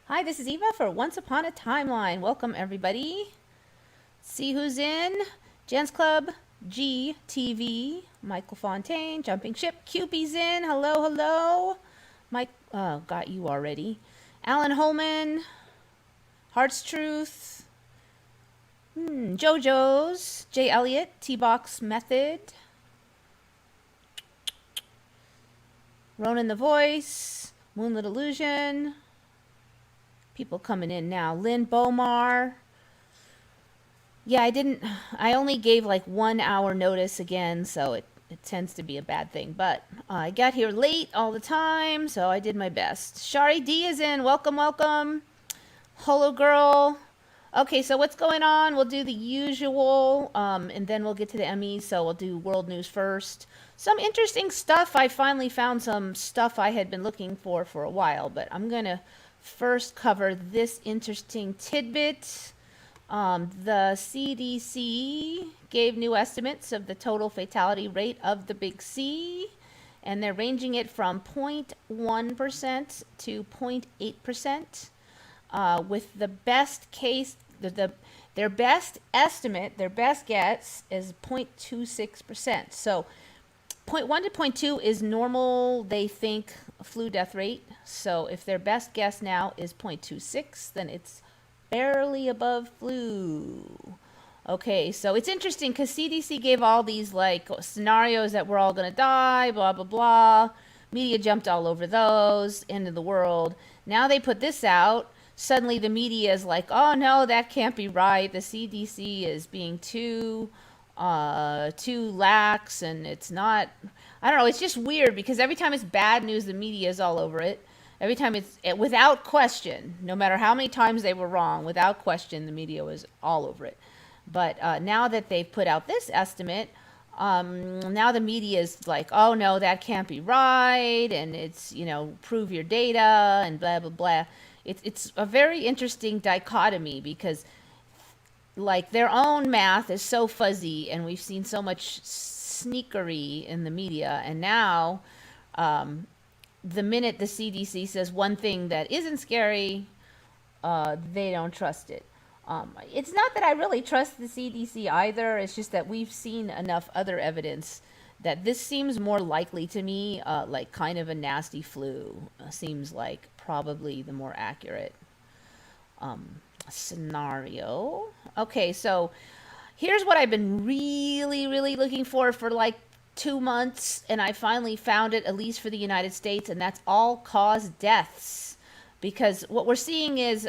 Hi, this is Eva for Once Upon a Timeline. Welcome, everybody. See who's in. Gents Club, GTV, Michael Fontaine, Jumping Ship, Cupie's in. Hello, hello. Mike, got you already. Alan Holman, Heart's Truth, JoJo's, J. Elliott, T-Box Method, Ronan the Voice, Moonlit Illusion. People coming in now. Lynn Bomar. Yeah, I only gave like 1 hour notice again, so it tends to be a bad thing. But I got here late all the time, so I did my best. Shari D is in. Welcome, welcome. Holo Girl. Okay, so what's going on? We'll do the usual, and then we'll get to the Emmys, so we'll do world news first. Some interesting stuff. I finally found some stuff I had been looking for a while, but I'm going to first cover this interesting tidbit. The CDC gave new estimates of the total fatality rate of the Big C, and they're ranging it from 0.1% to 0.8%, with the best case, their best estimate, their best guess is 0.26%. So 0.1 to 0.2 is normal, they think, flu death rate. So if their best guess now is 0.26, then it's barely above flu. Okay, so it's interesting because CDC gave all these like scenarios that we're all going to die, blah, blah, blah. Media jumped all over those, end of the world. Now they put this out. Suddenly the media is like, oh no, that can't be right. The CDC is being too lax, and it's not, I don't know, it's just weird because every time it's bad news, the media is all over it. Every time it's, without question, no matter how many times they were wrong, without question, the media was all over it. But now that they've put out this estimate, now the media is like, oh no, that can't be right, and it's, prove your data, and blah, blah, blah. It's a very interesting dichotomy because like their own math is so fuzzy, and we've seen so much sneakery in the media, and now the minute the CDC says one thing that isn't scary, they don't trust it. It's not that I really trust the CDC either. It's just that we've seen enough other evidence that this seems more likely to me, like kind of a nasty flu. Seems like probably the more accurate scenario. Okay, so here's what I've been really, really looking for like 2 months, and I finally found it, at least for the United States, and that's all-cause deaths. Because what we're seeing is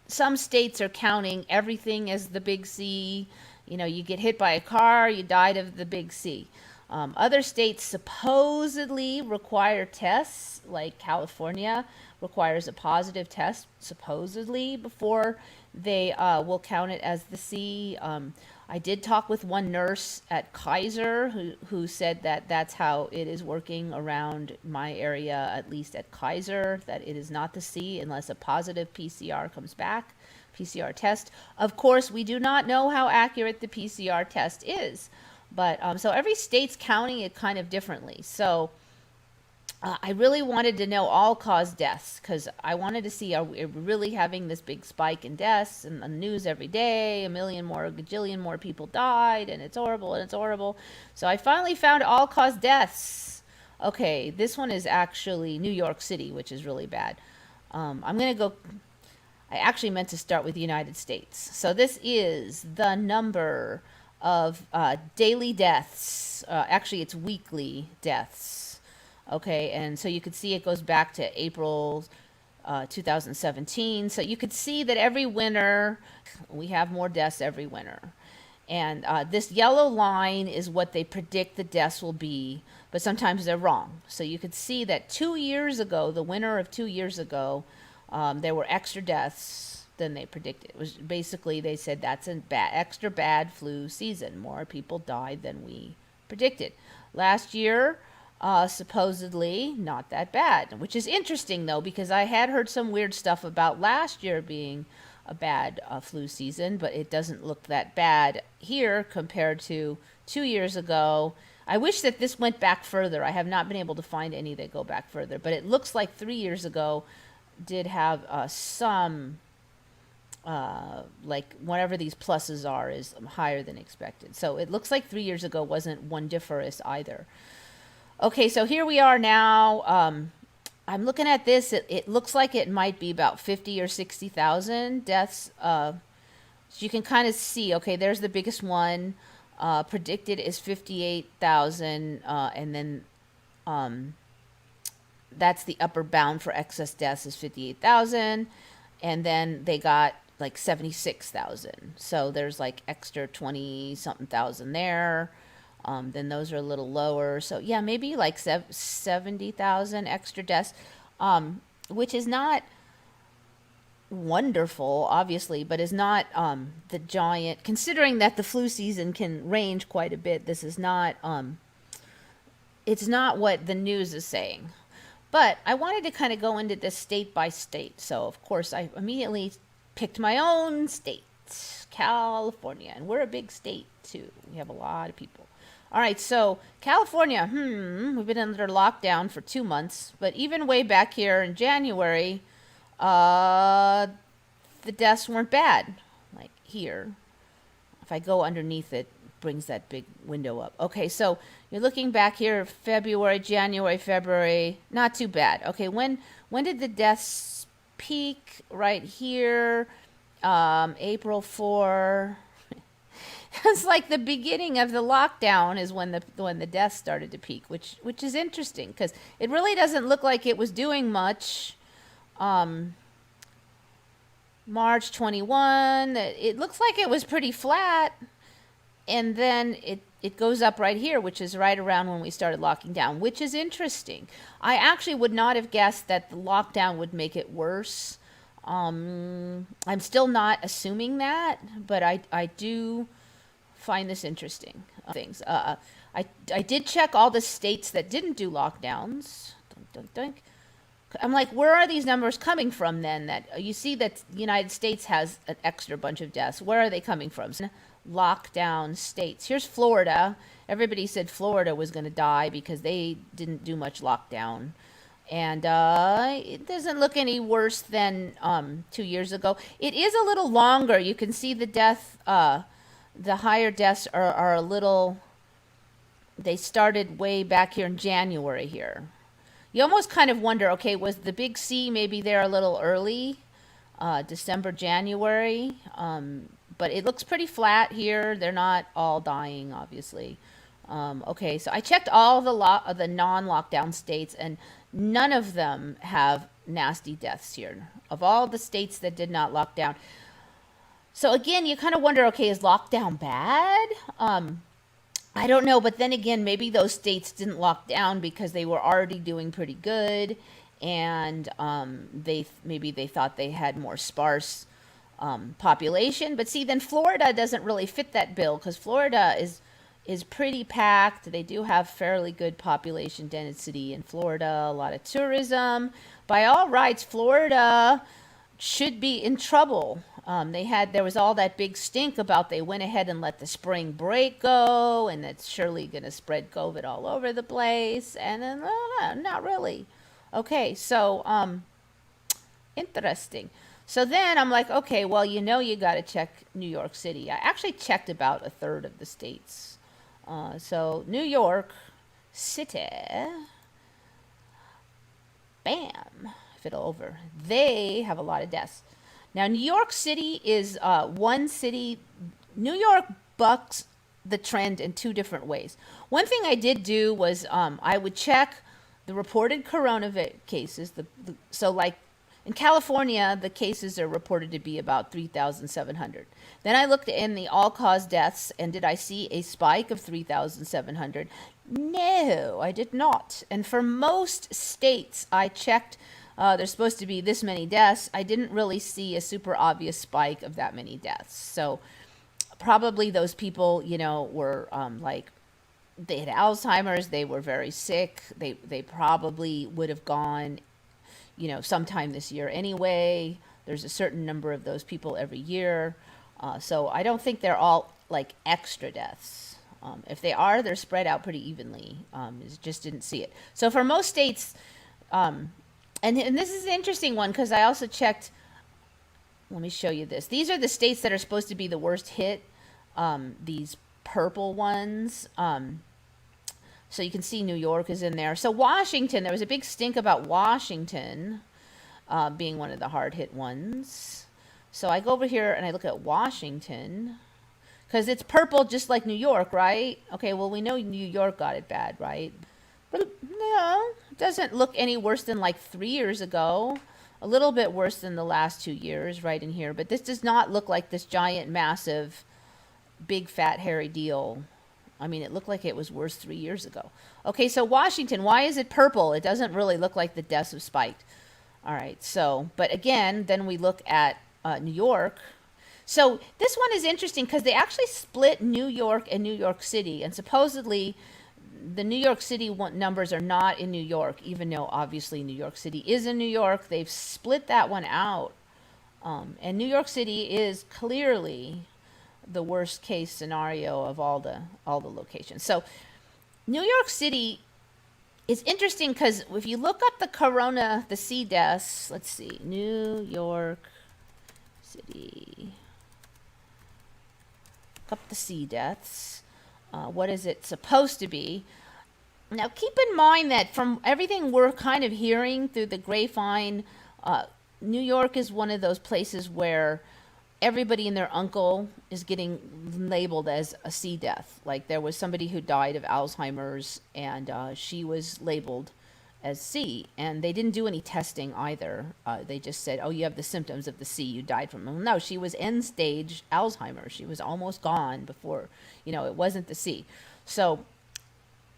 some states are counting everything as the Big C. You get hit by a car, you died of the Big C. Other states supposedly require tests, like California requires a positive test, supposedly, before they will count it as the C. I did talk with one nurse at Kaiser who said that that's how it is working around my area, at least at Kaiser, that it is not the C unless a positive PCR comes back, PCR test. Of course, we do not know how accurate the PCR test is, but so every state's counting it kind of differently. So I really wanted to know all-cause deaths because I wanted to see, are we really having this big spike in deaths in the news every day? A gajillion more people died, and it's horrible, and it's horrible. So I finally found all-cause deaths. Okay, this one is actually New York City, which is really bad. I'm going to go, I actually meant to start with the United States. So this is the number of daily deaths. Actually, it's weekly deaths. Okay, and so you could see it goes back to April 2017. So you could see that every winter, we have more deaths every winter. And this yellow line is what they predict the deaths will be, but sometimes they're wrong. So you could see that 2 years ago, the winter of 2 years ago, there were extra deaths than they predicted. It was basically, they said that's an extra bad flu season. More people died than we predicted. Last year, supposedly not that bad, which is interesting though, because I had heard some weird stuff about last year being a bad flu season, but it doesn't look that bad here compared to 2 years ago. I wish that this went back further. I have not been able to find any that go back further, but it looks like 3 years ago did have some, like whatever these pluses are is higher than expected. So it looks like 3 years ago wasn't wondiferous either. Okay, so here we are now. I'm looking at this. It looks like it might be about 50 or 60,000 deaths. So you can kind of see, okay, there's the biggest one. Predicted is 58,000, and then that's the upper bound for excess deaths is 58,000, and then they got like 76,000. So there's like extra 20 something thousand there. Then those are a little lower. So yeah, maybe like 70,000 extra deaths, which is not wonderful, obviously, but is not the giant, considering that the flu season can range quite a bit. This is not, it's not what the news is saying. But I wanted to kind of go into this state by state. So, of course, I immediately picked my own state, California. And we're a big state, too. We have a lot of people. All right, so California, we've been under lockdown for 2 months. But even way back here in January, the deaths weren't bad. Like here. If I go underneath it, brings that big window up. Okay, so you're looking back here, February, January, February, not too bad. Okay, when did the deaths peak? Right here, April 4. It's like the beginning of the lockdown is when the deaths started to peak, which is interesting because it really doesn't look like it was doing much. March 21, it looks like it was pretty flat. And then it goes up right here, which is right around when we started locking down, which is interesting. I actually would not have guessed that the lockdown would make it worse. I'm still not assuming that, but I do find this interesting. Things. I did check all the states that didn't do lockdowns. Dunk, dunk, dunk. I'm like, where are these numbers coming from then? That you see that the United States has an extra bunch of deaths. Where are they coming from? Lockdown states. Here's Florida. Everybody said Florida was going to die because they didn't do much lockdown. And it doesn't look any worse than 2 years ago. It is a little longer. You can see the death, the higher deaths are a little, they started way back here in January here. You almost kind of wonder, okay, was the big C maybe there a little early, December, January? But it looks pretty flat here. They're not all dying, obviously. Okay, so I checked all the non-lockdown states, and none of them have nasty deaths here. Of all the states that did not lock down. So again, you kind of wonder, okay, is lockdown bad? I don't know, but then again, maybe those states didn't lock down because they were already doing pretty good, and maybe they thought they had more sparse population. But see, then Florida doesn't really fit that bill because Florida is pretty packed. They do have fairly good population density in Florida, a lot of tourism. By all rights, Florida should be in trouble. There was all that big stink about they went ahead and let the spring break go, and that's surely going to spread COVID all over the place. And then, not really. Okay, so interesting. So then I'm like, okay, well, you got to check New York City. I actually checked about a third of the states. So New York City, bam, if it'll over. They have a lot of deaths. Now, New York City is one city. New York bucks the trend in two different ways. One thing I did do was I would check the reported coronavirus cases. So like in California, the cases are reported to be about 3,700. Then I looked in the all-cause deaths, and did I see a spike of 3,700? No, I did not. And for most states, I checked there's supposed to be this many deaths. I didn't really see a super obvious spike of that many deaths. So probably those people, were like, they had Alzheimer's, they were very sick. They probably would have gone, sometime this year anyway. There's a certain number of those people every year. So I don't think they're all like extra deaths. If they are, they're spread out pretty evenly. Just didn't see it. So for most states, And this is an interesting one because I also checked. Let me show you this. These are the states that are supposed to be the worst hit. These purple ones. So you can see New York is in there. So Washington, there was a big stink about Washington being one of the hard hit ones. So I go over here and I look at Washington because it's purple just like New York, right? Okay, well, we know New York got it bad, right? But no, it doesn't look any worse than like 3 years ago. A little bit worse than the last 2 years right in here. But this does not look like this giant, massive, big, fat, hairy deal. I mean, it looked like it was worse 3 years ago. Okay, so Washington, why is it purple? It doesn't really look like the deaths have spiked. All right, so, but again, then we look at New York. So this one is interesting because they actually split New York and New York City, and supposedly the New York City numbers are not in New York, even though obviously New York City is in New York. They've split that one out, and New York City is clearly the worst case scenario of all the locations. So New York City is interesting because if you look up the C deaths, let's see, New York City, look up the C deaths. What is it supposed to be? Now keep in mind that from everything we're kind of hearing through the grapevine, New York is one of those places where everybody and their uncle is getting labeled as a C death. Like there was somebody who died of Alzheimer's and she was labeled as C, and they didn't do any testing either. They just said, oh, you have the symptoms of the C, you died from them. No, she was end stage Alzheimer's. She was almost gone before, it wasn't the C. So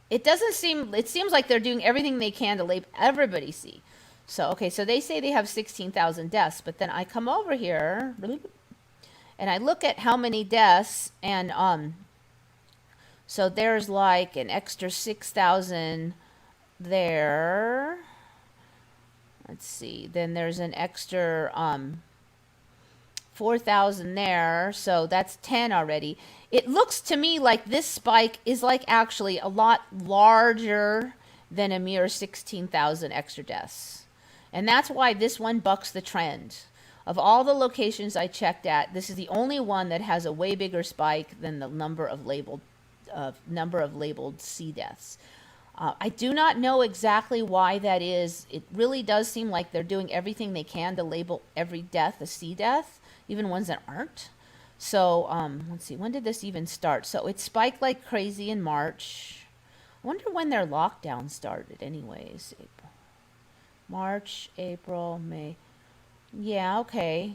it seems like they're doing everything they can to label everybody C. So, okay, so they say they have 16,000 deaths, but then I come over here and I look at how many deaths, and so there's like an extra 6,000 there. Let's see. Then there's an extra 4,000 there, so that's 10 already. It looks to me like this spike is like actually a lot larger than a mere 16,000 extra deaths. And that's why this one bucks the trend. Of all the locations I checked at, this is the only one that has a way bigger spike than the number of labeled C deaths. I do not know exactly why that is. It really does seem like they're doing everything they can to label every death a C death, even ones that aren't. So let's see, when did this even start? So it spiked like crazy in March. I wonder when their lockdown started anyways. March, April, May. Yeah, okay.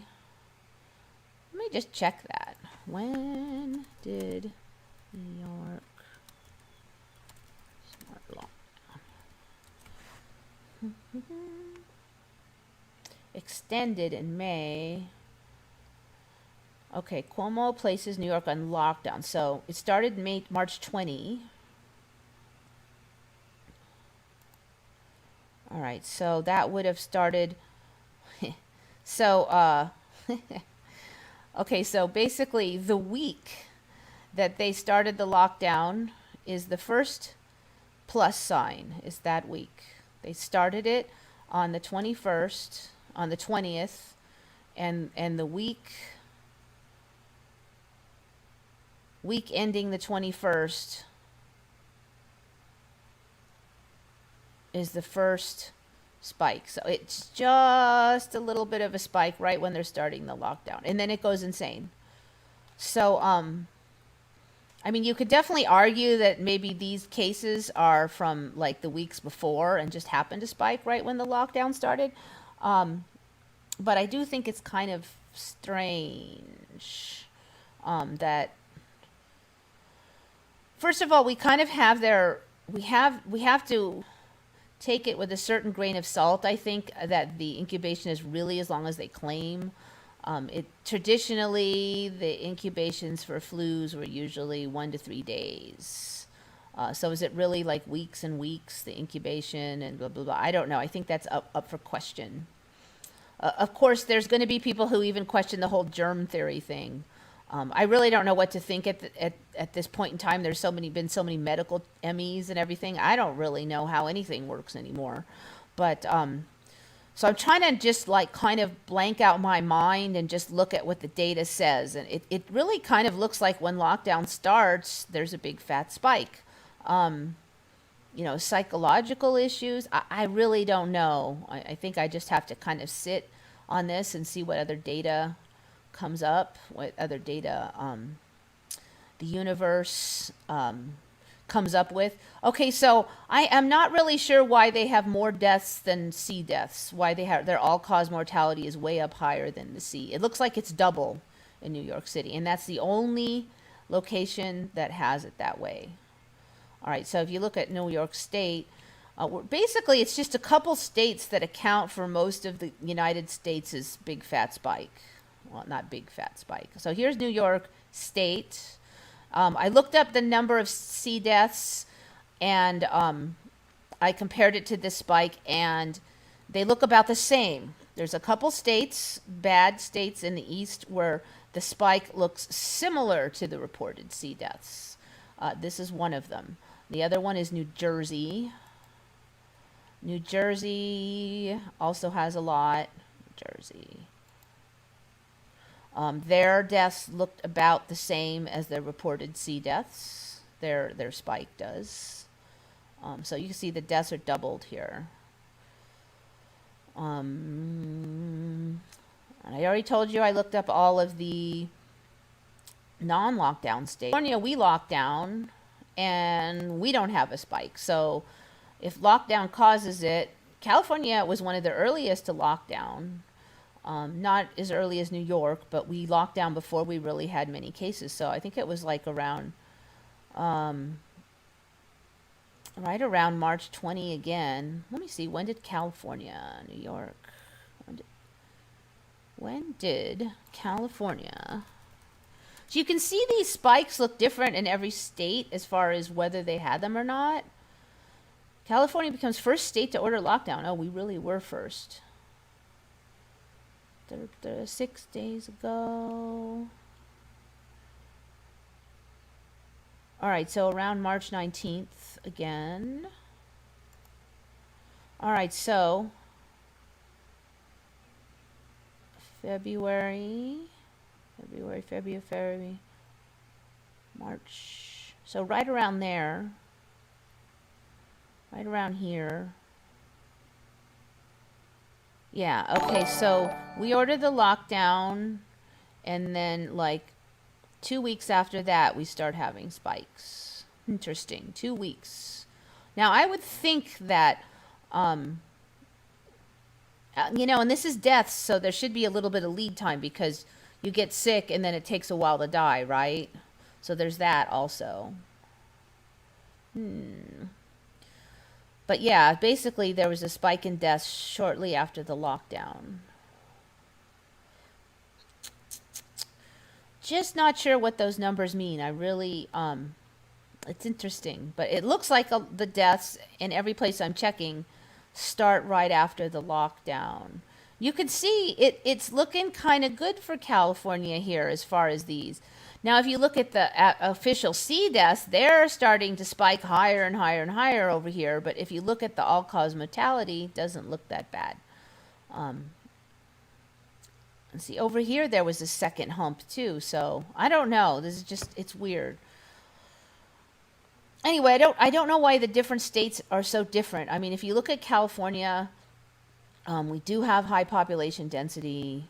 Let me just check that. When did New York start lockdown? Extended in May. Okay, Cuomo places New York on lockdown. So it started March 20. All right, so that would have started. So, okay, so basically the week that they started the lockdown is the first plus sign is that week. They started it on the 21st, on the 20th, and the week ending the 21st is the first spike. So it's just a little bit of a spike right when they're starting the lockdown, and then it goes insane. So I mean, you could definitely argue that maybe these cases are from like the weeks before and just happened to spike right when the lockdown started. But I do think it's kind of strange that first of all, we kind of have we have to take it with a certain grain of salt. I think that the incubation is really as long as they claim. Traditionally, the incubations for flus were usually 1 to 3 days. So is it really like weeks and weeks, the incubation and blah, blah, blah? I don't know. I think that's up for question. Of course, there's going to be people who even question the whole germ theory thing. I really don't know what to think at this point in time. There's been so many medical MEs and everything. I don't really know how anything works anymore. But So I'm trying to just like kind of blank out my mind and just look at what the data says. And it really kind of looks like when lockdown starts, there's a big fat spike. Psychological issues, I really don't know. I think I just have to kind of sit on this and see what other data comes up, what other data the universe comes up with. Okay, so I am not really sure why they have more deaths than sea deaths. Why their all-cause mortality is way up higher than the sea. It looks like it's double in New York City, and that's the only location that has it that way. All right, so if you look at New York State, basically it's just a couple states that account for most of the United States' big fat spike. Well, not big fat spike. So here's New York State. I looked up the number of sea deaths, and I compared it to this spike, and they look about the same. There's a couple states, bad states in the east, where the spike looks similar to the reported sea deaths. This is one of them. The other one is New Jersey. New Jersey also has a lot. New Jersey. Their deaths looked about the same as their reported sea deaths. Their spike does. So you can see the deaths are doubled here. I already told you I looked up all of the non-lockdown states. California, we locked down, and we don't have a spike. So if lockdown causes it, California was one of the earliest to lock down. Not as early as New York, but we locked down before we really had many cases. So I think it was like around, right around March 20 again. Let me see, when did California, New York, when did California? So you can see these spikes look different in every state as far as whether they had them or not. California becomes first state to order lockdown. Oh, we really were first. 6 days ago. All right, so around March 19th again. All right, so February, March. So right around there, right around here. Yeah, okay, so we ordered the lockdown, and then like 2 weeks after that, we start having spikes. Interesting, 2 weeks. Now, I would think that, and this is deaths, so there should be a little bit of lead time because you get sick and then it takes a while to die, right? So there's that also. But yeah, basically there was a spike in deaths shortly after the lockdown. Just not sure what those numbers mean. I really, it's interesting. But it looks like the deaths in every place I'm checking start right after the lockdown. You can see it's looking kind of good for California here as far as these. Now, if you look at the official sea deaths, they're starting to spike higher and higher and higher over here. But if you look at the all-cause mortality, it doesn't look that bad. Let's see, over here there was a second hump too. So I don't know. This is just, it's weird. Anyway, I don't know why the different states are so different. I mean, if you look at California, we do have high population density.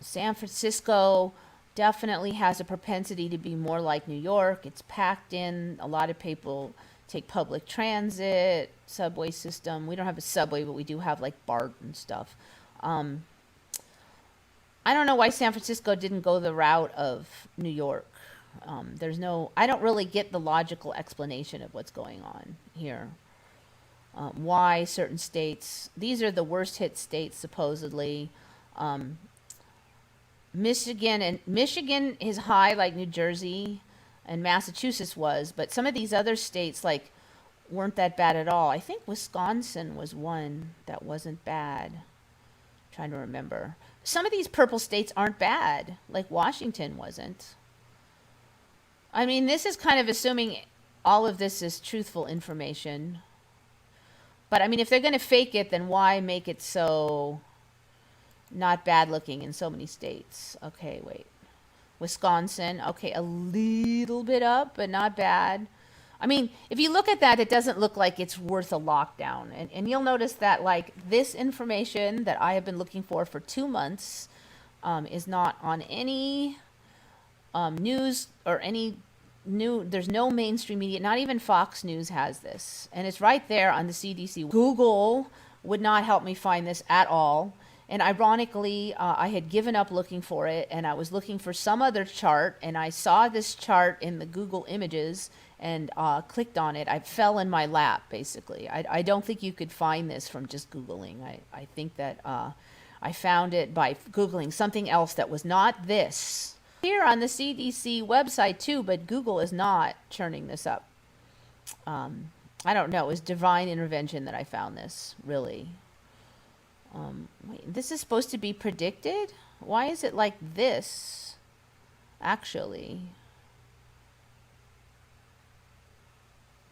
San Francisco definitely has a propensity to be more like New York. It's packed in. A lot of people take public transit, subway system. We don't have a subway, but we do have like BART and stuff. I don't know why San Francisco didn't go the route of New York. I don't really get the logical explanation of what's going on here. Why certain states, these are the worst hit states supposedly. Michigan is high like New Jersey and Massachusetts was, but some of these other states like weren't that bad at all. I think Wisconsin was one that wasn't bad. I'm trying to remember. Some of these purple states aren't bad, like Washington wasn't. I mean, this is kind of assuming all of this is truthful information. But I mean, if they're going to fake it, then why make it so not bad looking in so many states? Okay, wait. Wisconsin, okay, a little bit up, but not bad. I mean, if you look at that, it doesn't look like it's worth a lockdown. And you'll notice that, like, this information that I have been looking for 2 months is not on any news or any new, there's no mainstream media, not even Fox News has this. And it's right there on the CDC. Google would not help me find this at all. And ironically, I had given up looking for it, and I was looking for some other chart, and I saw this chart in the Google images and clicked on it. I fell in my lap, basically. I don't think you could find this from just Googling. I think that I found it by Googling something else that was not this. Here on the CDC website too, but Google is not churning this up. I don't know. It was divine intervention that I found this, really. Wait, this is supposed to be predicted? Why is it like this, actually?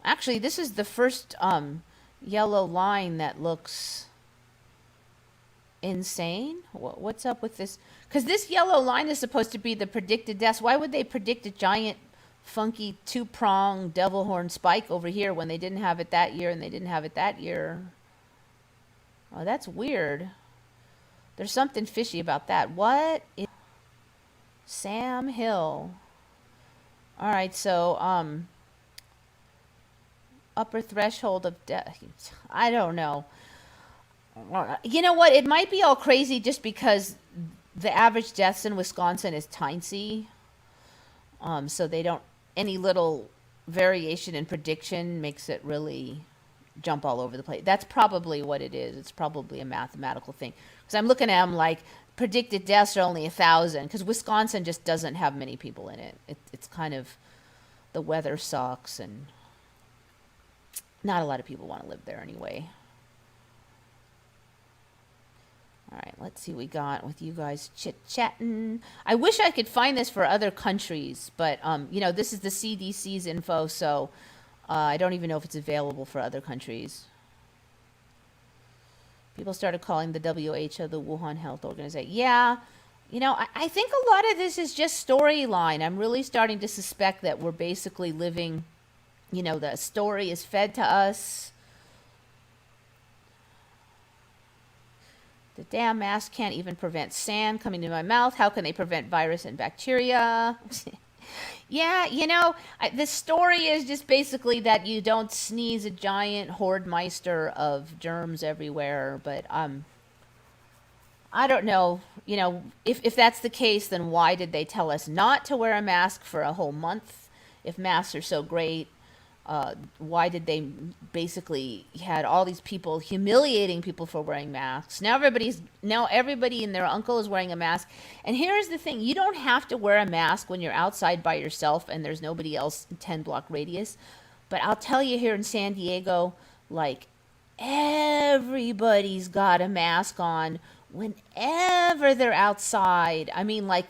Actually, this is the first yellow line that looks insane. What's up with this? Because this yellow line is supposed to be the predicted deaths. Why would they predict a giant, funky, two-pronged devil horn spike over here when they didn't have it that year and they didn't have it that year? Oh, that's weird. There's something fishy about that. What is Sam Hill? All right, so upper threshold of death. I don't know. You know what? It might be all crazy just because the average deaths in Wisconsin is tiny. So they don't, any little variation in prediction makes it really jump all over the place. That's probably what it is. It's probably a mathematical thing. Because I'm looking at them like predicted deaths are only 1,000 because Wisconsin just doesn't have many people in it. It's kind of, the weather sucks and not a lot of people want to live there anyway. All right, let's see what we got with you guys chit-chatting. I wish I could find this for other countries, but, you know, this is the CDC's info, so I don't even know if it's available for other countries. People started calling the WHO the Wuhan Health Organization. Yeah, you know, I think a lot of this is just storyline. I'm really starting to suspect that we're basically living, you know, the story is fed to us. The damn mask can't even prevent sand coming to my mouth. How can they prevent virus and bacteria? Yeah, you know, the story is just basically that you don't sneeze a giant horde meister of germs everywhere. But I don't know, you know, if that's the case, then why did they tell us not to wear a mask for a whole month? If masks are so great, why did they basically had all these people humiliating people for wearing masks? Now everybody and their uncle is wearing a mask. And here's the thing, you don't have to wear a mask when you're outside by yourself and there's nobody else in 10-block radius. But I'll tell you, here in San Diego, like, everybody's got a mask on whenever they're outside. I mean, like,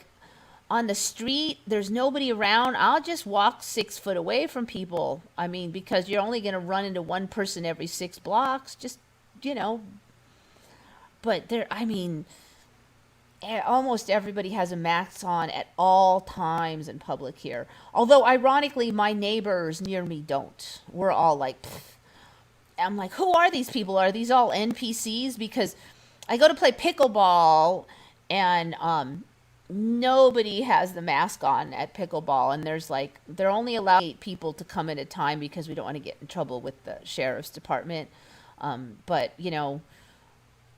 on the street, there's nobody around, I'll just walk 6 foot away from people. I mean, because you're only going to run into one person every 6 blocks, just, you know. But there, I mean, almost everybody has a mask on at all times in public here. Although, ironically, my neighbors near me don't. We're all like, pfft. I'm like, who are these people? Are these all NPCs? Because I go to play pickleball and, nobody has the mask on at pickleball, and there's like, they're only allowed 8 people to come at a time because we don't want to get in trouble with the sheriff's department. But you know,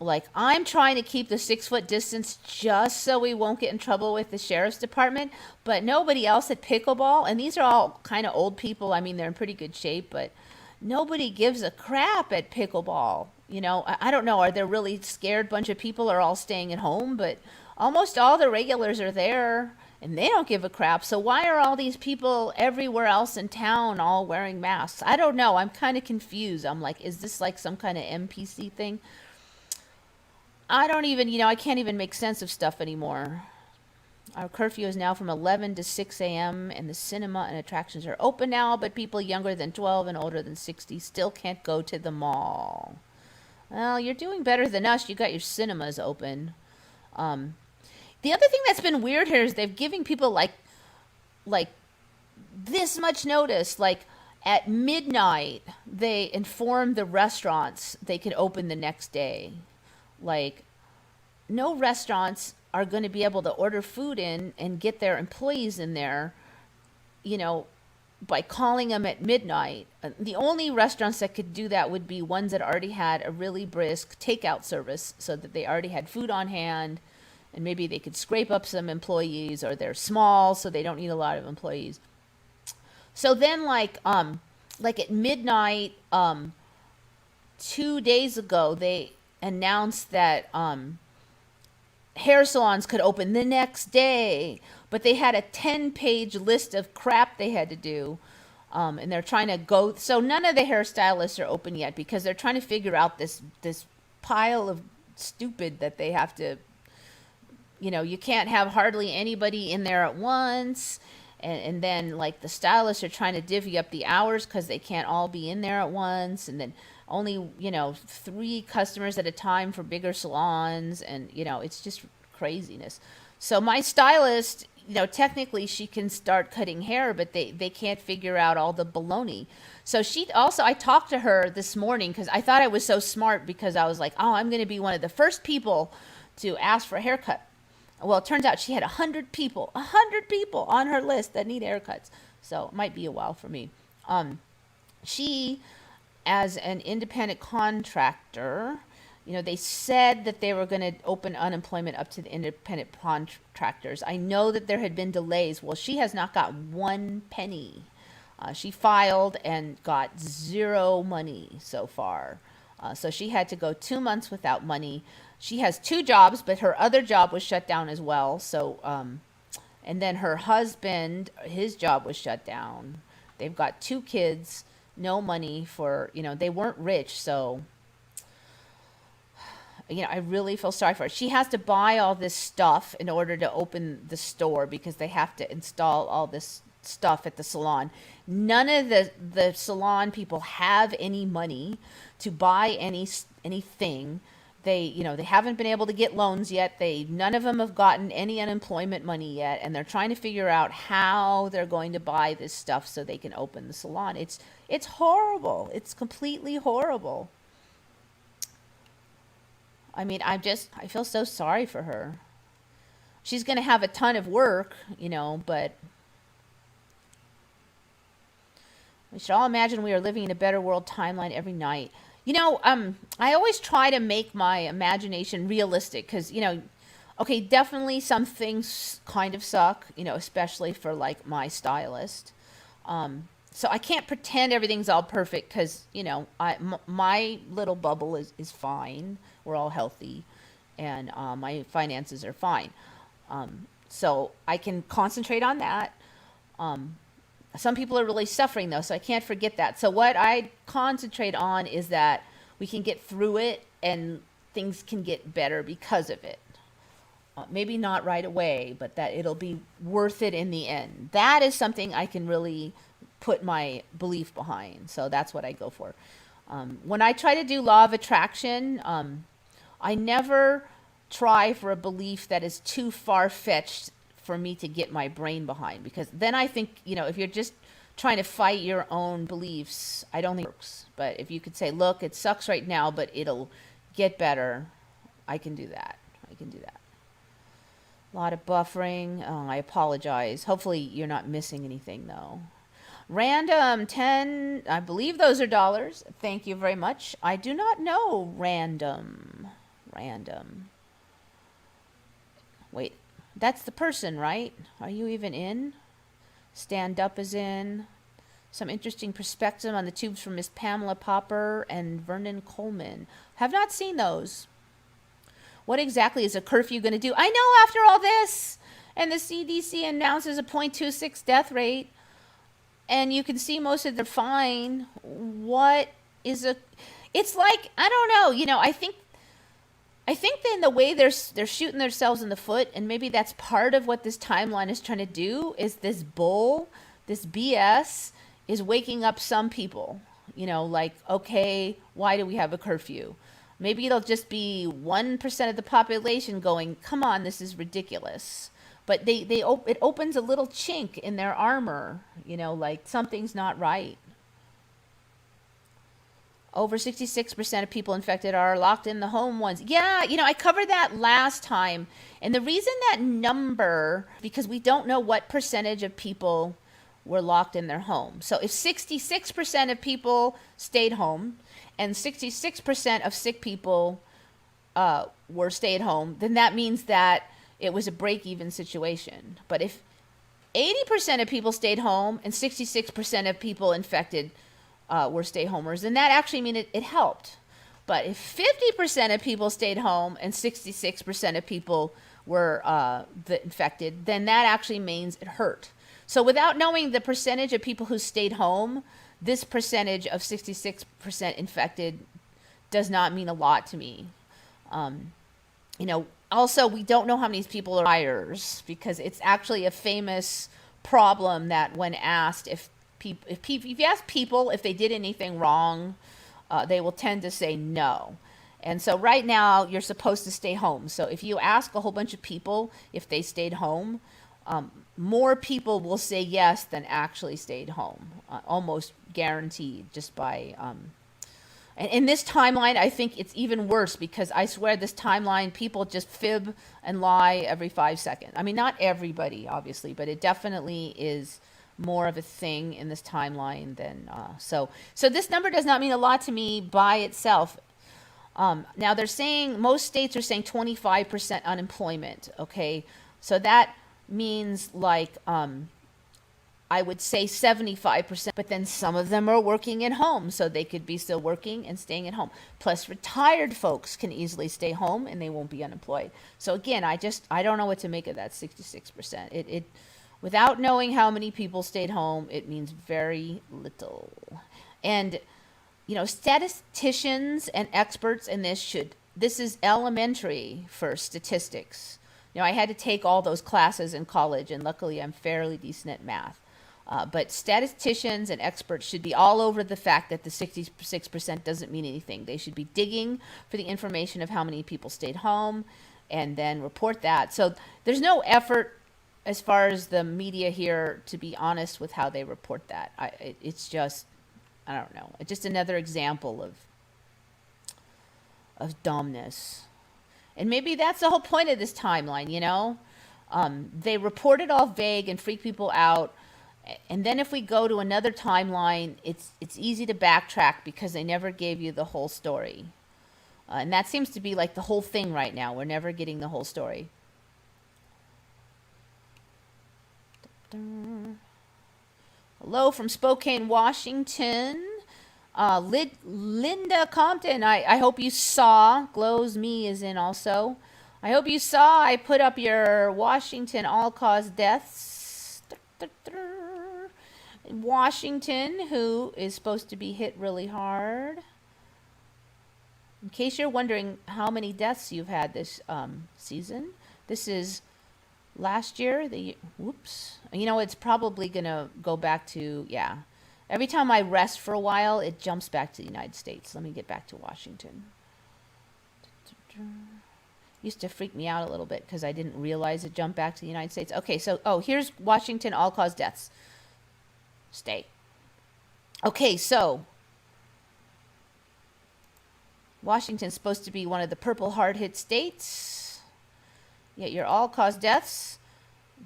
like, I'm trying to keep the 6-foot distance just so we won't get in trouble with the sheriff's department, but nobody else at pickleball, and these are all kind of old people. I mean, they're in pretty good shape, but nobody gives a crap at pickleball. You know, I don't know, are there really scared bunch of people are all staying at home? But almost all the regulars are there, and they don't give a crap. So why are all these people everywhere else in town all wearing masks? I don't know. I'm kind of confused. I'm like, is this like some kind of NPC thing? I don't even, you know, I can't even make sense of stuff anymore. Our curfew is now from 11 to 6 a.m. and the cinema and attractions are open now, but people younger than 12 and older than 60 still can't go to the mall. Well, you're doing better than us. You got your cinemas open. Um, the other thing that's been weird here is they're giving people like this much notice. Like at midnight, they inform the restaurants they can open the next day. Like no restaurants are going to be able to order food in and get their employees in there, you know, by calling them at midnight. The only restaurants that could do that would be ones that already had a really brisk takeout service so that they already had food on hand and maybe they could scrape up some employees, or they're small so they don't need a lot of employees. So then like at midnight 2 days ago they announced that hair salons could open the next day, but they had a 10-page list of crap they had to do. And they're trying to go, so none of the hairstylists are open yet because they're trying to figure out this pile of stupid that they have to, you can't have hardly anybody in there at once. And then like the stylists are trying to divvy up the hours because they can't all be in there at once. And then only 3 customers at a time for bigger salons, and it's just craziness. So my stylist, technically she can start cutting hair, but they can't figure out all the baloney. So I talked to her this morning because I thought I was so smart, because I was like, oh, I'm going to be one of the first people to ask for a haircut. Well, it turns out she had 100 people on her list that need haircuts. So it might be a while for me. She, as an independent contractor, they said that they were going to open unemployment up to the independent contractors. I know that there had been delays. Well, she has not got 1 penny. She filed and got 0 money so far. So she had to go 2 months without money. She has 2 jobs, but her other job was shut down as well. So, and then her husband, his job was shut down. They've got 2 kids, no money for, they weren't rich. So, I really feel sorry for her. She has to buy all this stuff in order to open the store because they have to install all this stuff at the salon. None of the salon people have any money to buy anything. They haven't been able to get loans yet. None of them have gotten any unemployment money yet, and they're trying to figure out how they're going to buy this stuff so they can open the salon. It's horrible. It's completely horrible. I mean, I feel so sorry for her. She's going to have a ton of work, but we should all imagine we are living in a better world timeline every night. I always try to make my imagination realistic because, okay, definitely some things kind of suck, especially for like my stylist. So I can't pretend everything's all perfect because, my little bubble is fine. We're all healthy and my finances are fine. So I can concentrate on that. Some people are really suffering though, so I can't forget that. So what I concentrate on is that we can get through it and things can get better because of it. Maybe not right away, but that it'll be worth it in the end. That is something I can really put my belief behind. So that's what I go for. When I try to do law of attraction, I never try for a belief that is too far-fetched for me to get my brain behind, because then I think, if you're just trying to fight your own beliefs, I don't think it works. But if you could say, look, it sucks right now, but it'll get better, I can do that. A lot of buffering. I apologize. Hopefully you're not missing anything though. Random 10, I believe those are dollars. Thank you very much. I do not know random. Wait. That's the person, right? Are you even in? Stand Up is in. Some interesting perspective on the tubes from Miss Pamela Popper and Vernon Coleman. Have not seen those. What exactly is a curfew going to do? I know, after all this, and the CDC announces a 0.26 death rate, and you can see most of them fine. What is it's like, I don't know, I think I think then the way they're shooting themselves in the foot, and maybe that's part of what this timeline is trying to do, is this bull, this BS is waking up some people. Like, okay, why do we have a curfew? Maybe it'll just be 1% of the population going, come on, this is ridiculous. But it opens a little chink in their armor, like something's not right. Over 66% of people infected are locked in the home ones. Yeah, I covered that last time. And the reason that number, because we don't know what percentage of people were locked in their home. So if 66% of people stayed home and 66% of sick people were stayed home, then that means that it was a break-even situation. But if 80% of people stayed home and 66% of people infected were stay-homers, then that actually means it helped. But if 50% of people stayed home and 66% of people were infected, then that actually means it hurt. So without knowing the percentage of people who stayed home, this percentage of 66% infected does not mean a lot to me. Also, we don't know how many people are liars, because it's actually a famous problem that when asked if you ask people if they did anything wrong, they will tend to say no. And so right now you're supposed to stay home. So if you ask a whole bunch of people if they stayed home, more people will say yes than actually stayed home, almost guaranteed, just by and in this timeline, I think it's even worse, because I swear this timeline, people just fib and lie every 5 seconds. I mean, not everybody, obviously, but it definitely is more of a thing in this timeline than so this number does not mean a lot to me by itself. Now they're saying, most states are saying 25% unemployment. Okay, so that means like I would say 75%, but then some of them are working at home, so they could be still working and staying at home. Plus retired folks can easily stay home and they won't be unemployed. So again, I don't know what to make of that 66%. It without knowing how many people stayed home, it means very little. And statisticians and experts in this is elementary for statistics. I had to take all those classes in college, and luckily I'm fairly decent at math. But statisticians and experts should be all over the fact that the 66% doesn't mean anything. They should be digging for the information of how many people stayed home and then report that. So there's no effort as far as the media here to be honest with how they report that. It's just, I don't know. It's just another example of dumbness. And maybe that's the whole point of this timeline, They report it all vague and freak people out. And then if we go to another timeline, it's easy to backtrack because they never gave you the whole story. And that seems to be like the whole thing right now. We're never getting the whole story. Hello from Spokane, Washington. Linda Compton, I hope you saw. Glows Me is in also. I hope you saw I put up your Washington all-cause deaths. Washington, who is supposed to be hit really hard. In case you're wondering how many deaths you've had this season, this is last year. It's probably going to go back to, every time I rest for a while, it jumps back to the United States. Let me get back to Washington. Used to freak me out a little bit because I didn't realize it jumped back to the United States. Okay, so, here's Washington all-cause deaths. Stay. Okay, so Washington's supposed to be one of the purple hard-hit states. Yet your all-cause deaths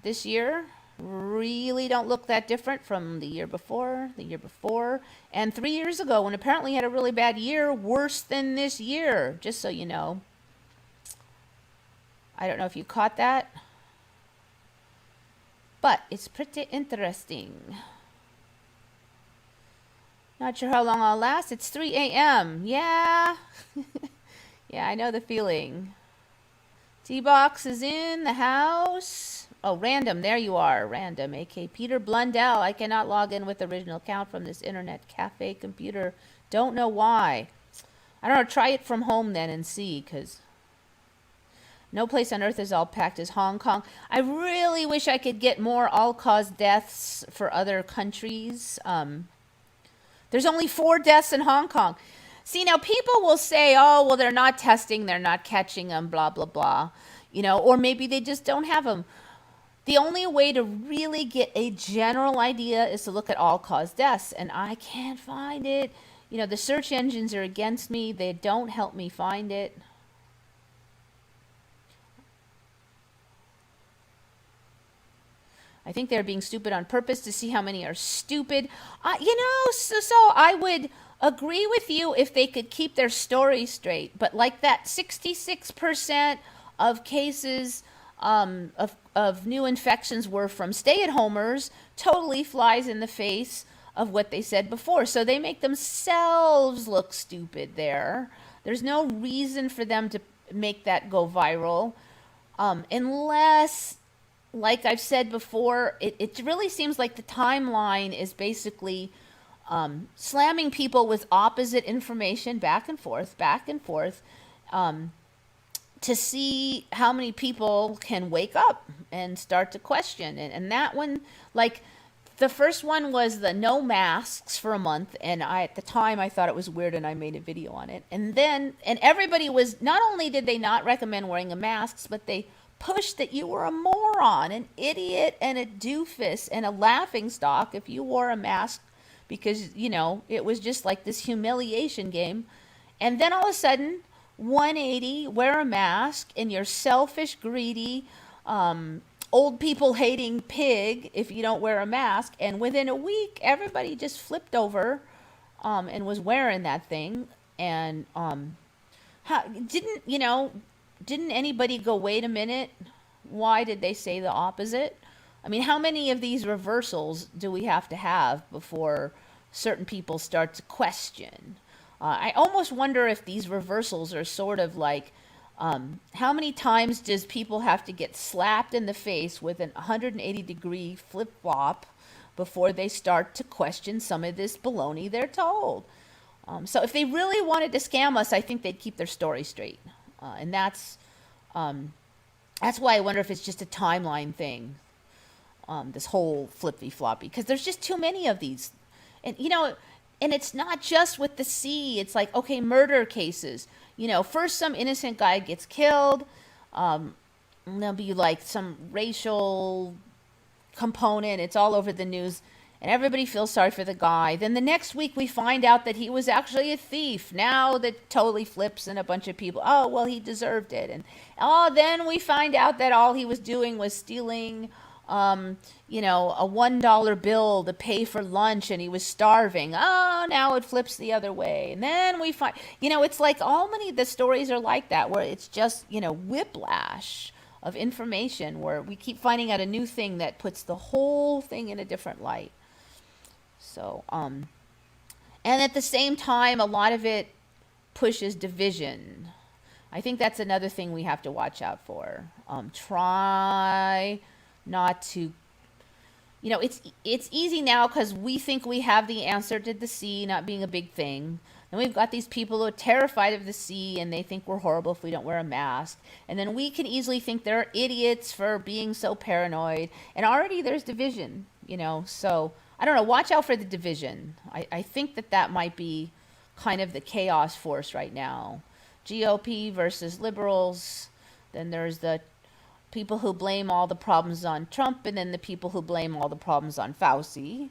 this year really don't look that different from the year before, and 3 years ago, when apparently had a really bad year, worse than this year, just so you know. I don't know if you caught that, but it's pretty interesting. Not sure how long I'll last. It's 3 a.m. Yeah. Yeah, I know the feeling. T-Box is in the house. Oh, Random, there you are. Random, a.k.a. Peter Blundell. I cannot log in with original account from this internet cafe computer. Don't know why. I don't know, try it from home then and see, because No place on earth is all packed as Hong Kong. I really wish I could get more all-cause deaths for other countries. There's only 4 deaths in Hong Kong. See, now people will say, oh, well, they're not testing, they're not catching them, blah, blah, blah. Or maybe they just don't have them. The only way to really get a general idea is to look at all-cause deaths, and I can't find it. The search engines are against me. They don't help me find it. I think they're being stupid on purpose to see how many are stupid. So I would agree with you if they could keep their story straight. But like that 66% of cases of new infections were from stay-at-homers totally flies in the face of what they said before. So they make themselves look stupid there. There's no reason for them to make that go viral unless, like I've said before, it really seems like the timeline is basically slamming people with opposite information back and forth, to see how many people can wake up and start to question. And that one, like the first one was the no masks for a month. And at the time I thought it was weird and I made a video on it. And everybody was, not only did they not recommend wearing a mask, but they pushed that you were a moron, an idiot, and a doofus, and a laughingstock if you wore a mask, because, it was just like this humiliation game. And then all of a sudden, 180, wear a mask, and you're selfish, greedy, old people hating pig if you don't wear a mask. And within a week, everybody just flipped over and was wearing that thing. And didn't anybody go, wait a minute, why did they say the opposite? I mean, how many of these reversals do we have to have before certain people start to question? I almost wonder if these reversals are sort of like, how many times does people have to get slapped in the face with an 180-degree flip-flop before they start to question some of this baloney they're told? So if they really wanted to scam us, I think they'd keep their story straight. And that's why I wonder if it's just a timeline thing, this whole flippy-floppy, because there's just too many of these. And, and it's not just with the sea. It's like, okay, murder cases. First some innocent guy gets killed. There'll be like some racial component. It's all over the news. And everybody feels sorry for the guy. Then the next week we find out that he was actually a thief. Now that totally flips and a bunch of people, oh, well, he deserved it. And then we find out that all he was doing was stealing a $1 bill to pay for lunch, and he was starving. Oh, now it flips the other way. And then we find, it's like all many of the stories are like that, where it's just, whiplash of information, where we keep finding out a new thing that puts the whole thing in a different light. So, and at the same time, a lot of it pushes division. I think that's another thing we have to watch out for. Try not to, it's easy now because we think we have the answer to the sea not being a big thing. Then we've got these people who are terrified of the sea, and they think we're horrible if we don't wear a mask. And then we can easily think they're idiots for being so paranoid. And already there's division, so I don't know, watch out for the division. I think that might be kind of the chaos force right now. GOP versus liberals. Then there's the people who blame all the problems on Trump, and then the people who blame all the problems on Fauci.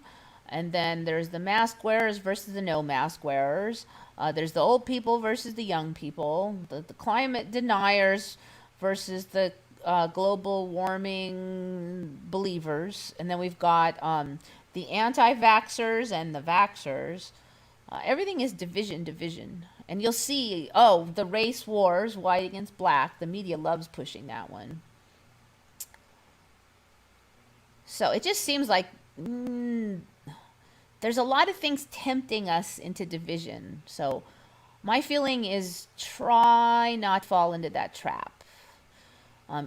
And then there's the mask wearers versus the no mask wearers. There's the old people versus the young people. The climate deniers versus the global warming believers. And then we've got the anti-vaxxers and the vaxxers. Everything is division. And you'll see, the race wars, white against black. The media loves pushing that one. So it just seems like there's a lot of things tempting us into division. So my feeling is try not fall into that trap.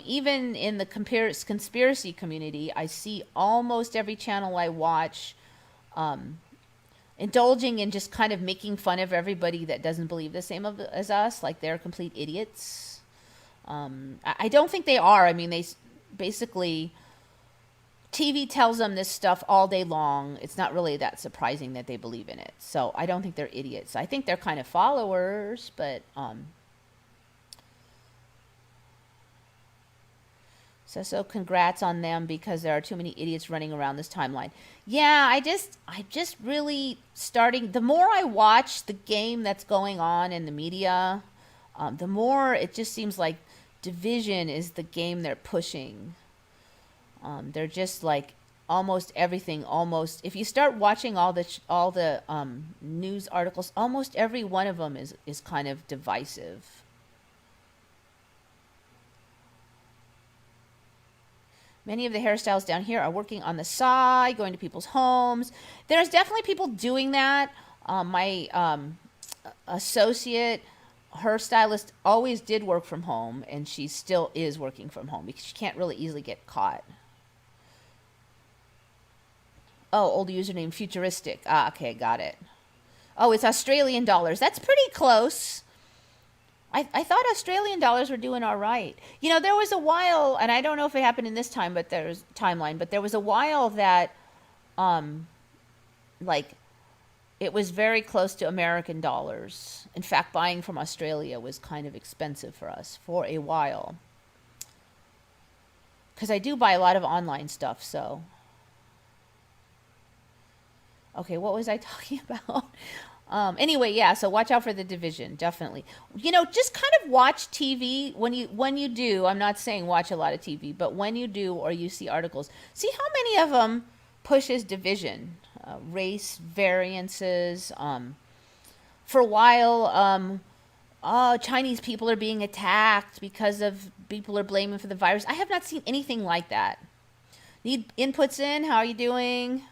Even in the conspiracy community, I see almost every channel I watch indulging in just kind of making fun of everybody that doesn't believe the same as us, like they're complete idiots. I don't think they are. I mean, basically, TV tells them this stuff all day long. It's not really that surprising that they believe in it. So I don't think they're idiots. I think they're kind of followers, but so congrats on them because there are too many idiots running around this timeline. Yeah, I just really starting. The more I watch the game that's going on in the media, the more it just seems like division is the game they're pushing. They're just like almost everything. Almost if you start watching all the news articles, almost every one of them is kind of divisive. Many of the hairstyles down here are working on the side, going to people's homes. There's definitely people doing that. My associate, her stylist, always did work from home, and she still is working from home because she can't really easily get caught. Oh, old username, futuristic. Ah, okay, got it. Oh, it's Australian dollars. That's pretty close. I thought Australian dollars were doing all right. You know, there was a while, and I don't know if it happened in this time, but there's timeline, but there was a while that, like, it was very close to American dollars. In fact, buying from Australia was kind of expensive for us for a while. Because I do buy a lot of online stuff, so. Okay, what was I talking about? Anyway, yeah, so watch out for the division, definitely. You know, just kind of watch TV when you do. I'm not saying watch a lot of TV, but when you do or you see articles, see how many of them pushes division, race variances. For a while, Chinese people are being attacked because of people are blaming for the virus. I have not seen anything like that. Need inputs in? How are you doing?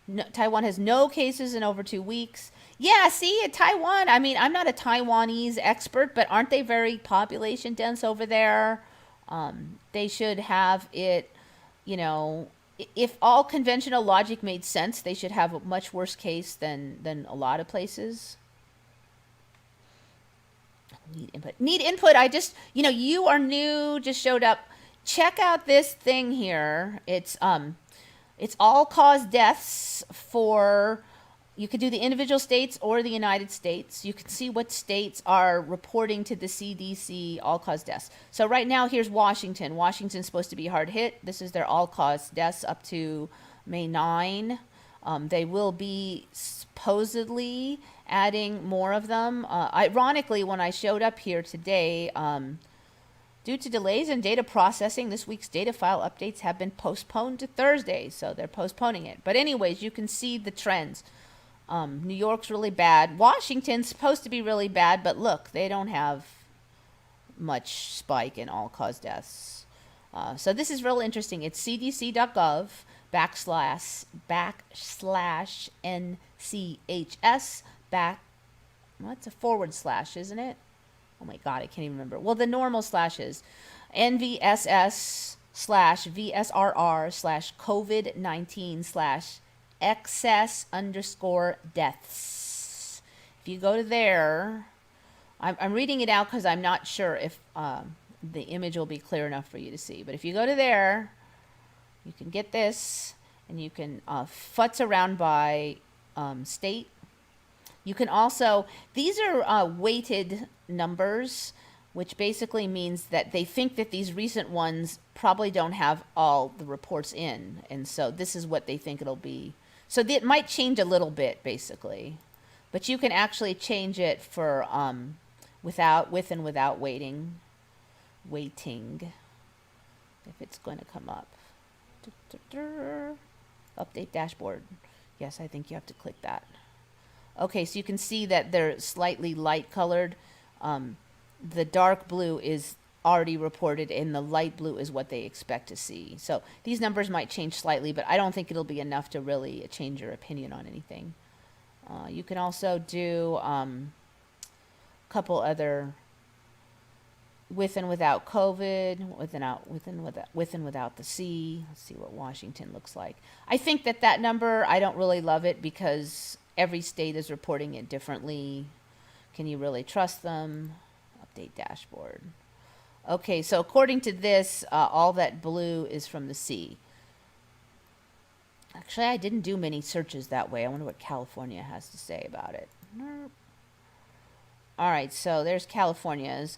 No, Taiwan has no cases in over 2 weeks. Yeah, see, Taiwan, I mean, I'm not a Taiwanese expert, but aren't they very population dense over there? They should have it, you know, if all conventional logic made sense, they should have a much worse case than a lot of places. Need input. Need input. I just, you know, you are new, just showed up. Check out this thing here. It's all cause deaths for, you could do the individual states or the United States. You can see what states are reporting to the CDC all cause deaths. So right now, here's Washington. Washington's supposed to be hard hit. This is their all cause deaths up to May 9. They will be supposedly adding more of them. Ironically, when I showed up here today, due to delays in data processing, this week's data file updates have been postponed to Thursday, so they're postponing it. But anyways, you can see the trends. New York's really bad. Washington's supposed to be really bad, but look, they don't have much spike in all-cause deaths. So this is real interesting. It's cdc.gov /NCHS well, it's a forward slash, isn't it? Oh my God, I can't even remember. Well, the normal slashes, NVSS/VSRR/COVID-19/excess_deaths. If you go to there, I'm reading it out because I'm not sure if the image will be clear enough for you to see. But if you go to there, you can get this, and you can futz around by state. You can also, these are weighted numbers, which basically means that they think that these recent ones probably don't have all the reports in. And so this is what they think it'll be. So it might change a little bit, basically. But you can actually change it for with and without waiting, if it's going to come up. Update dashboard. Yes, I think you have to click that. Okay, so you can see that they're slightly light colored. The dark blue is already reported, and the light blue is what they expect to see. So these numbers might change slightly, but I don't think it'll be enough to really change your opinion on anything. You can also do a couple other with and without COVID, with and without the C. Let's see what Washington looks like. I think that number, I don't really love it because every state is reporting it differently. Can you really trust them? update dashboard. Okay, so according to this, all that blue is from the sea. Actually, I didn't do many searches that way. I wonder what California has to say about it. All right, so there's California's.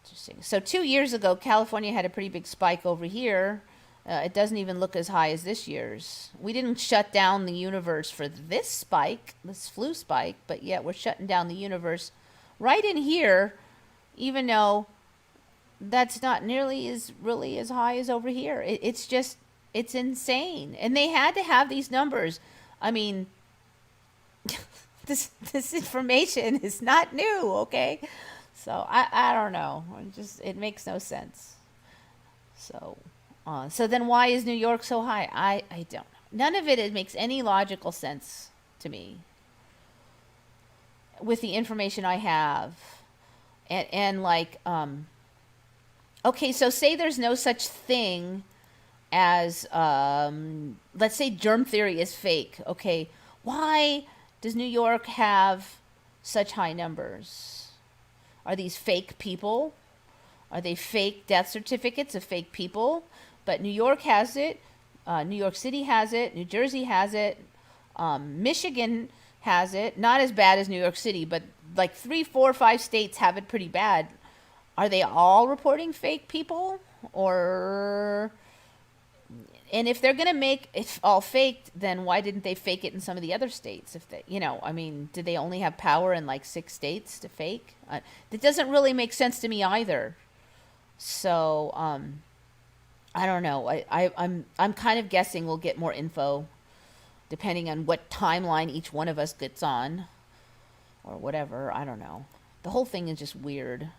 Interesting. So 2 years ago, California had a pretty big spike over here. It doesn't even look as high as this year's. We didn't shut down the universe for this spike, this flu spike, but yet we're shutting down the universe right in here, even though that's not nearly as really as high as over here. It's just, it's insane. And they had to have these numbers. I mean, this information is not new, okay? So I don't know. It makes no sense. So then why is New York so high? I don't know. None of it makes any logical sense to me with the information I have. And like, okay, so say there's no such thing as, let's say germ theory is fake. Okay, why does New York have such high numbers? Are these fake people? Are they fake death certificates of fake people? But New York has it. New York City has it. New Jersey has it. Michigan has it. Not as bad as New York City, but like 3, 4, 5 states have it pretty bad. Are they all reporting fake people? And if they're going to make it all faked, then why didn't they fake it in some of the other states? If they, I mean, did they only have power in like 6 states to fake? That doesn't really make sense to me either. So, I don't know. I'm kind of guessing we'll get more info depending on what timeline each one of us gets on or whatever. I don't know. The whole thing is just weird.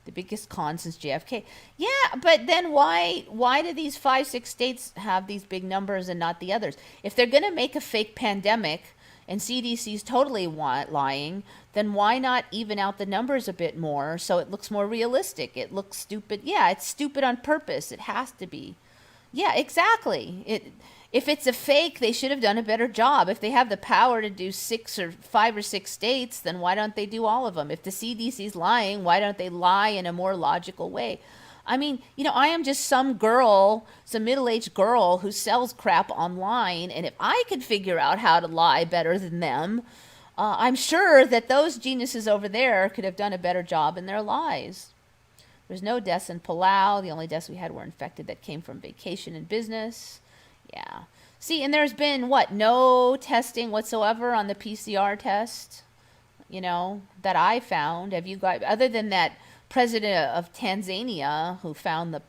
The biggest con since JFK. Yeah, but then why do these 5, 6 states have these big numbers and not the others? If they're going to make a fake pandemic and CDC's totally lying, then why not even out the numbers a bit more so it looks more realistic? It looks stupid. Yeah, it's stupid on purpose. It has to be. Yeah, exactly. If it's a fake, they should have done a better job. If they have the power to do 5 or 6 states, then why don't they do all of them? If the CDC's lying, why don't they lie in a more logical way? I mean, I am just some middle-aged girl who sells crap online, and if I could figure out how to lie better than them, I'm sure that those geniuses over there could have done a better job in their lies. There's no deaths in Palau. The only deaths we had were infected that came from vacation and business. Yeah. See, and there's been, no testing whatsoever on the PCR test, that I found. Have you guys, other than that president of Tanzania who found the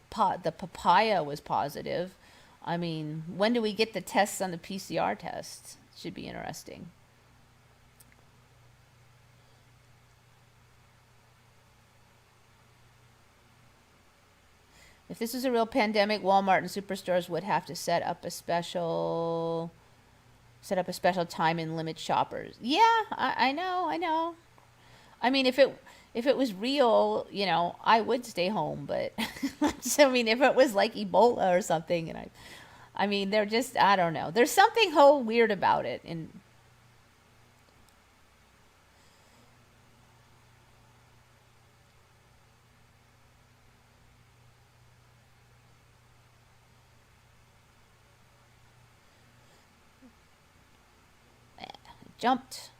papaya was positive? I mean, when do we get the tests on the PCR tests? Should be interesting. If this was a real pandemic, Walmart and superstores would have to set up a special time and limit shoppers. Yeah, I know. I mean, if it was real, I would stay home. But I mean, if it was like Ebola or something, and I mean, they're just, I don't know. There's something whole weird about it, and jumped.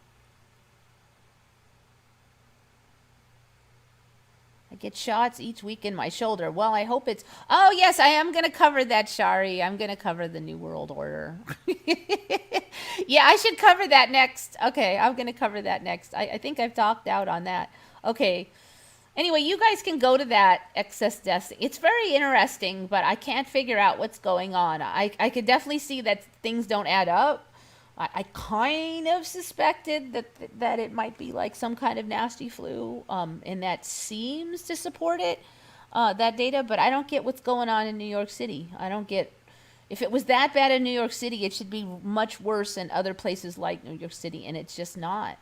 I get shots each week in my shoulder. Well, I hope it's... Oh, yes, I am going to cover that, Shari. I'm going to cover the New World Order. Yeah, I should cover that next. Okay, I'm going to cover that next. I think I've talked out on that. Okay. Anyway, you guys can go to that excess deaths. It's very interesting, but I can't figure out what's going on. I could definitely see that things don't add up. I kind of suspected that it might be like some kind of nasty flu, and that seems to support it, that data, but I don't get what's going on in New York City. I don't get, if it was that bad in New York City, it should be much worse in other places like New York City, and it's just not.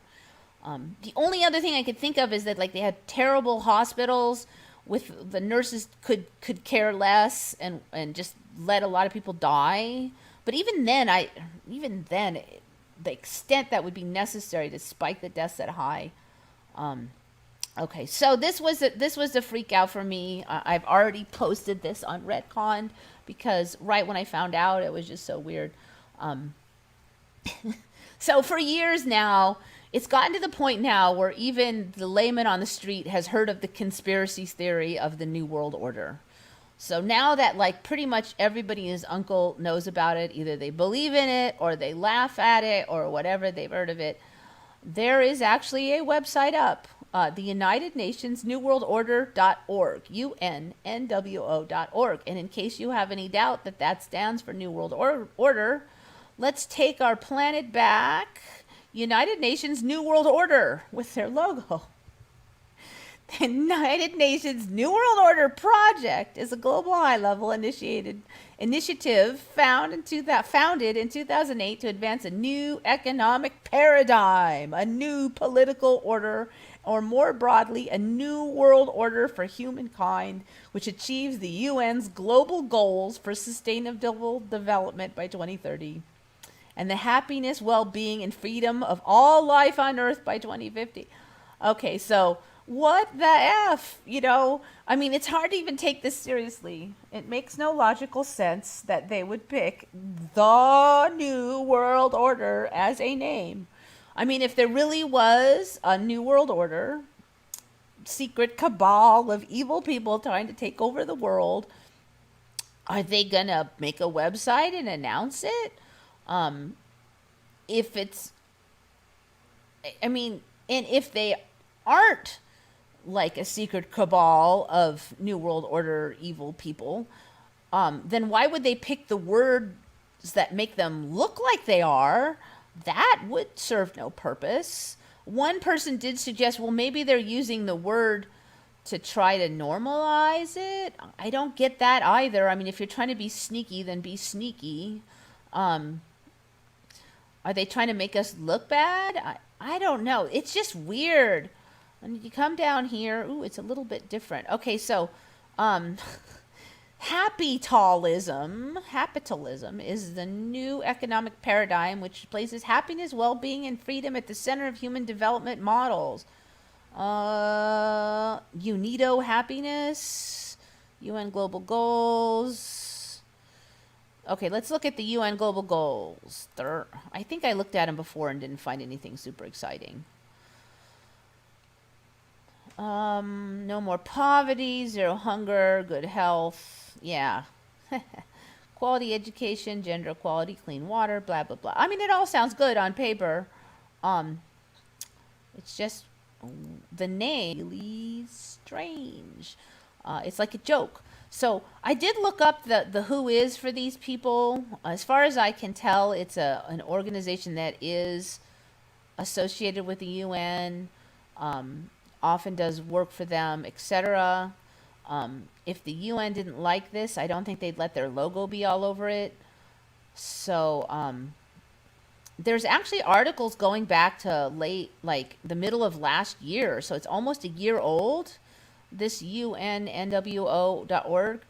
The only other thing I could think of is that like they had terrible hospitals with the nurses could care less and just let a lot of people die. But even then, the extent that would be necessary to spike the deaths that high, Okay, so this was a freak out for me. I've already posted this on Redcon because right when I found out, it was just so weird. Um, so for years now, it's gotten to the point now where even the layman on the street has heard of the conspiracy theory of the New World Order. So now that like pretty much everybody and his uncle knows about it, either they believe in it or they laugh at it or whatever, they've heard of it. There is actually a website up, the United Nations New World Order.org, UNNWO.org. And in case you have any doubt that that stands for New World Order, let's take our planet back. United Nations New World Order with their logo. The United Nations New World Order Project is a global high-level initiative founded in 2008 to advance a new economic paradigm, a new political order, or more broadly, a new world order for humankind, which achieves the UN's global goals for sustainable development by 2030 and the happiness, well-being, and freedom of all life on Earth by 2050. Okay, so what the F? You know, I mean, it's hard to even take this seriously. It makes no logical sense that they would pick the New World Order as a name. I mean, if there really was a New World Order, secret cabal of evil people trying to take over the world, are they going to make a website and announce it? If it's, I mean, and if they aren't like a secret cabal of New World Order evil people, then why would they pick the words that make them look like they are? That would serve no purpose. One person did suggest, well, maybe they're using the word to try to normalize it. I don't get that either. I mean, if you're trying to be sneaky, then be sneaky. Are they trying to make us look bad? I don't know. It's just weird. And you come down here, ooh, it's a little bit different. Okay, so Capitalism is the new economic paradigm which places happiness, well-being, and freedom at the center of human development models. UNIDO happiness, UN global goals. Okay, let's look at the UN global goals. I think I looked at them before and didn't find anything super exciting. No more poverty, zero hunger, good health. Yeah. Quality education, gender equality, clean water, blah, blah, blah. I mean, it all sounds good on paper. It's just the name really strange. It's like a joke. So I did look up the who is for these people. As far as I can tell, it's an organization that is associated with the UN, often does work for them, etc. If the UN didn't like this, I don't think they'd let their logo be all over it. So there's actually articles going back to like the middle of last year. So it's almost a year old. This UNNWO.org.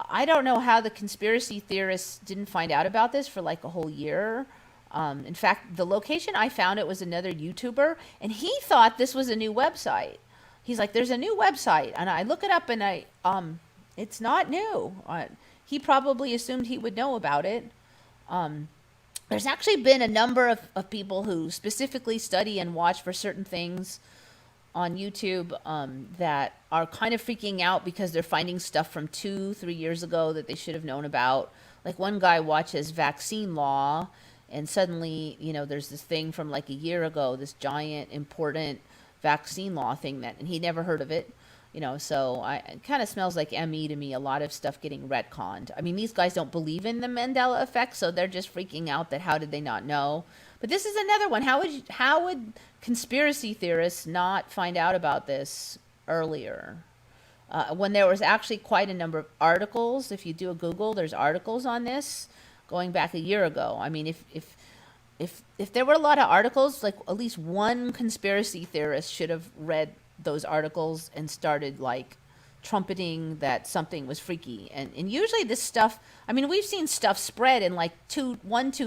I don't know how the conspiracy theorists didn't find out about this for like a whole year. In fact, the location I found it was another YouTuber, and he thought this was a new website. He's like, "There's a new website," and I look it up, and it's not new. He probably assumed he would know about it. There's actually been a number of people who specifically study and watch for certain things on YouTube that are kind of freaking out because they're finding stuff from 2-3 years ago that they should have known about. Like one guy watches vaccine law, and suddenly, you know, there's this thing from like a year ago, this giant important vaccine law thing and he never heard of it. You know, so it kind of smells like ME to me, a lot of stuff getting retconned. I mean, these guys don't believe in the Mandela Effects, so they're just freaking out that how did they not know? But this is another one. How would conspiracy theorists not find out about this earlier? When there was actually quite a number of articles. If you do a Google, there's articles on this going back a year ago. I mean, if there were a lot of articles, like at least one conspiracy theorist should have read those articles and started like trumpeting that something was freaky. And usually this stuff, I mean, we've seen stuff spread in like 2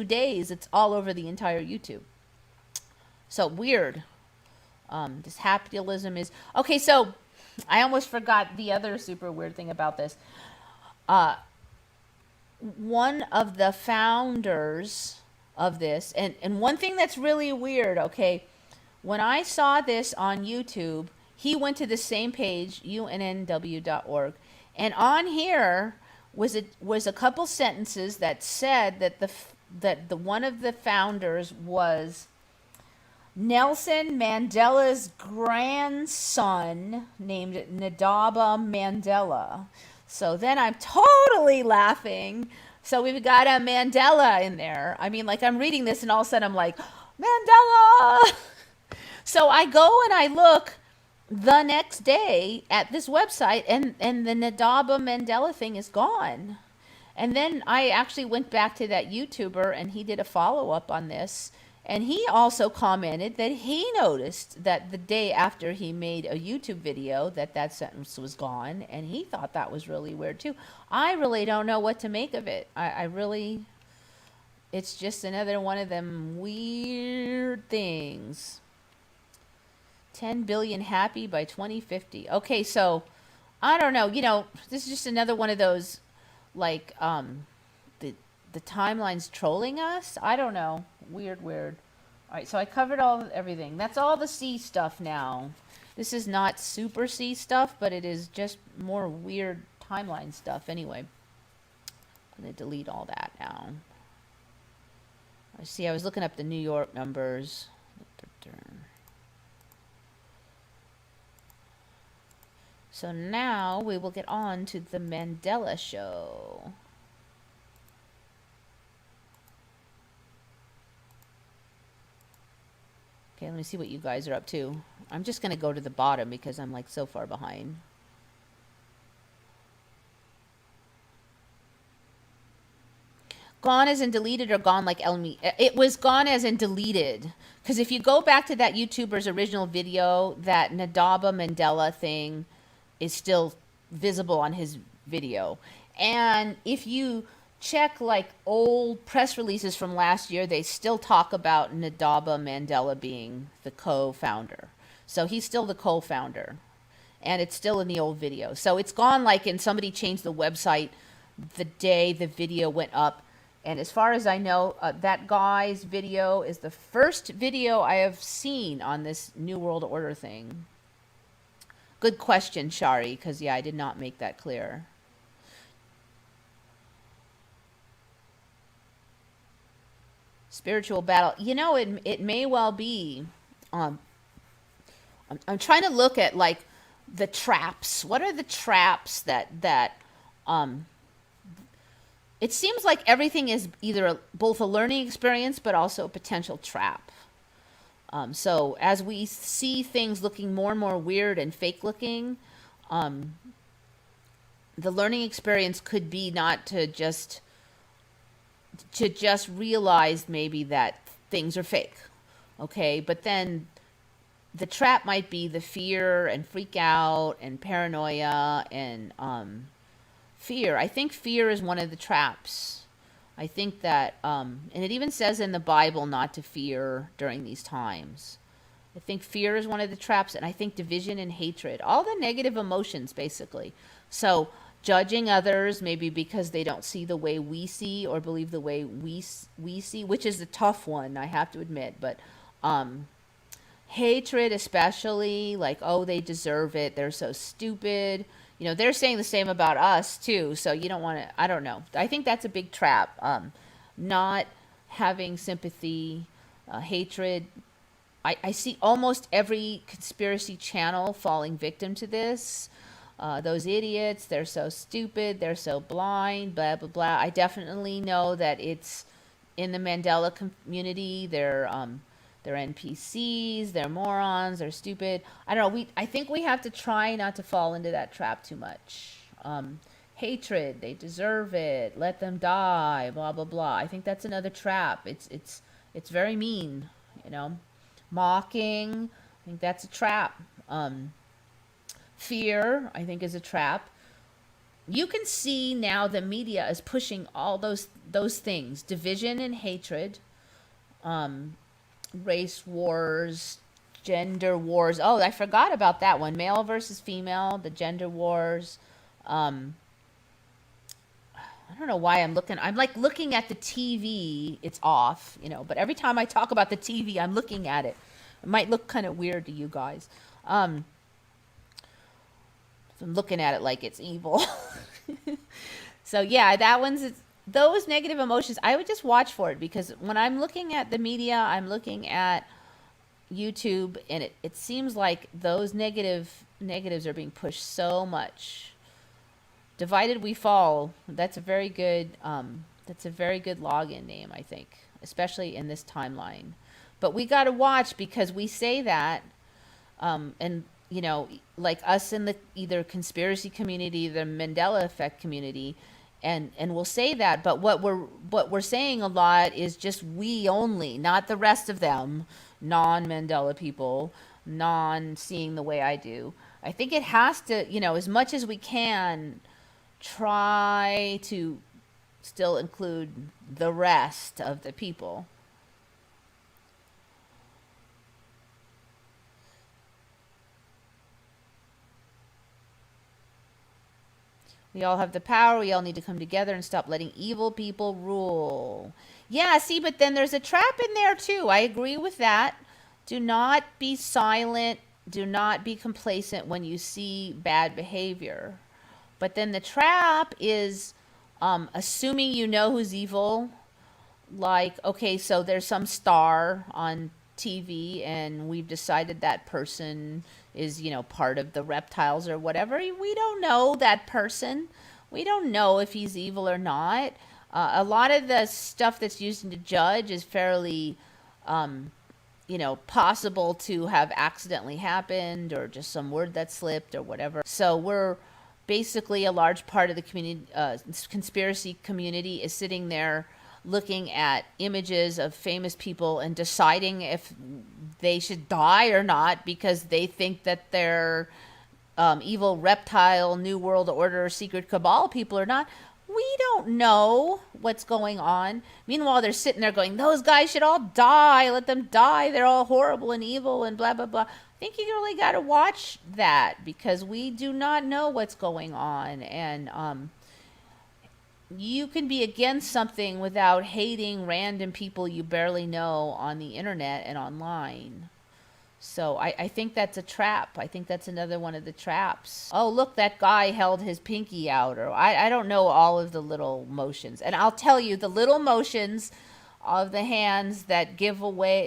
days. It's all over the entire YouTube. So weird. This capitalism is okay. So I almost forgot the other super weird thing about this. One of the founders of this, and one thing that's really weird, okay, when I saw this on YouTube, he went to the same page, unnw.org, and on here was a couple sentences that said that the one of the founders was Nelson Mandela's grandson named Nadaba Mandela. So then I'm totally laughing. So we've got a Mandela in there. I mean, like, I'm reading this and all of a sudden I'm like, Mandela! So I go and I look the next day at this website, and the Nadaba Mandela thing is gone. And then I actually went back to that YouTuber, and he did a follow-up on this. And he also commented that he noticed that the day after he made a YouTube video that sentence was gone, and he thought that was really weird too. I really don't know what to make of it. I really, it's just another one of them weird things. 10 billion happy by 2050. Okay, so I don't know. You know, this is just another one of those, like, the timeline's trolling us. I don't know. Weird. All right, so I covered everything. That's all the C stuff now. This is not super C stuff, but it is just more weird timeline stuff anyway. I'm going to delete all that now. I see, I was looking up the New York numbers. So now we will get on to the Mandela show. Okay, let me see what you guys are up to. I'm just going to go to the bottom because I'm like so far behind. Gone as in deleted, or gone like Elmi? It was gone as in deleted. Because if you go back to that YouTuber's original video, that Nadaba Mandela thing is still visible on his video. And if you check like old press releases from last year, they still talk about Nadaba Mandela being the co-founder. So he's still the co-founder, and it's still in the old video. So it's gone like, and somebody changed the website the day the video went up. And as far as I know, that guy's video is the first video I have seen on this New World Order thing. Good question, Shari, because, yeah, I did not make that clear. Spiritual battle. You know, it may well be. I'm trying to look at, like, the traps. What are the traps that it seems like everything is either both a learning experience but also a potential trap. So as we see things looking more and more weird and fake looking, the learning experience could be not to just realize maybe that things are fake, okay? But then the trap might be the fear and freak out and paranoia and fear. I think fear is one of the traps. I think that, and it even says in the Bible not to fear during these times. I think fear is one of the traps, and I think division and hatred, all the negative emotions, basically. So judging others, maybe because they don't see the way we see or believe the way we see, which is a tough one, I have to admit. But hatred especially, like, oh, they deserve it, they're so stupid. You know, they're saying the same about us, too. So you don't want to, I don't know. I think that's a big trap. Not having sympathy, hatred. I see almost every conspiracy channel falling victim to this. Those idiots, they're so stupid, they're so blind, blah, blah, blah. I definitely know that it's in the Mandela community. They're NPCs, they're morons, they're stupid. I don't know. I think we have to try not to fall into that trap too much. Hatred, they deserve it. Let them die. Blah blah blah. I think that's another trap. It's very mean. You know, mocking. I think that's a trap. Fear, I think, is a trap. You can see now the media is pushing all those things: division and hatred. Race wars, Gender wars. Oh, I forgot about that one. Male versus female, the gender wars. Um, I don't know why I'm like looking at the TV. It's off, but every time I talk about the TV, I'm looking at it. It might look kind of weird to you guys. Um, I'm looking at it like it's evil. So yeah, that one's those negative emotions. I would just watch for it, because when I'm looking at the media, I'm looking at YouTube, and it seems like those negatives are being pushed so much. Divided we fall. That's a very good login name, I think, especially in this timeline. But we got to watch, because we say that, and like us in the either conspiracy community, the Mandela Effect community, and we'll say that, but what we're saying a lot is just we only, not the rest of them, non-Mandela people, non-seeing the way I do. I think it has to, as much as we can, try to still include the rest of the people. We all have the power. We all need to come together and stop letting evil people rule. Yeah, see, but then there's a trap in there too. I agree with that. Do not be silent. Do not be complacent when you see bad behavior. But then the trap is assuming you know who's evil. Like, okay, so there's some star on TV, and we've decided that person is, part of the reptiles or whatever. We don't know that person. We don't know if he's evil or not. A lot of the stuff that's used to judge is fairly, possible to have accidentally happened, or just some word that slipped or whatever. So we're basically, a large part of the community, conspiracy community, is sitting there looking at images of famous people and deciding if they should die or not, because they think that they're evil reptile, New World Order, secret cabal people or not. We don't know what's going on. Meanwhile, they're sitting there going, those guys should all die. Let them die. They're all horrible and evil and blah, blah, blah. I think you really got to watch that, because we do not know what's going on. And you can be against something without hating random people you barely know on the internet and online. So I think that's a trap. I think that's another one of the traps. Oh, look, that guy held his pinky out. Or I don't know all of the little motions. And I'll tell you, the little motions of the hands that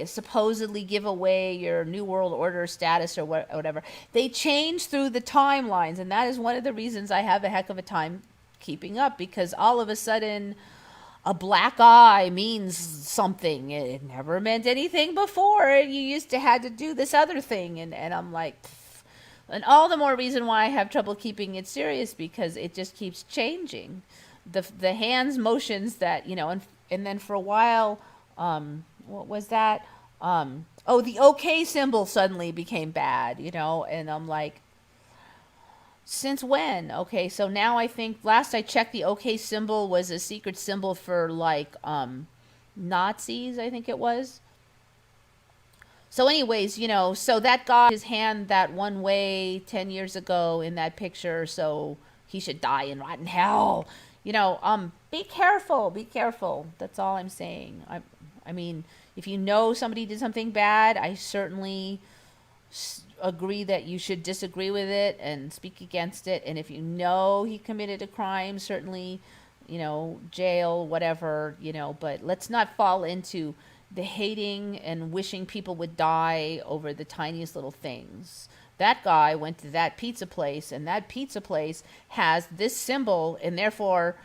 supposedly give away your New World Order status or whatever, they change through the timelines. And that is one of the reasons I have a heck of a time keeping up, because all of a sudden a black eye means something. It never meant anything before. You used to had to do this other thing, and I'm like, pff. And all the more reason why I have trouble keeping it serious, because it just keeps changing. The hands motions that, and then for a while, what was that? The OK symbol suddenly became bad, and I'm like, since when? Okay, so now I think last I checked, the OK symbol was a secret symbol for like Nazis, I think it was. So anyways, so that guy, his hand that one way 10 years ago in that picture, so he should die in rotten hell. Be careful, be careful. That's all I'm saying. I mean, if you know somebody did something bad, I certainly agree that you should disagree with it and speak against it. And if you know he committed a crime, certainly, jail, whatever, but let's not fall into the hating and wishing people would die over the tiniest little things. That guy went to that pizza place, and that pizza place has this symbol, and therefore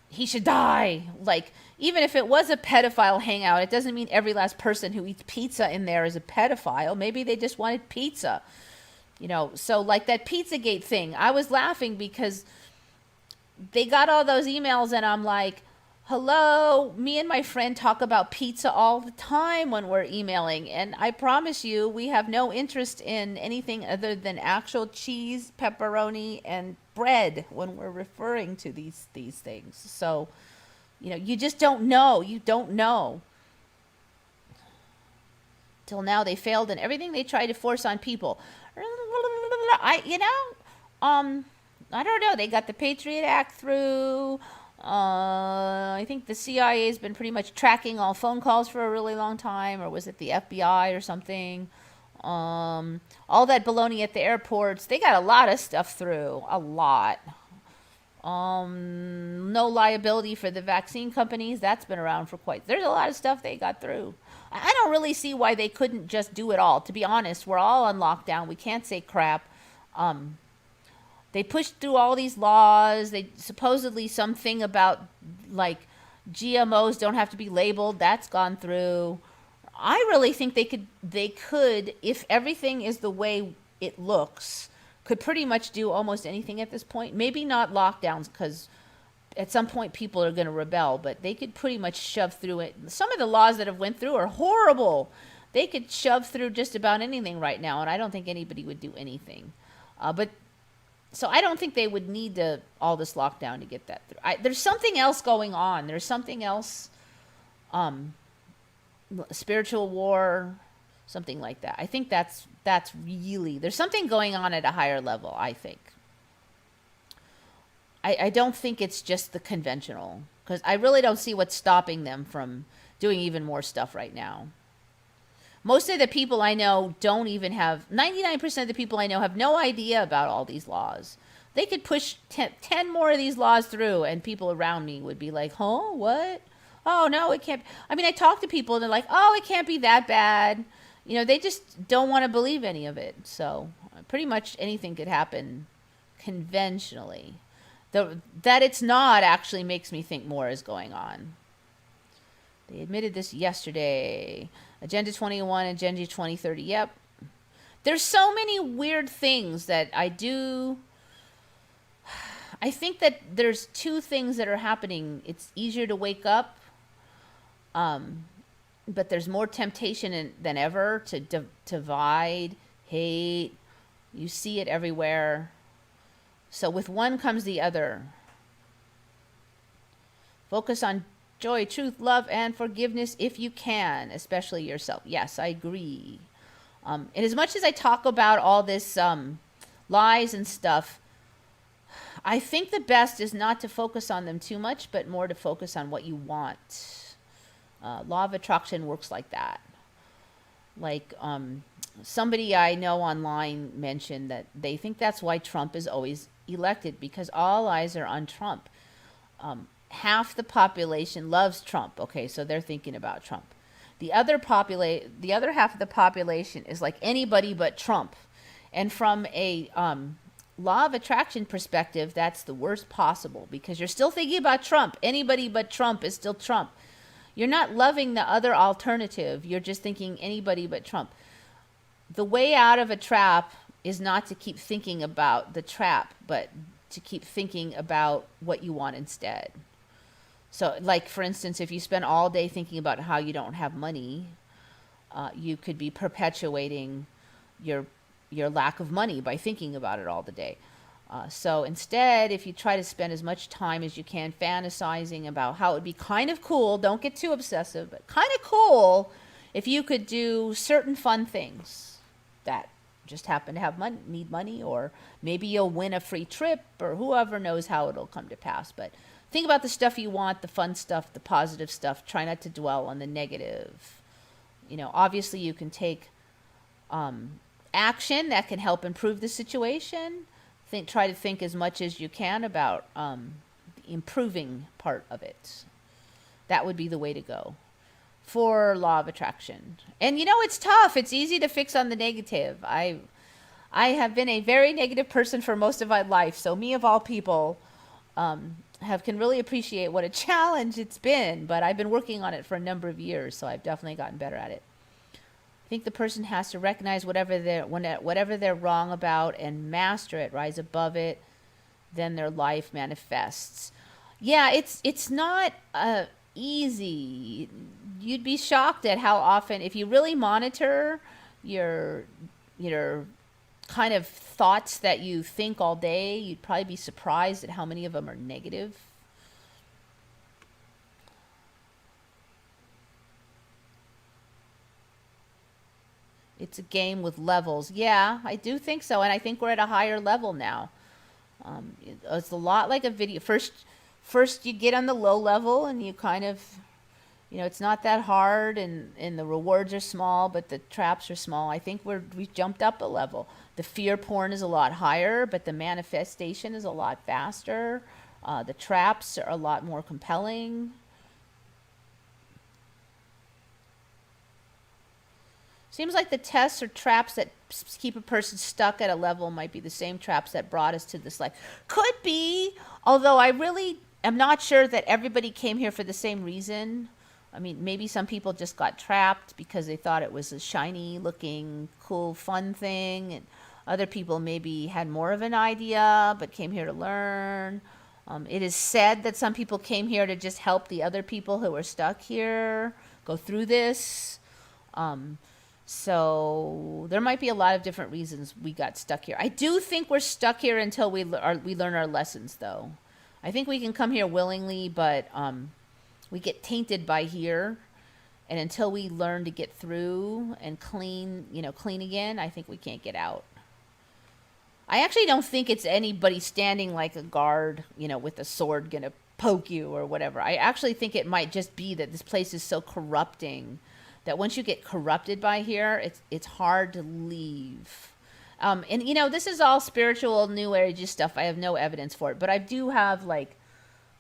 he should die. Like, even if it was a pedophile hangout, it doesn't mean every last person who eats pizza in there is a pedophile. Maybe they just wanted pizza. So like that Pizzagate thing, I was laughing because they got all those emails, and I'm like, hello, me and my friend talk about pizza all the time when we're emailing, and I promise you we have no interest in anything other than actual cheese, pepperoni, and bread when we're referring to these things. So, you just don't know. You don't know. Till now they failed in everything they tried to force on people. I don't know. They got the Patriot Act through. I think the CIA has been pretty much tracking all phone calls for a really long time, or was it the FBI or something? All that baloney at the airports. They got a lot of stuff through. A lot. No liability for the vaccine companies. That's been around for quite. There's a lot of stuff they got through. I don't really see why they couldn't just do it all. To be honest, we're all on lockdown. We can't say crap. They pushed through all these laws. They supposedly something about like GMOs don't have to be labeled. That's gone through. I really think they could, if everything is the way it looks, could pretty much do almost anything at this point. Maybe not lockdowns, because at some point people are going to rebel, but they could pretty much shove through it. Some of the laws that have went through are horrible. They could shove through just about anything right now, and I don't think anybody would do anything. So I don't think they would need all this lockdown to get that through. There's something else going on. There's something else, spiritual war, something like that. I think that's really, there's something going on at a higher level, I think. I don't think it's just the conventional, because I really don't see what's stopping them from doing even more stuff right now. Most of the people I know don't even have, 99% of the people I know have no idea about all these laws. They could push 10 more of these laws through, and people around me would be like, huh, what? Oh, no, it can't. I mean, I talk to people, and they're like, oh, it can't be that bad. You know, they just don't want to believe any of it. So pretty much anything could happen conventionally. That it's not actually makes me think more is going on. They admitted this yesterday. Agenda 21, Agenda 2030. Yep. There's so many weird things that I think that there's two things that are happening. It's easier to wake up, but there's more temptation than ever to divide, hate. You see it everywhere. So with one comes the other. Focus on joy, truth, love, and forgiveness if you can, especially yourself. Yes, I agree. And as much as I talk about all this lies and stuff, I think the best is not to focus on them too much, but more to focus on what you want. Law of attraction works like that. Like somebody I know online mentioned that they think that's why Trump is always elected, because all eyes are on Trump. Half the population loves Trump. Okay, so they're thinking about Trump. The other half of the population is like anybody but Trump. And from a law of attraction perspective, that's the worst possible, because you're still thinking about Trump. Anybody but Trump is still Trump. You're not loving the other alternative. You're just thinking anybody but Trump. The way out of a trap is not to keep thinking about the trap, but to keep thinking about what you want instead. So, like, for instance, if you spend all day thinking about how you don't have money, you could be perpetuating your lack of money by thinking about it all the day. So instead, if you try to spend as much time as you can fantasizing about how it would be kind of cool, don't get too obsessive, but kind of cool if you could do certain fun things that just happen to have money, need money, or maybe you'll win a free trip, or whoever knows how it'll come to pass. But think about the stuff you want, the fun stuff, the positive stuff. Try not to dwell on the negative. You know, obviously you can take action that can help improve the situation. Try to think as much as you can about the improving part of it. That would be the way to go for law of attraction. And you know, it's tough. It's easy to fix on the negative. I have been a very negative person for most of my life. So me of all people can really appreciate what a challenge it's been. But I've been working on it for a number of years, so I've definitely gotten better at it. I think the person has to recognize whatever they're wrong about and master it, rise above it. Then their life manifests. Yeah, it's not easy. You'd be shocked at how often, if you really monitor your kind of thoughts that you think all day, you'd probably be surprised at how many of them are negative. It's a game with levels. Yeah, I do think so, and I think we're at a higher level now. It's a lot like a video. First you get on the low level, and you kind of, it's not that hard, and the rewards are small, but the traps are small. I think we've jumped up a level. The fear porn is a lot higher, but the manifestation is a lot faster. The traps are a lot more compelling. Seems like the tests or traps that keep a person stuck at a level might be the same traps that brought us to this life. Could be, although I really am not sure that everybody came here for the same reason. I mean, maybe some people just got trapped because they thought it was a shiny looking, cool, fun thing. And other people maybe had more of an idea but came here to learn. It is said that some people came here to just help the other people who were stuck here go through this. So there might be a lot of different reasons we got stuck here. I do think we're stuck here until we learn our lessons, though. I think we can come here willingly, but we get tainted by here. And until we learn to get through and clean again, I think we can't get out. I actually don't think it's anybody standing like a guard, with a sword gonna poke you or whatever. I actually think it might just be that this place is so corrupting that once you get corrupted by here, it's hard to leave. And this is all spiritual, new age stuff. I have no evidence for it, but I do have like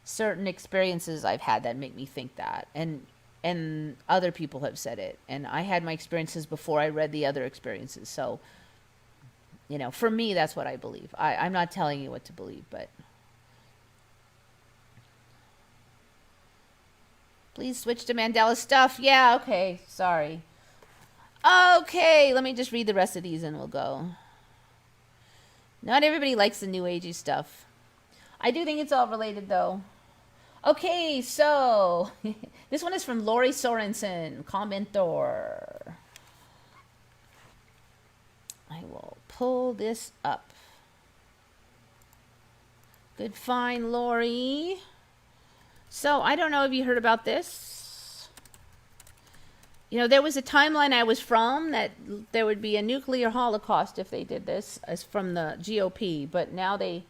certain experiences I've had that make me think that, and other people have said it, and I had my experiences before I read the other experiences. So, for me, that's what I believe. I'm not telling you what to believe, but please switch to Mandela stuff. Yeah, okay. Sorry. Okay, let me just read the rest of these and we'll go. Not everybody likes the new agey stuff. I do think it's all related, though. Okay, so this one is from Lori Sorensen, commentor. I will pull this up. Good find, Lori. So I don't know if you heard about this. There was a timeline I was from that there would be a nuclear holocaust if they did this, as from the GOP, but now they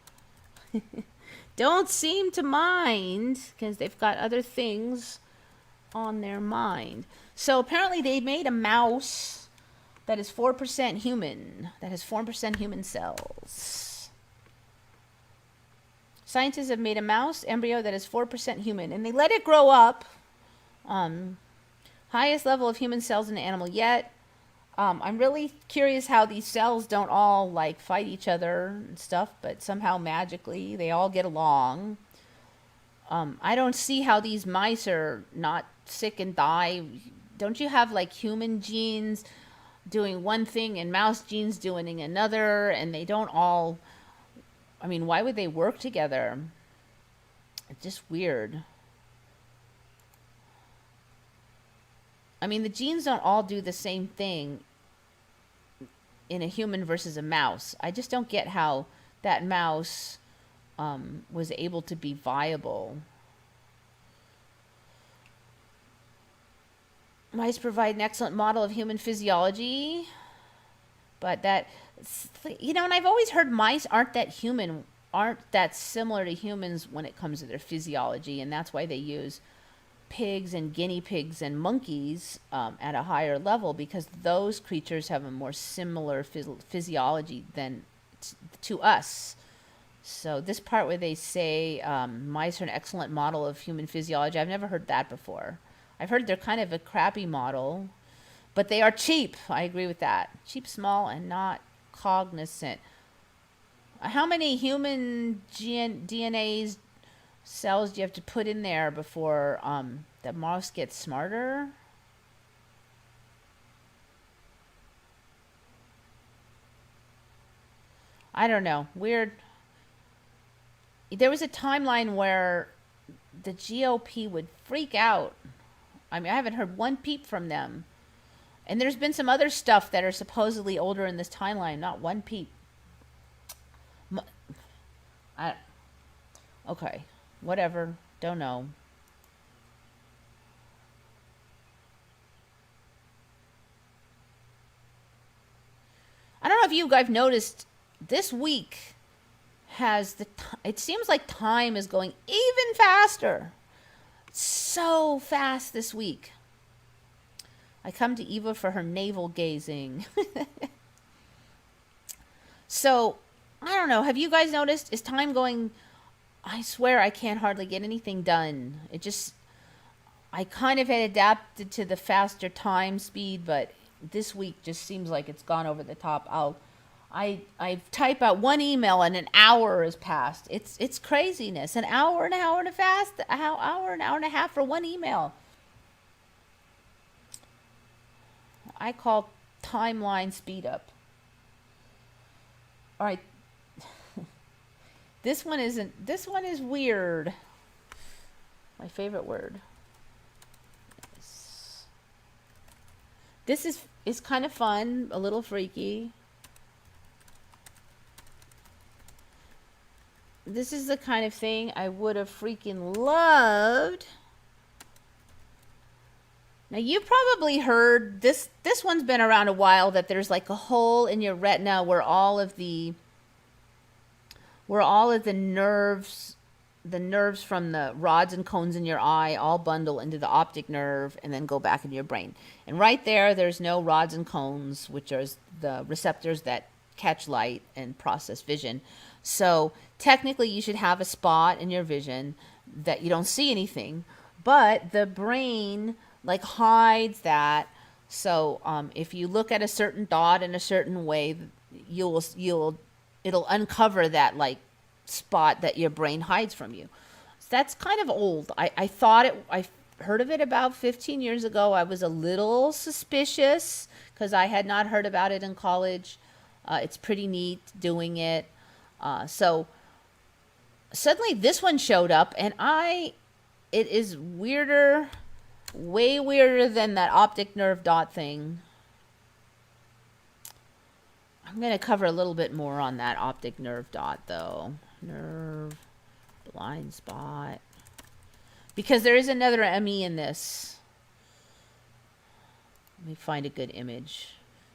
don't seem to mind because they've got other things on their mind. So apparently they made a mouse that is 4% human, that has 4% human cells. Scientists have made a mouse embryo that is 4% human, and they let it grow up. Highest level of human cells in an animal yet. I'm really curious how these cells don't all like fight each other and stuff, but somehow magically they all get along. I don't see how these mice are not sick and die. Don't you have like human genes doing one thing and mouse genes doing another, and they don't all... I mean, why would they work together? It's just weird. I mean, the genes don't all do the same thing in a human versus a mouse. I just don't get how that mouse was able to be viable. Mice provide an excellent model of human physiology, but that... and I've always heard mice aren't that similar to humans when it comes to their physiology, and that's why they use pigs and guinea pigs and monkeys at a higher level, because those creatures have a more similar physiology than to us. So this part where they say mice are an excellent model of human physiology, I've never heard that before. I've heard they're kind of a crappy model, but they are cheap. I agree with that. Cheap, small, and not cognizant. How many human DNA cells do you have to put in there before the mouse gets smarter? I don't know. Weird. There was a timeline where the GOP would freak out. I mean, I haven't heard one peep from them. And there's been some other stuff that are supposedly older in this timeline. Not one peep. Okay. Whatever. Don't know. of you I've noticed this week has it seems like time is going even faster. So fast this week. I come to Eva for her navel gazing. So, I don't know. Have you guys noticed? Is time going? I swear I can't hardly get anything done. I kind of had adapted to the faster time speed, but this week just seems like it's gone over the top. I type out one email and an hour has passed. It's craziness. An hour and a half for one email. I call timeline speed up. All right. This one is weird. My favorite word. This is kind of fun, a little freaky. This is the kind of thing I would have freaking loved. Now you probably heard this one's been around a while, that there's like a hole in your retina where all of the nerves from the rods and cones in your eye all bundle into the optic nerve and then go back into your brain. And right there's no rods and cones, which are the receptors that catch light and process vision. So technically you should have a spot in your vision that you don't see anything, but the brain like hides that. So if you look at a certain dot in a certain way, it'll uncover that like spot that your brain hides from you. So that's kind of old. I heard of it about 15 years ago. I was a little suspicious because I had not heard about it in college. It's pretty neat doing it. So suddenly this one showed up, and it is weirder, way weirder than that optic nerve dot thing. I'm going to cover a little bit more on that optic nerve dot though. Nerve, blind spot. Because there is another ME in this. Let me find a good image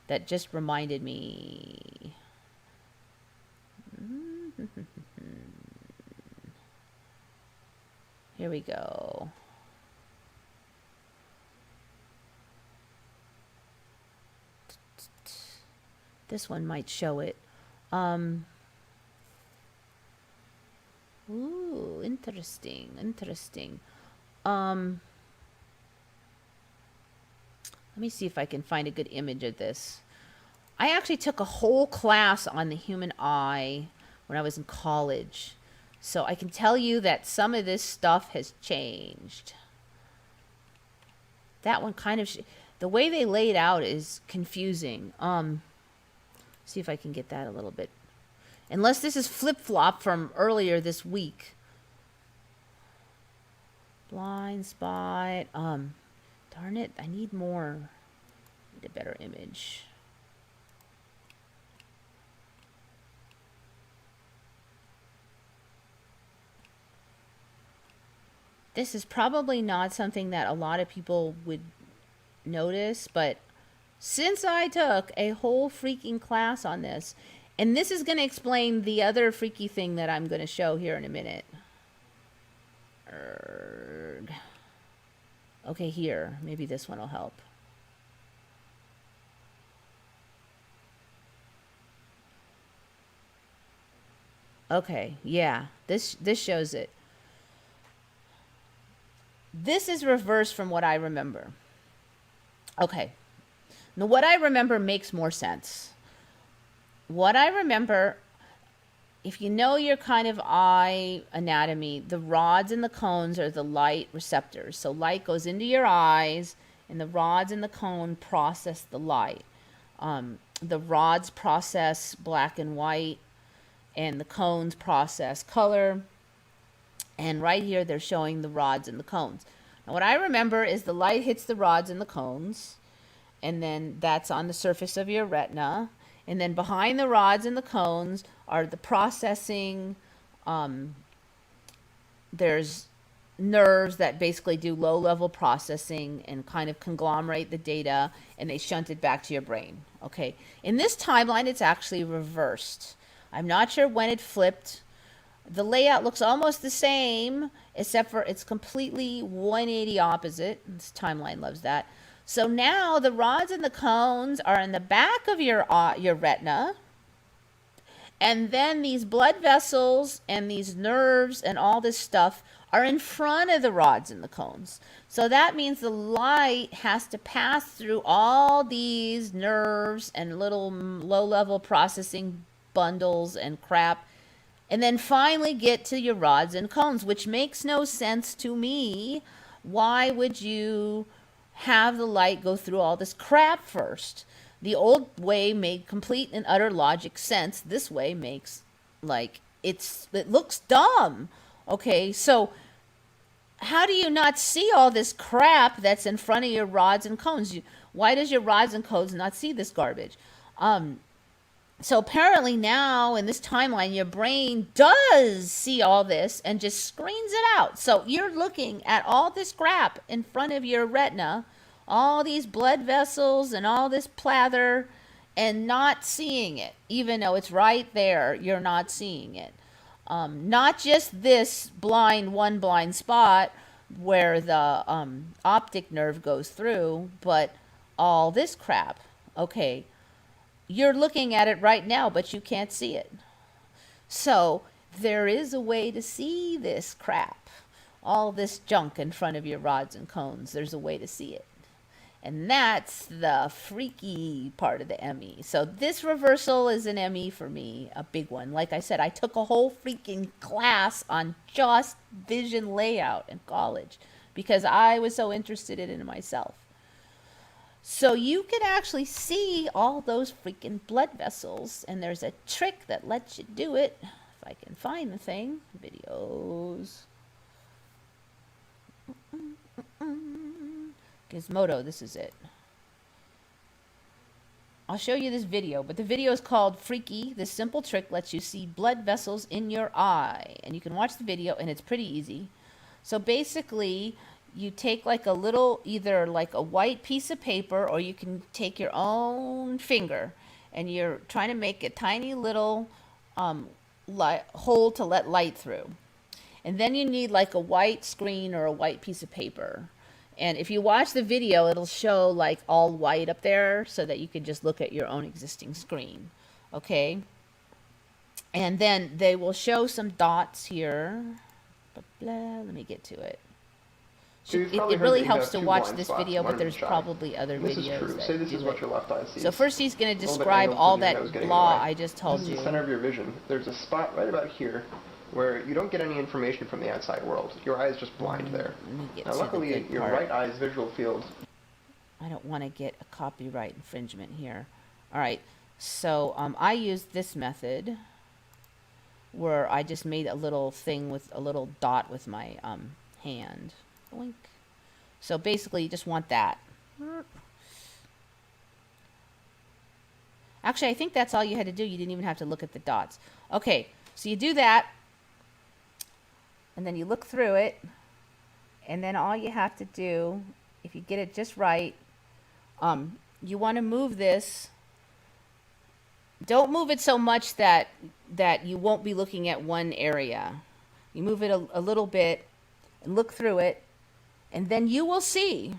that just reminded me. Here we go. This one might show it. Ooh, interesting. Let me see if I can find a good image of this. I actually took a whole class on the human eye when I was in college. So I can tell you that some of this stuff has changed. That one kind of, the way they lay it out is confusing. See if I can get that a little bit. Unless this is flip-flop from earlier this week. Blind spot. Darn it, I need more. Need a better image. This is probably not something that a lot of people would notice, but since I took a whole freaking class on this, and this is going to explain the other freaky thing that I'm going to show here in a minute. Okay, here. Maybe this one will help. Okay, yeah. This shows it. This is reversed from what I remember. Okay. Now, what I remember makes more sense. What I remember, if you know your kind of eye anatomy, the rods and the cones are the light receptors. So light goes into your eyes, and the rods and the cone process the light. The rods process black and white, and the cones process color. And right here, they're showing the rods and the cones. Now, what I remember is the light hits the rods and the cones, and then that's on the surface of your retina. And then behind the rods and the cones are the processing. There's nerves that basically do low-level processing and kind of conglomerate the data, and they shunt it back to your brain. Okay, in this timeline, it's actually reversed. I'm not sure when it flipped. The layout looks almost the same, except for it's completely 180 opposite. This timeline loves that. So now the rods and the cones are in the back of your retina, and then these blood vessels and these nerves and all this stuff are in front of the rods and the cones. So that means the light has to pass through all these nerves and little low-level processing bundles and crap, and then finally get to your rods and cones, which makes no sense to me. Why would you have the light go through all this crap first? The old way made complete and utter logic sense. This way makes, like, it looks dumb. Okay, so how do you not see all this crap that's in front of your rods and cones? Why does your rods and cones not see this garbage? So apparently now in this timeline, your brain does see all this and just screens it out. So you're looking at all this crap in front of your retina, all these blood vessels and all this plather, and not seeing it. Even though it's right there, you're not seeing it. Not just this one blind spot where the optic nerve goes through, but all this crap. Okay, you're looking at it right now, but you can't see it. So there is a way to see this crap, all this junk in front of your rods and cones. There's a way to see it. And that's the freaky part of the ME. So this reversal is an ME for me, a big one. Like I said, I took a whole freaking class on just vision layout in college because I was so interested in it myself. So you can actually see all those freaking blood vessels, and there's a trick that lets you do it. If I can find the thing, videos. Gizmodo, this is it. I'll show you this video, but the video is called Freaky. This simple trick lets you see blood vessels in your eye. And you can watch the video, and it's pretty easy. So basically, you take like a little, either like a white piece of paper, or you can take your own finger, and you're trying to make a tiny little hole to let light through. And then you need like a white screen or a white piece of paper. And if you watch the video, it'll show like all white up there so that you can just look at your own existing screen. Okay? And then they will show some dots here. Let me get to it. It really helps to watch this video, but there's probably other videos that Say this is what your left eye sees. So first he's going to describe all that blah I just told you. This is the center of your vision. There's a spot right about here where you don't get any information from the outside world. Your eye is just blind there. Now luckily your right eye's visual field... I don't want to get a copyright infringement here. Alright, so I used this method where I just made a little thing with a little dot with my hand. Boink. So basically you just want that. Actually, I think that's all you had to do. You didn't even have to look at the dots. Okay, so you do that, and then you look through it, and then all you have to do, if you get it just right, you want to move this. Don't move it so much that you won't be looking at one area. You move it a little bit and look through it, and then you will see,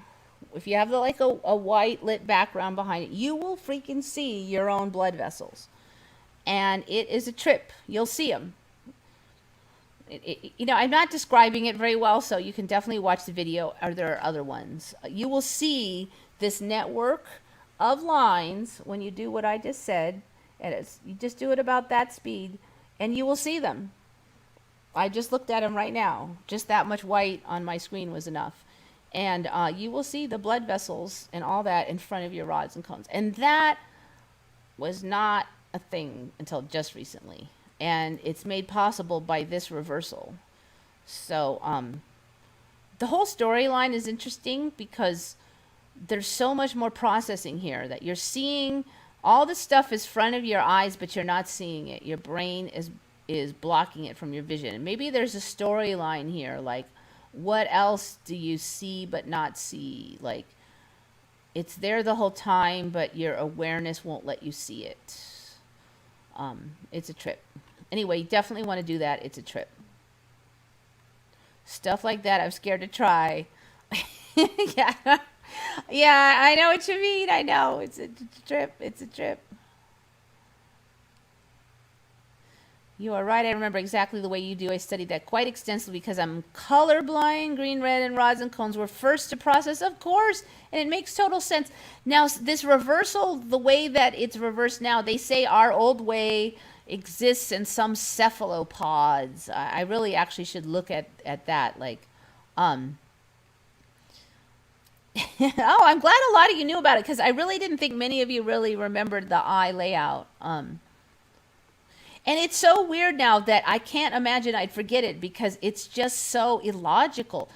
if you have like a white lit background behind it, you will freaking see your own blood vessels. And it is a trip. You'll see them. You know, I'm not describing it very well, so you can definitely watch the video, or there are other ones. You will see this network of lines when you do what I just said. And you just do it about that speed, and you will see them. I just looked at them right now. Just that much white on my screen was enough. And you will see the blood vessels and all that in front of your rods and cones. And that was not a thing until just recently. And it's made possible by this reversal. So the whole storyline is interesting because there's so much more processing here that you're seeing. All the stuff is front of your eyes, but you're not seeing it. Your brain is blocking it from your vision. And maybe there's a storyline here, like, what else do you see but not see? Like, it's there the whole time, but your awareness won't let you see it. It's a trip. Anyway, you definitely want to do that. It's a trip. Stuff like that, I'm scared to try. Yeah. Yeah, I know what you mean. I know. It's a trip. It's a trip. You are right. I remember exactly the way you do. I studied that quite extensively because I'm colorblind. Green, red, and rods and cones were first to process, of course, and it makes total sense. Now, this reversal, the way that it's reversed now, they say our old way exists in some cephalopods. I really actually should look at that. Like, oh, I'm glad a lot of you knew about it because I really didn't think many of you really remembered the eye layout. And it's so weird now that I can't imagine I'd forget it because it's just so illogical.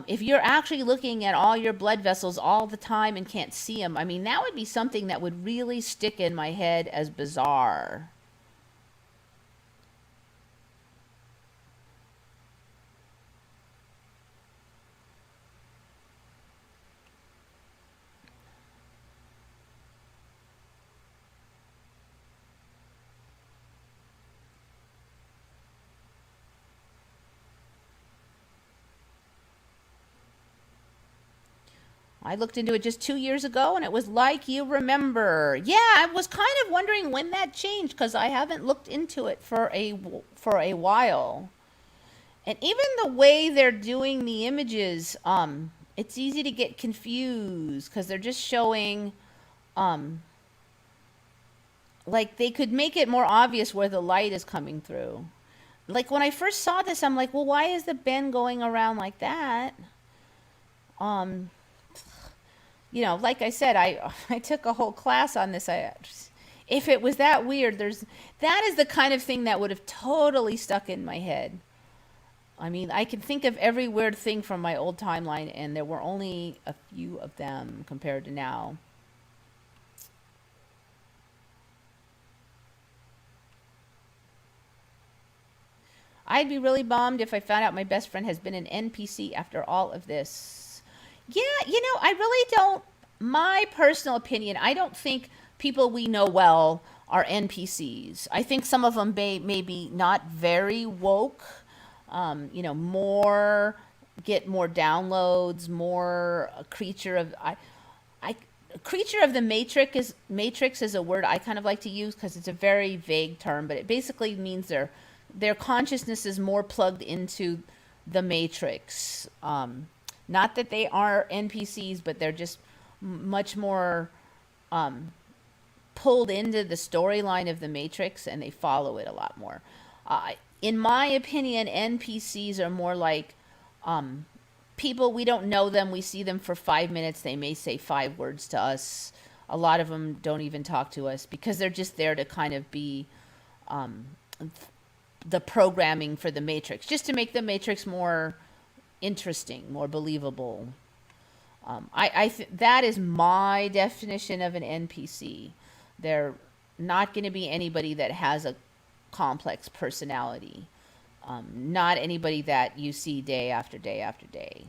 If you're actually looking at all your blood vessels all the time and can't see them, I mean, that would be something that would really stick in my head as bizarre. I looked into it just 2 years ago and it was like you remember. Yeah, I was kind of wondering when that changed because I haven't looked into it for a while. And even the way they're doing the images, it's easy to get confused because they're just showing, um, like they could make it more obvious where the light is coming through. Like when I first saw this, I'm like, well, why is the bend going around like that? Um, like I said, I took a whole class on this. If it was that weird, that is the kind of thing that would have totally stuck in my head. I mean, I can think of every weird thing from my old timeline, and there were only a few of them compared to now. I'd be really bummed if I found out my best friend has been an NPC after all of this. Yeah, I really don't. My personal opinion, I don't think people we know well are NPCs. I think some of them may be not very woke. More get more downloads, more a creature of I creature of the matrix is a word I kind of like to use because it's a very vague term, but it basically means their consciousness is more plugged into the matrix. Not that they are NPCs, but they're just much more pulled into the storyline of the matrix and they follow it a lot more. In my opinion, NPCs are more like people, we don't know them, we see them for 5 minutes, they may say 5 words to us. A lot of them don't even talk to us because they're just there to kind of be the programming for the matrix, just to make the matrix more interesting, more believable. That is my definition of an NPC. They're not going to be anybody that has a complex personality. Not anybody that you see day after day after day.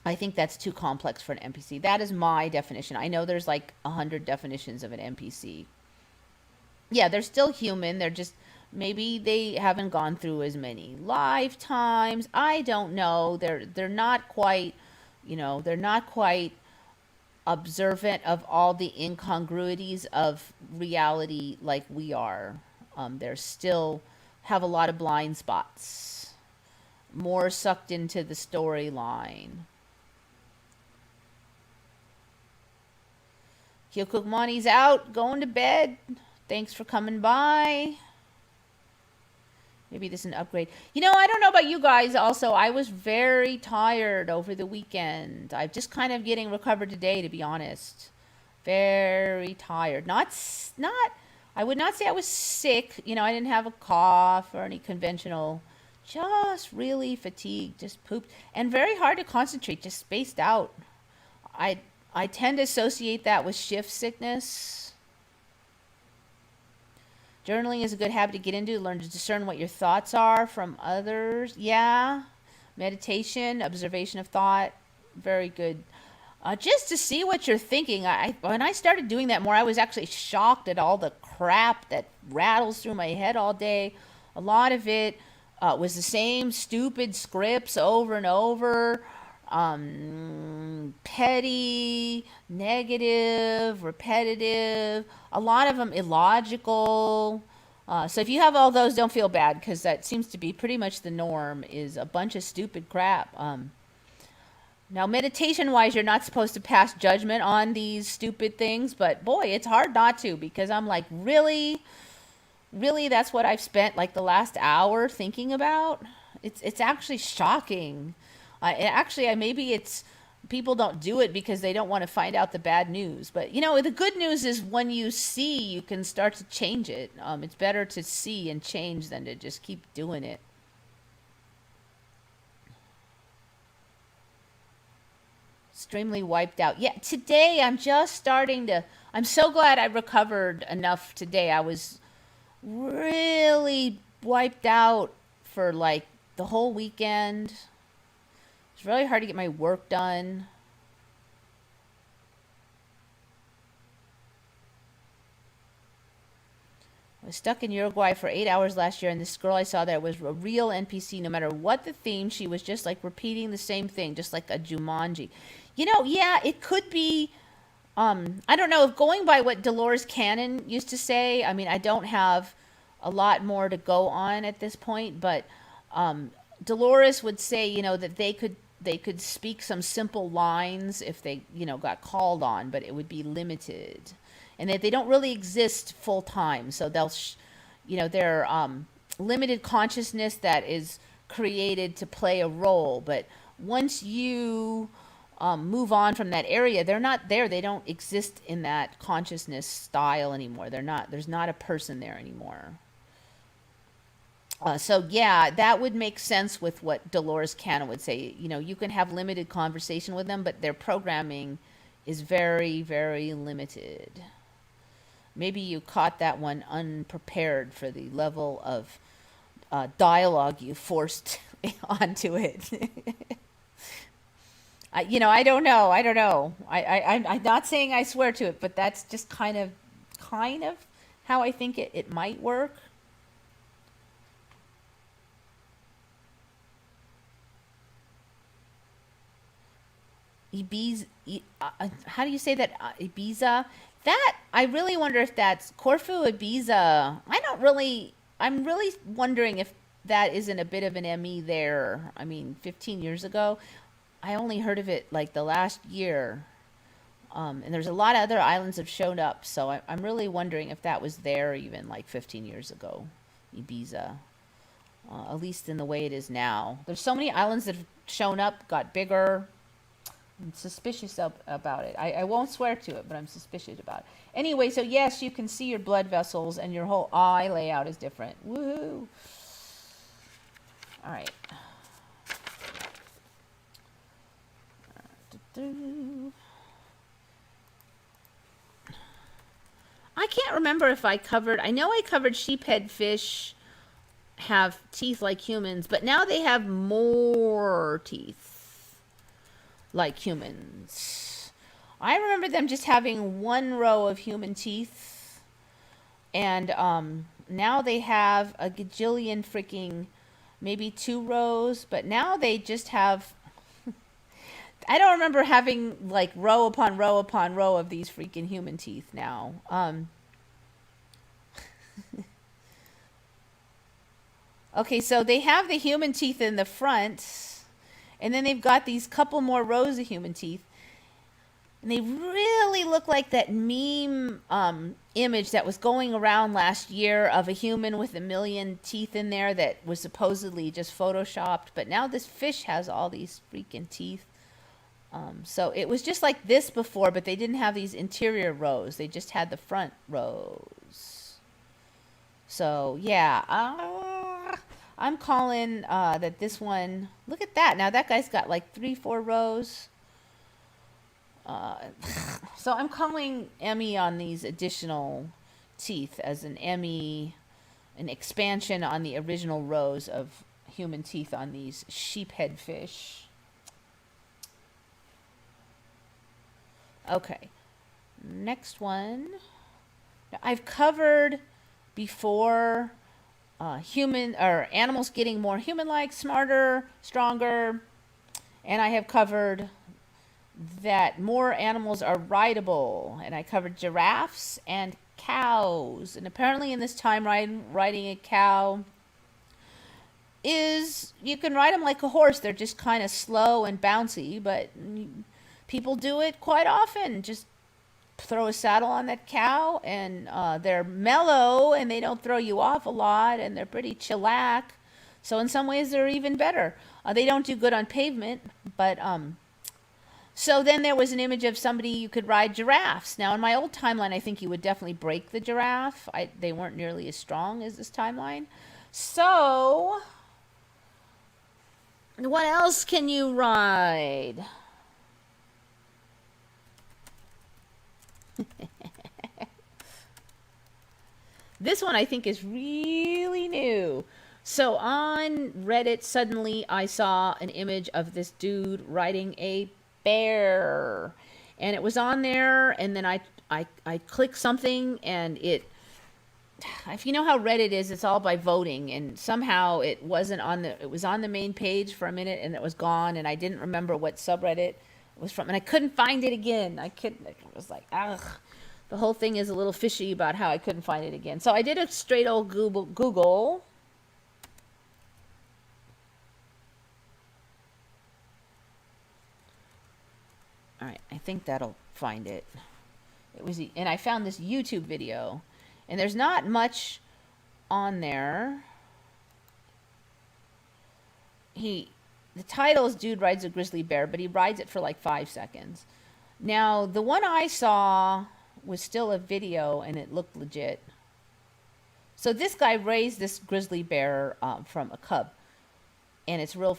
I think that's too complex for an NPC. That is my definition. I know there's like 100 definitions of an NPC. Yeah, they're still human. They're just, maybe they haven't gone through as many lifetimes. I don't know. They're not quite, they're not quite observant of all the incongruities of reality like we are. They're still have a lot of blind spots, more sucked into the storyline. Kyokukmani's out, going to bed. Thanks for coming by. Maybe this is an upgrade. I don't know about you guys. Also, I was very tired over the weekend. I'm just kind of getting recovered today, to be honest. Very tired. I would not say I was sick. I didn't have a cough or any conventional. Just really fatigued, just pooped. And very hard to concentrate, just spaced out. I tend to associate that with shift sickness. Journaling is a good habit to get into, learn to discern what your thoughts are from others. Yeah. Meditation, observation of thought, very good. Just to see what you're thinking. When I started doing that more, I was actually shocked at all the crap that rattles through my head all day. A lot of it was the same stupid scripts over and over. Petty, negative, repetitive, a lot of them illogical. So if you have all those, don't feel bad, because that seems to be pretty much the norm, is a bunch of stupid crap. Now, meditation-wise, you're not supposed to pass judgment on these stupid things, but boy, it's hard not to, because I'm like, really? Really, that's what I've spent like the last hour thinking about? It's actually shocking. Maybe it's people don't do it because they don't want to find out the bad news. But the good news is when you see, you can start to change it. It's better to see and change than to just keep doing it. Extremely wiped out. Yeah, today I'm just starting to. I'm so glad I recovered enough today. I was really wiped out for like the whole weekend. It's really hard to get my work done. I was stuck in Uruguay for 8 hours last year, and this girl I saw there was a real NPC. No matter what the theme, she was just like repeating the same thing, just like a Jumanji. Yeah, it could be. I don't know, if going by what Dolores Cannon used to say. I mean, I don't have a lot more to go on at this point, but Dolores would say, that they could speak some simple lines if they, got called on, but it would be limited, and that they don't really exist full time. So they're limited consciousness that is created to play a role. But once you move on from that area, they're not there. They don't exist in that consciousness style anymore. There's not a person there anymore. So yeah, that would make sense with what Dolores Cannon would say. You can have limited conversation with them, but their programming is very, very limited. Maybe you caught that one unprepared for the level of dialogue you forced onto it. I don't know. I'm not saying I swear to it, but that's just kind of how I think it might work. Ibiza, how do you say that? Ibiza? That, I really wonder if that's Corfu, Ibiza. I'm really wondering if that isn't a bit of an ME there. I mean, 15 years ago. I only heard of it like the last year. And there's a lot of other islands have shown up. So I'm really wondering if that was there even like 15 years ago. Ibiza. At least in the way it is now. There's so many islands that have shown up, got bigger. I'm suspicious about it. I won't swear to it, but I'm suspicious about it. Anyway, so yes, you can see your blood vessels, and your whole eye layout is different. Woohoo! All right. I can't remember if I know I covered sheephead fish have teeth like humans, but now they have more teeth like humans. I remember them just having one row of human teeth, and now they have a gajillion freaking, maybe 2 rows, but now they just have I don't remember having like row upon row upon row of these freaking human teeth now. Okay, so they have the human teeth in the front, and then they've got these couple more rows of human teeth. And they really look like that meme image that was going around last year of a human with 1 million teeth in there that was supposedly just photoshopped. But now this fish has all these freaking teeth. So it was just like this before, but they didn't have these interior rows. They just had the front rows. So yeah, I'm calling that this one, look at that. Now that guy's got like 3-4 rows. So I'm calling Emmy on these additional teeth as an Emmy, an expansion on the original rows of human teeth on these sheephead fish. Okay, next one. Now, I've covered before human or animals getting more human-like, smarter, stronger, and I have covered that more animals are rideable, and I covered giraffes and cows. And apparently in this time riding a cow is, you can ride them like a horse. They're just kind of slow and bouncy, but people do it quite often. Just throw a saddle on that cow, and they're mellow, and they don't throw you off a lot, and they're pretty chillax. So in some ways they're even better. They don't do good on pavement, but so then there was an image of somebody you could ride giraffes. Now in my old timeline, I think you would definitely break the giraffe. They weren't nearly as strong as this timeline. So what else can you ride? This one I think is really new. So on Reddit, suddenly I saw an image of this dude riding a bear. And it was on there, and then I clicked something, and it, if you know how Reddit is, it's all by voting, and somehow it wasn't on the, it was on the main page for a minute, and it was gone, and I didn't remember what subreddit it was from, and I couldn't find it again. It was like, ugh. The whole thing is a little fishy about how I couldn't find it again. So I did a straight old Google. All right, I think that'll find it. It was, and I found this YouTube video, and there's not much on there. The title is Dude Rides a Grizzly Bear, but he rides it for like 5 seconds. Now, the one I saw was still a video, and it looked legit. So this guy raised this grizzly bear from a cub, and it's real.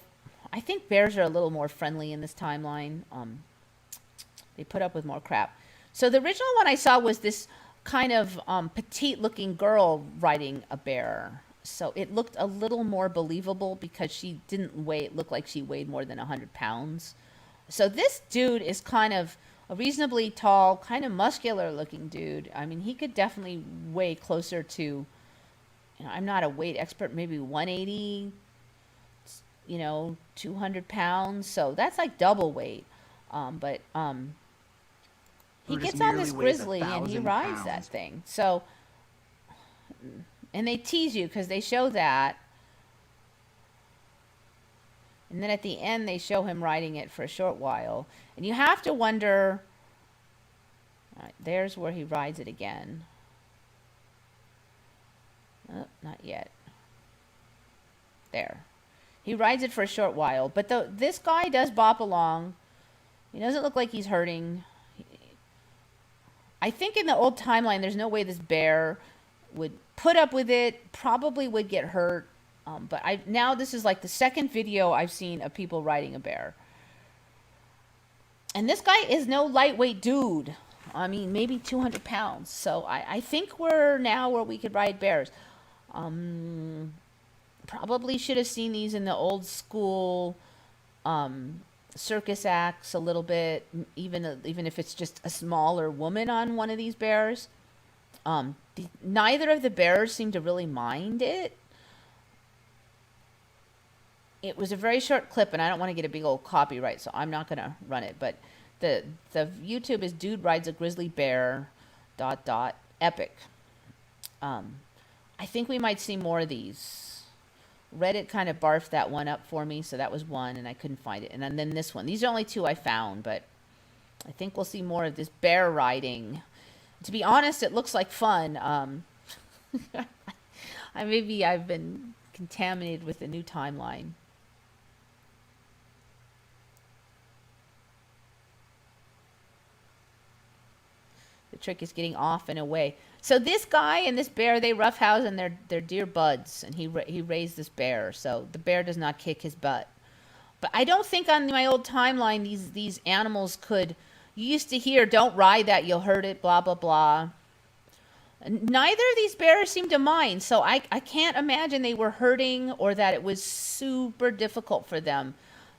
I think bears are a little more friendly in this timeline. They put up with more crap. So the original one I saw was this kind of petite-looking girl riding a bear. So it looked a little more believable because she didn't weigh, it looked like she weighed more than 100 pounds. So this dude is kind of a reasonably tall, kind of muscular-looking dude. I mean, he could definitely weigh closer to, you know, I'm not a weight expert, maybe 180, 200 pounds. So that's like double weight. But he gets on this grizzly and he rides that thing. So, and they tease you because they show that. And then at the end, they show him riding it for a short while. And you have to wonder, all right, there's where he rides it again. Oh, not yet. There. He rides it for a short while. But this guy does bop along. He doesn't look like he's hurting. I think in the old timeline, there's no way this bear would put up with it, probably would get hurt. But now this is like the second video I've seen of people riding a bear. And this guy is no lightweight dude. I mean, maybe 200 pounds. So I think we're now where we could ride bears. Probably should have seen these in the old school circus acts a little bit, even if it's just a smaller woman on one of these bears. Neither of the bears seem to really mind it. It was a very short clip, and I don't want to get a big old copyright, so I'm not going to run it. But the YouTube is Dude Rides a Grizzly Bear ... epic. I think we might see more of these. Reddit kind of barfed that one up for me, so that was one, and I couldn't find it. And then this one. These are only two I found, but I think we'll see more of this bear riding. To be honest, it looks like fun. Maybe I've been contaminated with the new timeline. The trick is getting off and away. So this guy and this bear, they roughhouse, and they're dear buds, and he raised this bear, so the bear does not kick his butt. But I don't think on my old timeline these animals could. You used to hear, "Don't ride that, you'll hurt it," blah blah blah. Neither of these bears seem to mind, so I can't imagine they were hurting or that it was super difficult for them,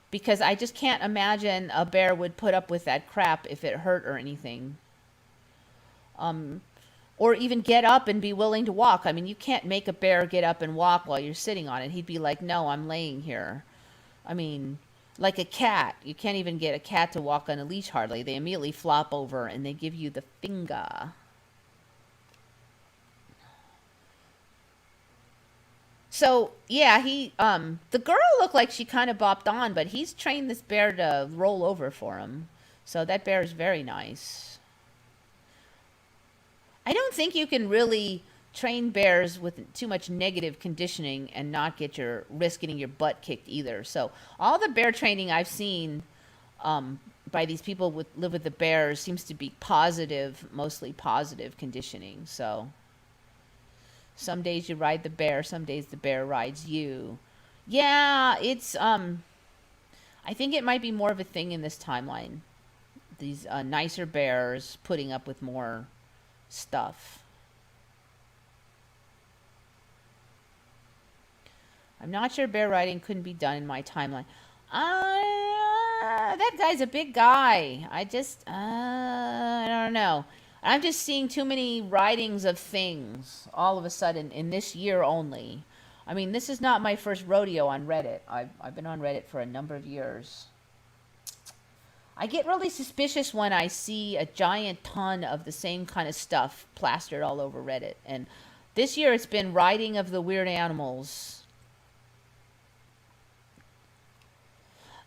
because I just can't imagine a bear would put up with that crap if it hurt or anything. Or even get up and be willing to walk. I mean, you can't make a bear get up and walk while you're sitting on it. He'd be like, no, I'm laying here. I mean, like a cat. You can't even get a cat to walk on a leash hardly. They immediately flop over and they give you the finger. So, yeah, the girl looked like she kind of bopped on, but he's trained this bear to roll over for him. So that bear is very nice. I don't think you can really train bears with too much negative conditioning and not risk getting your butt kicked either. So all the bear training I've seen by these people who live with the bears seems to be positive, mostly positive conditioning. So some days you ride the bear, some days the bear rides you. Yeah, it's I think it might be more of a thing in this timeline. These nicer bears putting up with more stuff. I'm not sure bear riding couldn't be done in my timeline. That guy's a big guy. I don't know. I'm just seeing too many writings of things all of a sudden in this year only. I mean, this is not my first rodeo on Reddit. I've been on Reddit for a number of years. I get really suspicious when I see a giant ton of the same kind of stuff plastered all over Reddit. And this year it's been writing of the weird animals.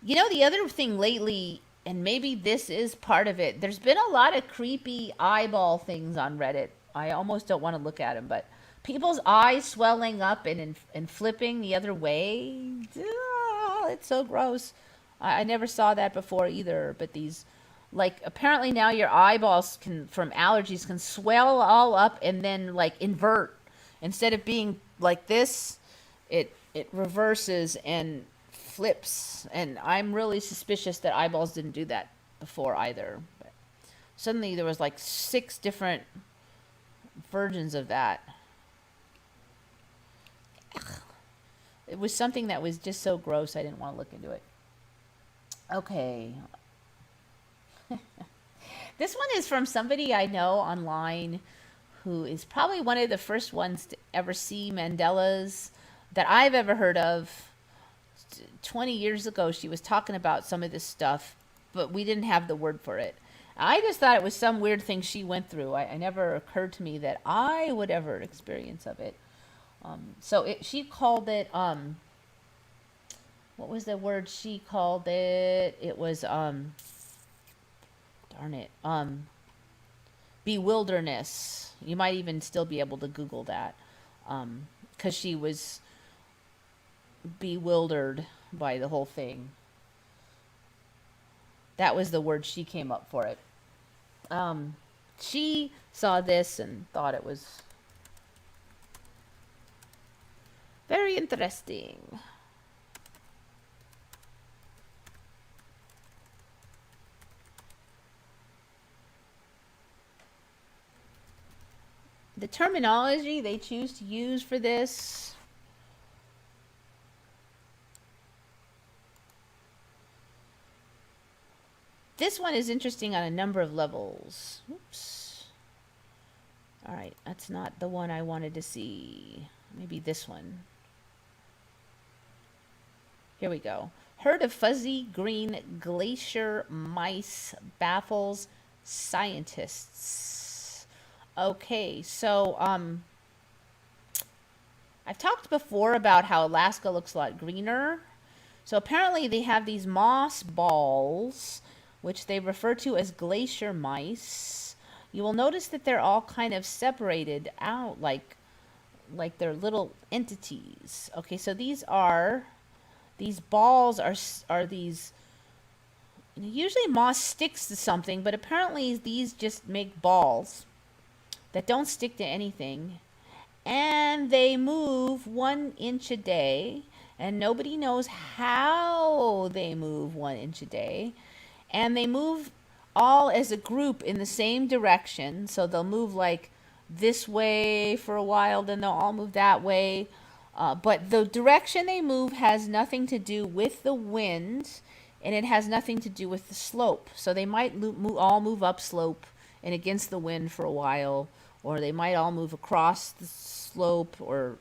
You know, the other thing lately, and maybe this is part of it, there's been a lot of creepy eyeball things on Reddit. I almost don't want to look at them, but people's eyes swelling up and flipping the other way. It's so gross. I never saw that before either, but these, like, apparently now your eyeballs from allergies can swell all up and then, like, invert. Instead of being like this, it reverses and flips. And I'm really suspicious that eyeballs didn't do that before either. But suddenly there was like 6 different versions of that. It was something that was just so gross I didn't want to look into it. Okay. This one is from somebody I know online who is probably one of the first ones to ever see Mandela's that I've ever heard of. 20 years ago, she was talking about some of this stuff, but we didn't have the word for it. I just thought it was some weird thing she went through. I never occurred to me that I would ever experience of it. She called it, what was the word she called it? It was, darn it, bewilderness. You might even still be able to Google that, because she was bewildered by the whole thing. That was the word she came up for it. She saw this and thought it was very interesting. The terminology they choose to use for this. This one is interesting on a number of levels. Oops. All right, that's not the one I wanted to see. Maybe this one. Here we go. Herd of fuzzy green glacier mice baffles scientists. Okay, so I've talked before about how Alaska looks a lot greener. So apparently they have these moss balls, which they refer to as glacier mice. You will notice that they're all kind of separated out like they're little entities. Okay, so these balls are these, usually moss sticks to something, but apparently these just make balls that don't stick to anything, and they move 1 inch a day, and nobody knows how they move 1 inch a day, and they move all as a group in the same direction. So they'll move like this way for a while, then they'll all move that way. But the direction they move has nothing to do with the wind, and it has nothing to do with the slope. So they might all move upslope and against the wind for a while, or they might all move across the slope, or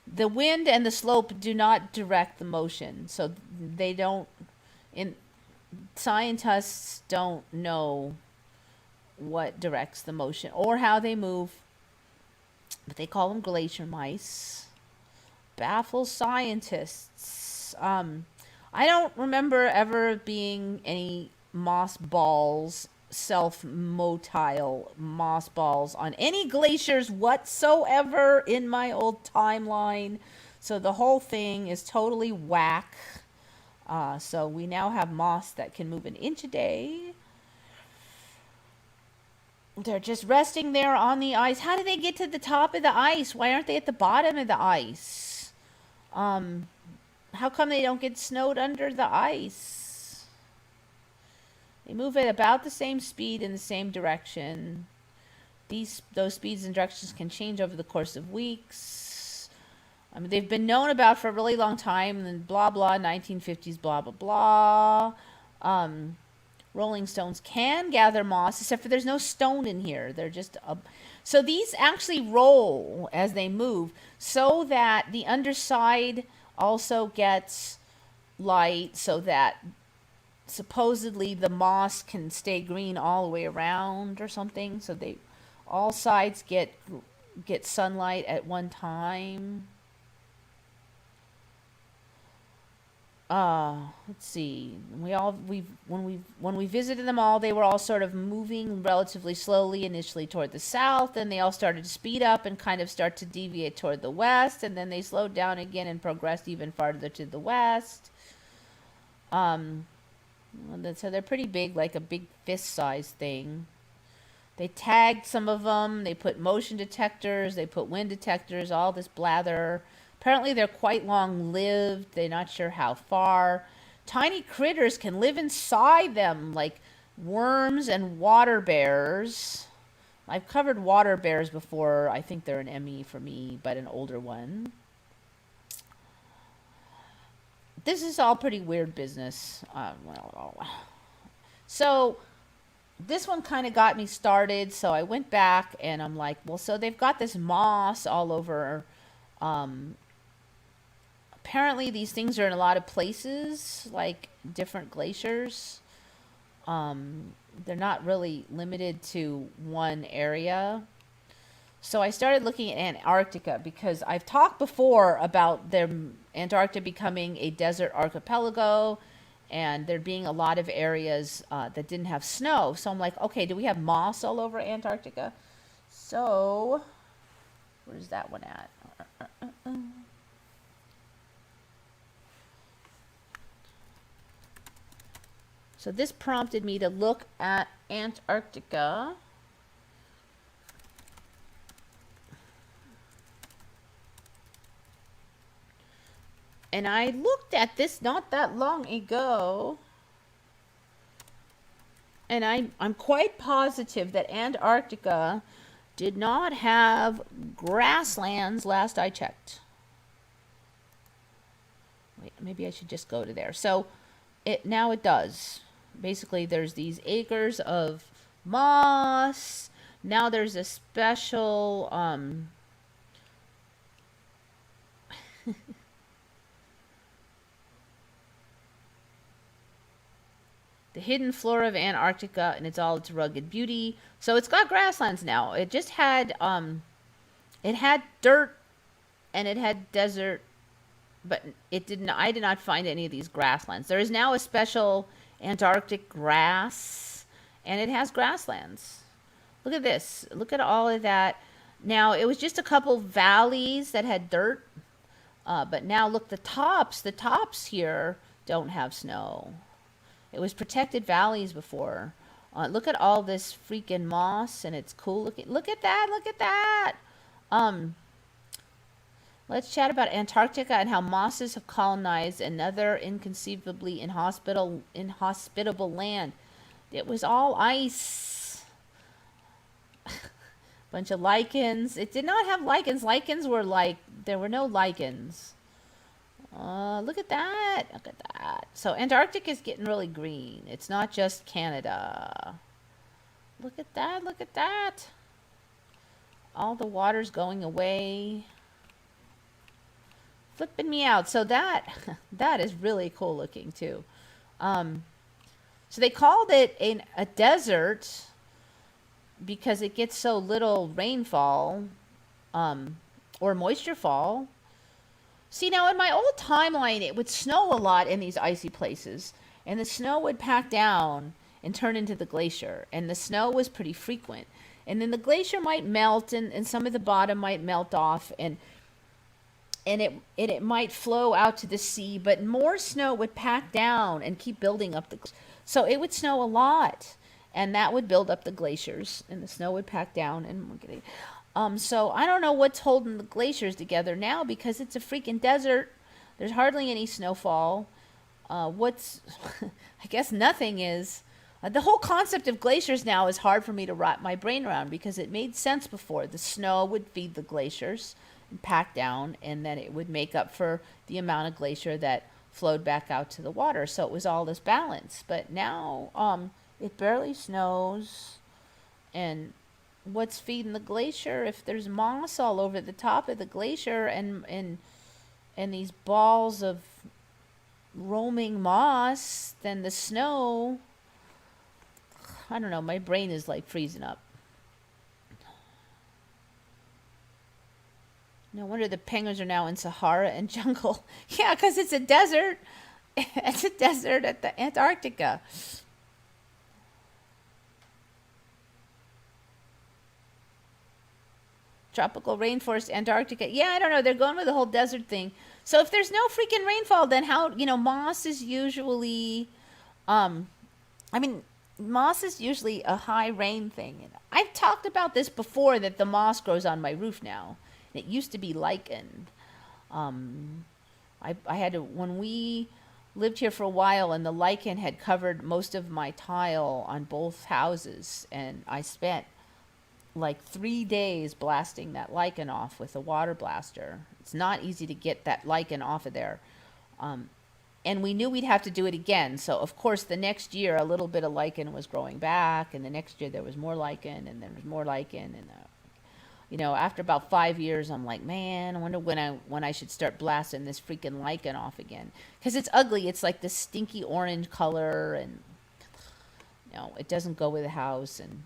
the wind and the slope do not direct the motion. So they don't, scientists don't know what directs the motion or how they move, but they call them glacier mice. Baffles scientists. I don't remember ever being any moss balls, self-motile moss balls on any glaciers whatsoever in my old timeline. So the whole thing is totally whack. So we now have moss that can move an inch a day. They're just resting there on the ice. How do they get to the top of the ice? Why aren't they at the bottom of the ice? How come they don't get snowed under the ice? They move at about the same speed in the same direction. Those speeds and directions can change over the course of weeks. I mean, they've been known about for a really long time, and blah, blah, 1950s, blah, blah, blah. Rolling stones can gather moss, except for there's no stone in here. They're just so these actually roll as they move, so that the underside also gets light, so that supposedly the moss can stay green all the way around or something. So all sides get sunlight at one time. Let's see. When we visited them all, they were all sort of moving relatively slowly initially toward the south, and they all started to speed up and kind of start to deviate toward the west, and then they slowed down again and progressed even farther to the west. So they're pretty big, like a big fist-sized thing. They tagged some of them. They put motion detectors. They put wind detectors. All this blather. Apparently, they're quite long-lived. They're not sure how far. Tiny critters can live inside them, like worms and water bears. I've covered water bears before. I think they're an ME for me, but an older one. This is all pretty weird business. So this one kind of got me started. So I went back and I'm like, well, so they've got this moss all over. Apparently these things are in a lot of places, like different glaciers. They're not really limited to one area. So I started looking at Antarctica because I've talked before about Antarctica becoming a desert archipelago and there being a lot of areas that didn't have snow. So I'm like, okay, do we have moss all over Antarctica? So where's that one at? So this prompted me to look at Antarctica. And I looked at this not that long ago. And I'm quite positive that Antarctica did not have grasslands last I checked. Wait, maybe I should just go to there. So now it does. Basically, there's these acres of moss. Now there's a special the hidden flora of Antarctica and all its rugged beauty. So it's got grasslands now. It just had dirt and it had desert, but I did not find any of these grasslands. There is now a special Antarctic grass, and it has grasslands. Look at this. Look at all of that. Now, it was just a couple valleys that had dirt, but now look, the tops here don't have snow. It was protected valleys before. Look at all this freaking moss, and it's cool. Look at that. Let's chat about Antarctica and how mosses have colonized another inconceivably inhospitable land. It was all ice. Bunch of lichens. It did not have lichens. Lichens were like, there were no lichens. Look at that. Look at that. So Antarctica is getting really green. It's not just Canada. Look at that. Look at that. All the water's going away. Flipping me out. So that is really cool looking too. So they called it a desert because it gets so little rainfall or moisture fall. See, now in my old timeline, it would snow a lot in these icy places, and the snow would pack down and turn into the glacier, and the snow was pretty frequent. And then the glacier might melt, and some of the bottom might melt off, and it might flow out to the sea, but more snow would pack down and keep building up so it would snow a lot, and that would build up the glaciers, and the snow would pack down, and so I don't know what's holding the glaciers together now because it's a freaking desert. There's hardly any snowfall. I guess nothing is. The whole concept of glaciers now is hard for me to wrap my brain around because it made sense before. The snow would feed the glaciers and pack down, and then it would make up for the amount of glacier that flowed back out to the water. So it was all this balance. But now it barely snows, and what's feeding the glacier? If there's moss all over the top of the glacier and these balls of roaming moss, then the snow, I don't know, my brain is like freezing up. No wonder the penguins are now in Sahara and jungle. Yeah, because it's a desert. It's a desert at the Antarctica. Tropical rainforest, Antarctica. Yeah, I don't know. They're going with the whole desert thing. So if there's no freaking rainfall, then how, moss is usually, moss is usually a high rain thing. I've talked about this before, that the moss grows on my roof now. It used to be lichen. I had to, when we lived here for a while, and the lichen had covered most of my tile on both houses, and I spent like 3 days blasting that lichen off with a water blaster. It's not easy to get that lichen off of there. And we knew we'd have to do it again. So, of course, the next year, a little bit of lichen was growing back, and the next year there was more lichen, and there was more lichen, and after about 5 years, I'm like, man, I wonder when I should start blasting this freaking lichen off again. Because it's ugly. It's like this stinky orange color, and, it doesn't go with the house. And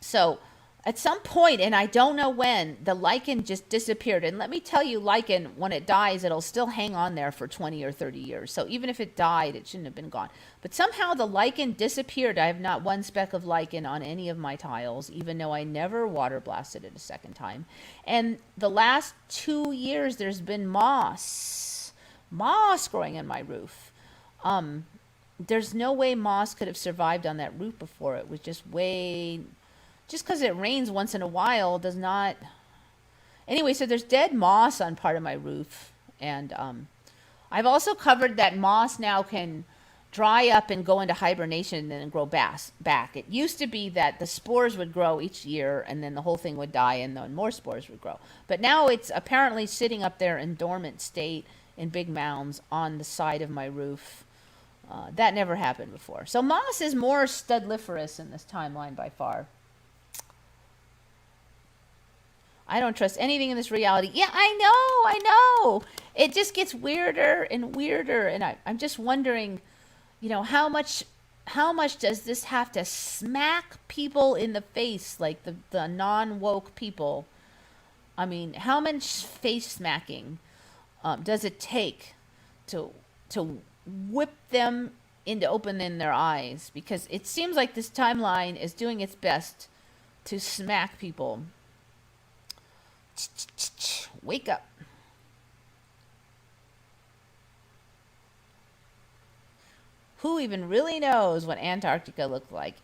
so at some point, and I don't know when, the lichen just disappeared. And let me tell you, lichen, when it dies, it'll still hang on there for 20 or 30 years. So even if it died, it shouldn't have been gone. But somehow the lichen disappeared. I have not one speck of lichen on any of my tiles, even though I never water blasted it a second time. And the last 2 years, there's been moss growing in my roof. There's no way moss could have survived on that roof before. It was just because it rains once in a while does not. Anyway, so there's dead moss on part of my roof. And I've also covered that moss now can dry up and go into hibernation and then grow back. It used to be that the spores would grow each year and then the whole thing would die and then more spores would grow. But now it's apparently sitting up there in dormant state in big mounds on the side of my roof. That never happened before. So moss is more studliferous in this timeline by far. I don't trust anything in this reality. Yeah, I know. It just gets weirder and weirder. And I'm just wondering, how much does this have to smack people in the face, like the non-woke people? I mean, how much face smacking does it take to whip them into opening their eyes? Because it seems like this timeline is doing its best to smack people. Wake up. Who even really knows what Antarctica looked like?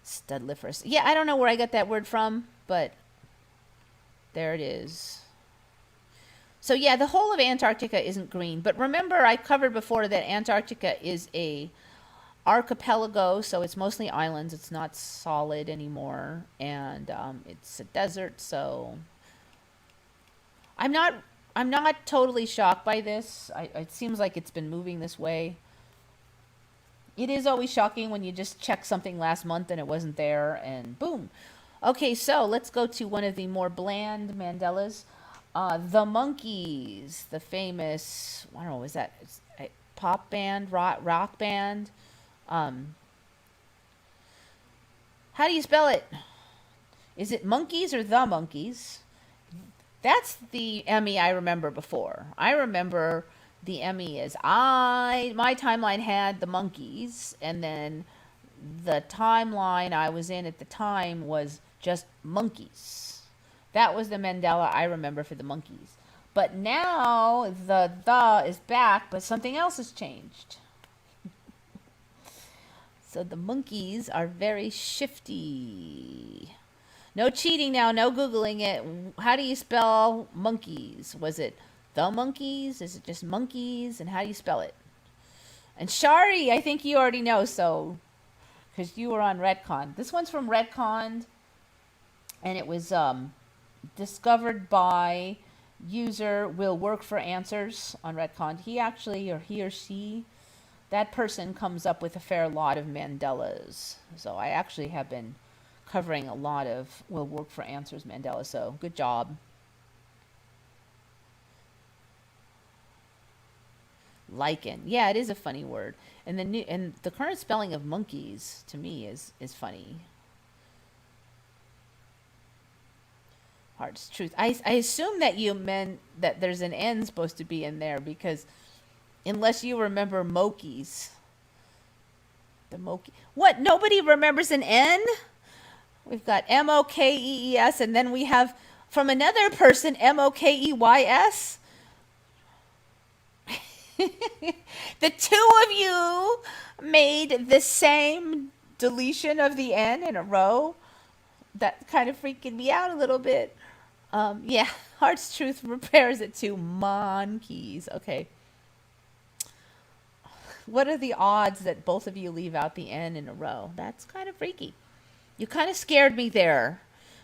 Studliferous. Yeah, I don't know where I got that word from, but there it is. So yeah, the whole of Antarctica isn't green. But remember, I covered before that Antarctica is a archipelago, so it's mostly islands. It's not solid anymore, and it's a desert. So I'm not totally shocked by this. It seems like it's been moving this way. It is always shocking when you just check something last month and it wasn't there, and boom. Okay, so let's go to one of the more bland Mandelas. The Monkees, the famous, I don't know, is that a pop band, rock band? How do you spell it? Is it Monkees or the Monkees? That's the Emmy I remember before. I remember the Emmy as my timeline had the Monkees, and then the timeline I was in at the time was just monkeys. That was the Mandela I remember for the Monkees. But now the is back, but something else has changed. So the Monkees are very shifty. No cheating now, no Googling it. How do you spell monkeys? Was it the monkeys? Is it just monkeys? And how do you spell it? And Shari, I think you already know, so, because you were on Retcon. This one's from Retcon, and it was discovered by user will work for answers on Retcon. He actually, or he or she, that person comes up with a fair lot of Mandelas. So I actually have been covering a lot of will work for answers Mandela, so good job. Lichen. Yeah, it is a funny word. And the current spelling of monkeys to me is funny. Heart's truth. I assume that you meant that there's an N supposed to be in there, because unless you remember Mokies. The Moki. What? Nobody remembers an N? We've got Mokees, and then we have from another person Mokeys. The two of you made the same deletion of the N in a row. That kind of freaking me out a little bit. Yeah, Heart's Truth repairs it to monkeys. Okay. What are the odds that both of you leave out the N in a row? That's kind of freaky. You kind of scared me there,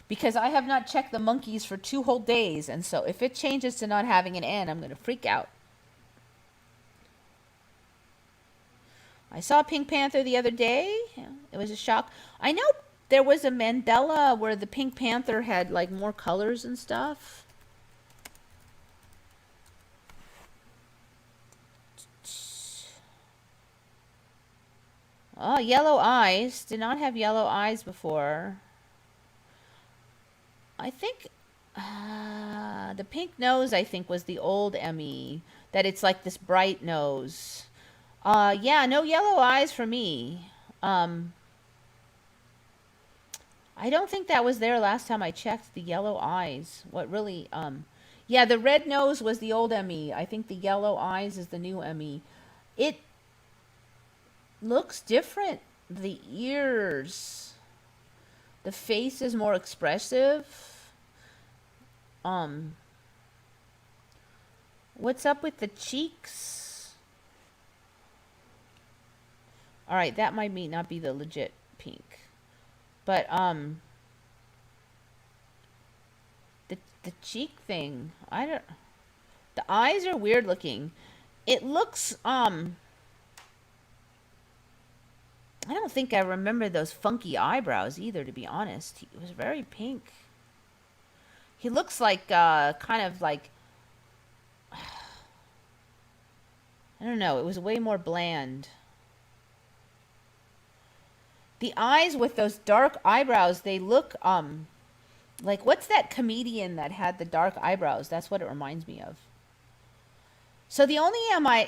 because I have not checked the monkeys for 2 whole days, and so if it changes to not having an N, I'm going to freak out. I saw Pink Panther the other day. It was a shock. I know there was a Mandela where the Pink Panther had like more colors and stuff. Oh, yellow eyes. Did not have yellow eyes before. I think the pink nose, I think, was the old Emmy. That it's like this bright nose. Yeah, no yellow eyes for me. I don't think that was there last time I checked, the yellow eyes. What really, yeah, the red nose was the old Emmy. I think the yellow eyes is the new Emmy. It looks different. The ears, the face is more expressive. What's up with the cheeks? All right, that might not be the legit pink, but the cheek thing, I don't. The eyes are weird looking. It looks I don't think I remember those funky eyebrows either, to be honest. He was very pink. He looks like kind of like, I don't know, it was way more bland. The eyes with those dark eyebrows, they look like, what's that comedian that had the dark eyebrows? That's what it reminds me of. So the only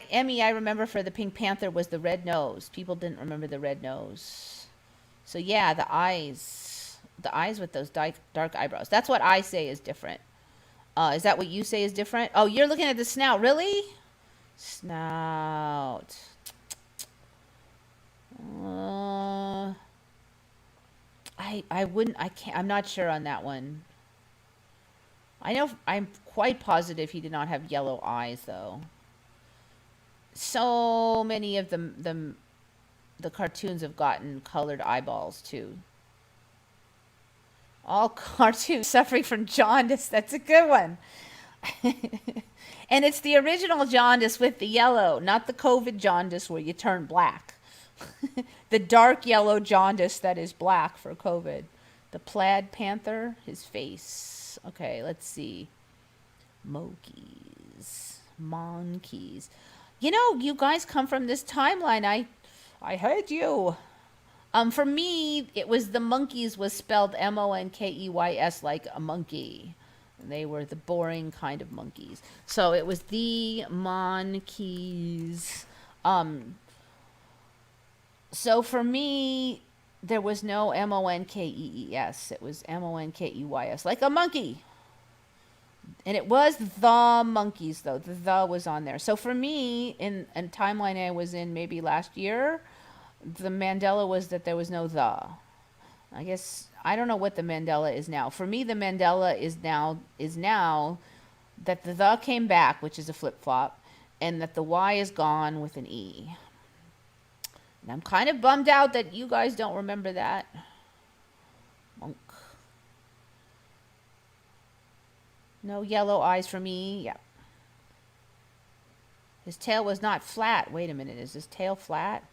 Emmy I remember for the Pink Panther was the red nose. People didn't remember the red nose. So yeah, the eyes with those dark eyebrows. That's what I say is different. Is that what you say is different? Oh, you're looking at the snout. Really? Snout. I'm not sure on that one. I know, I'm quite positive he did not have yellow eyes, though. So many of them the cartoons have gotten colored eyeballs too. All cartoons suffering from jaundice. That's a good one. And it's the original jaundice with the yellow, not the COVID jaundice where you turn black. The dark yellow jaundice that is black for COVID. The plaid panther, his face. Okay, let's see. Monkeys. You know, you guys come from this timeline. I heard you. For me, it was the monkeys was spelled monkeys like a monkey. They were the boring kind of monkeys. So it was the monkeys. So for me, there was no monkeys. It was monkeys, like a monkey. And it was the monkeys, though. The was on there. So for me, in a timeline I was in maybe last year, the Mandela was that there was no the. I guess I don't know what the Mandela is now. For me, the Mandela is now that the came back, which is a flip flop, and that the Y is gone with an E. And I'm kind of bummed out that you guys don't remember that. Monk. No yellow eyes for me. Yep. His tail was not flat. Wait a minute. Is his tail flat?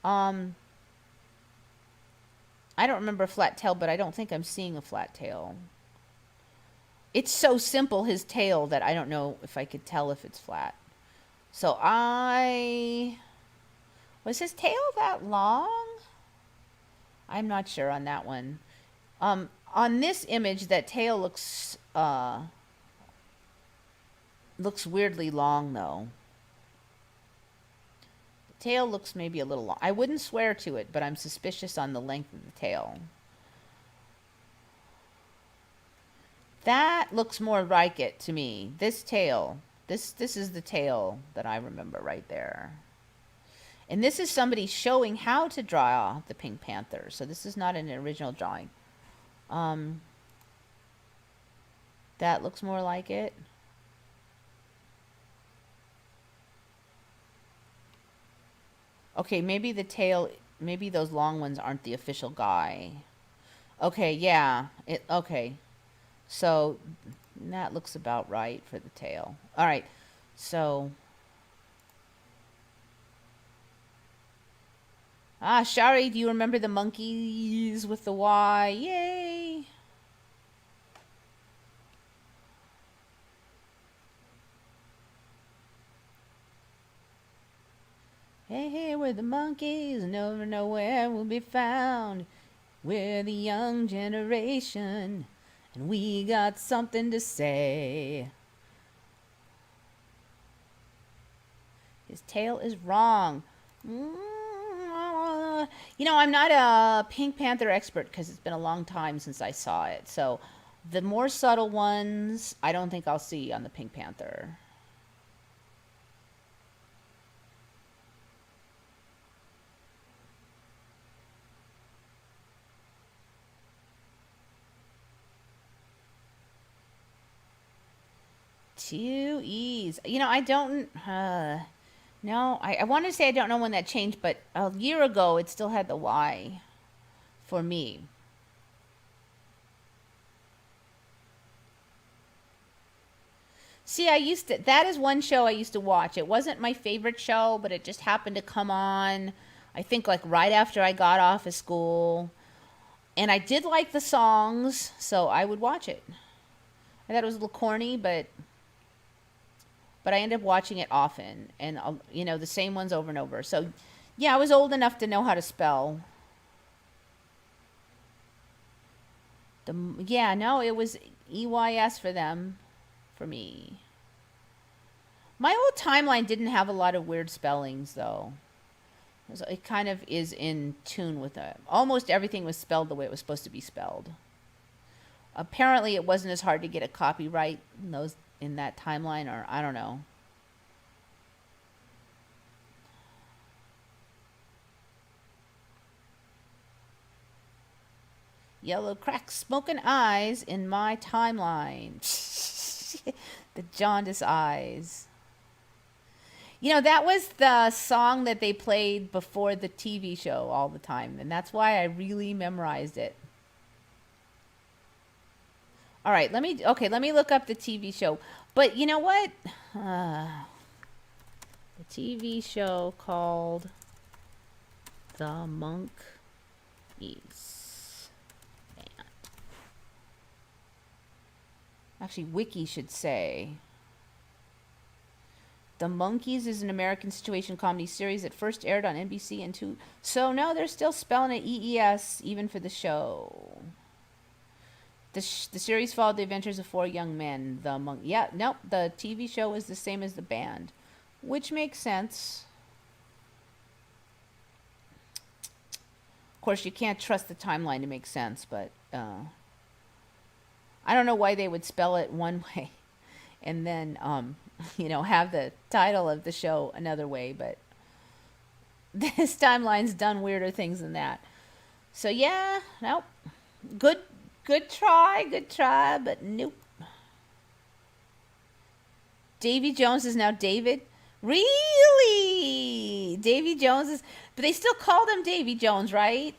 I don't remember a flat tail, but I don't think I'm seeing a flat tail. It's so simple, his tail, that I don't know if I could tell if it's flat. So was his tail that long? I'm not sure on that one. On this image, that tail looks weirdly long, though. The tail looks maybe a little long. I wouldn't swear to it, but I'm suspicious on the length of the tail. That looks more like it to me. This tail. This is the tail that I remember right there. And this is somebody showing how to draw the Pink Panther. So this is not an original drawing. That looks more like it. Okay, maybe the tail, maybe those long ones aren't the official guy. Okay, yeah. Okay. So that looks about right for the tail. All right. So Shari, do you remember the monkeys with the Y? Yay! Hey, hey, we're the monkeys, never nowhere will be found. We're the young generation, and we got something to say. His tail is wrong. You know, I'm not a Pink Panther expert because it's been a long time since I saw it. So the more subtle ones, I don't think I'll see on the Pink Panther. Two E's. You know, I don't... no, I want to say I don't know when that changed, but a year ago it still had the Y for me. See, that is one show I used to watch. It wasn't my favorite show, but it just happened to come on, I think, like right after I got off of school. And I did like the songs, so I would watch it. I thought it was a little corny, but I ended up watching it often, and you know, the same ones over and over. So yeah, I was old enough to know how to spell. Yeah, no, it was EYS for them, for me. My old timeline didn't have a lot of weird spellings, though. It kind of is in tune with it. Almost everything was spelled the way it was supposed to be spelled. Apparently, it wasn't as hard to get a copyright in that timeline, or I don't know. Yellow crack smoking eyes in my timeline. The jaundice eyes. You know, that was the song that they played before the TV show all the time, and that's why I really memorized it. All right, let me look up the TV show. But you know what? The TV show called The Monkeys Band. Actually, Wiki should say The Monkeys is an American situation comedy series that first aired on NBC in two. So no, they're still spelling it EES even for the show. The series followed the adventures of four young men. Yeah, nope. The TV show is the same as the band, which makes sense. Of course, you can't trust the timeline to make sense, but I don't know why they would spell it one way and then have the title of the show another way, but this timeline's done weirder things than that. So yeah, nope. Good try, but nope. Davy Jones is now David. Really? Davy Jones is, but they still called him Davy Jones, right?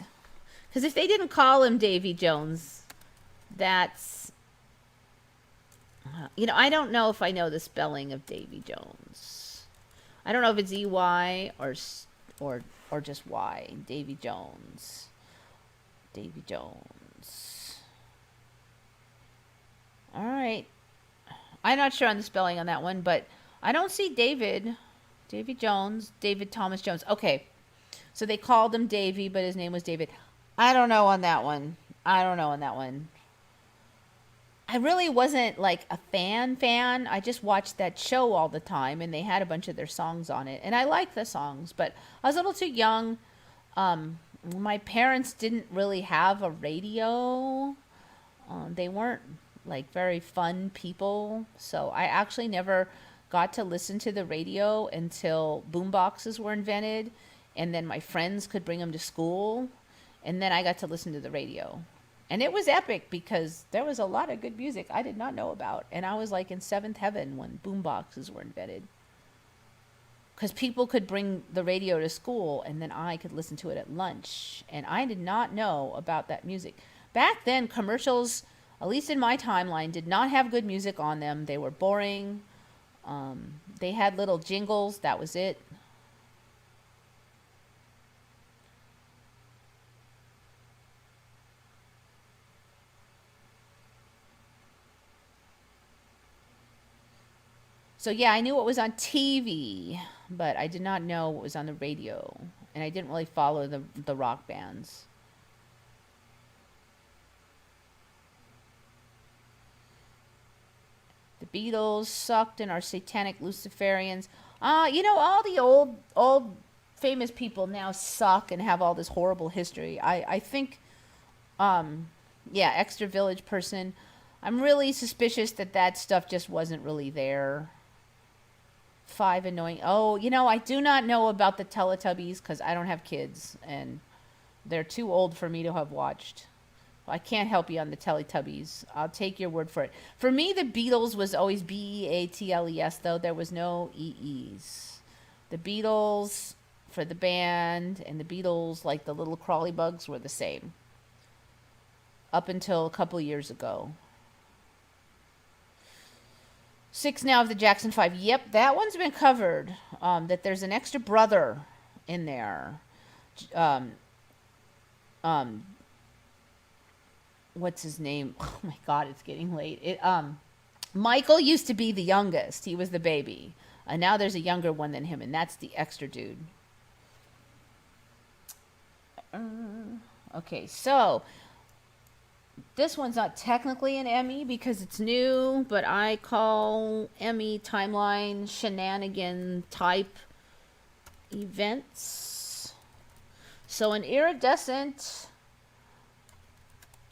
Because if they didn't call him Davy Jones, that's, I don't know if I know the spelling of Davy Jones. I don't know if it's EY or just Y. Davy Jones. Davy Jones. All right. I'm not sure on the spelling on that one, but I don't see David Jones, David Thomas Jones. Okay. So they called him Davy, but his name was David. I don't know on that one. I really wasn't like a fan. I just watched that show all the time, and they had a bunch of their songs on it. And I liked the songs, but I was a little too young. My parents didn't really have a radio. They weren't like very fun people, so I actually never got to listen to the radio until boomboxes were invented, and then my friends could bring them to school, and then I got to listen to the radio. And it was epic because there was a lot of good music I did not know about, and I was like in seventh heaven when boomboxes were invented, because people could bring the radio to school and then I could listen to it at lunch, and I did not know about that music. Back then, commercials, at least in my timeline, did not have good music on them. They were boring. They had little jingles. That was it. So yeah, I knew what was on TV, but I did not know what was on the radio. And I didn't really follow the rock bands. The Beatles sucked and are satanic Luciferians. All the old famous people now suck and have all this horrible history. I think, Extra Village person, I'm really suspicious that stuff just wasn't really there. 5 annoying. Oh, I do not know about the Teletubbies because I don't have kids and they're too old for me to have watched. I can't help you on the Teletubbies. I'll take your word for it. For me, the Beatles was always Beatles, though. There was no EEs. The Beatles for the band and the Beatles, like the little crawly bugs, were the same. Up until a couple years ago. 6 now of the Jackson 5. Yep, that one's been covered. That there's an extra brother in there. What's his name? Oh my God, it's getting late. Michael used to be the youngest. He was the baby. And now there's a younger one than him, and that's the extra dude. Okay, so this one's not technically an Emmy because it's new, but I call Emmy timeline shenanigan type events. So an iridescent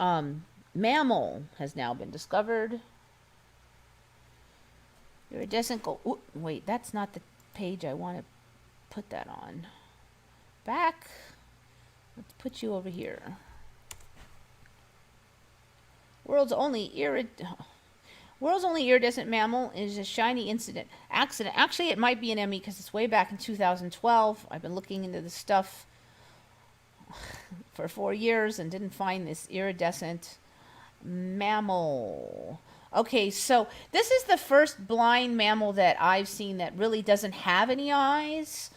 mammal has now been discovered. Iridescent gold. Ooh, wait, that's not the page I want to put that on. Back. Let's put you over here. World's only World's only iridescent mammal is a shiny accident. Actually, it might be an Emmy because it's way back in 2012. I've been looking into this stuff for 4 years and didn't find this iridescent mammal. Okay, so this is the first blind mammal that I've seen that really doesn't have any eyes.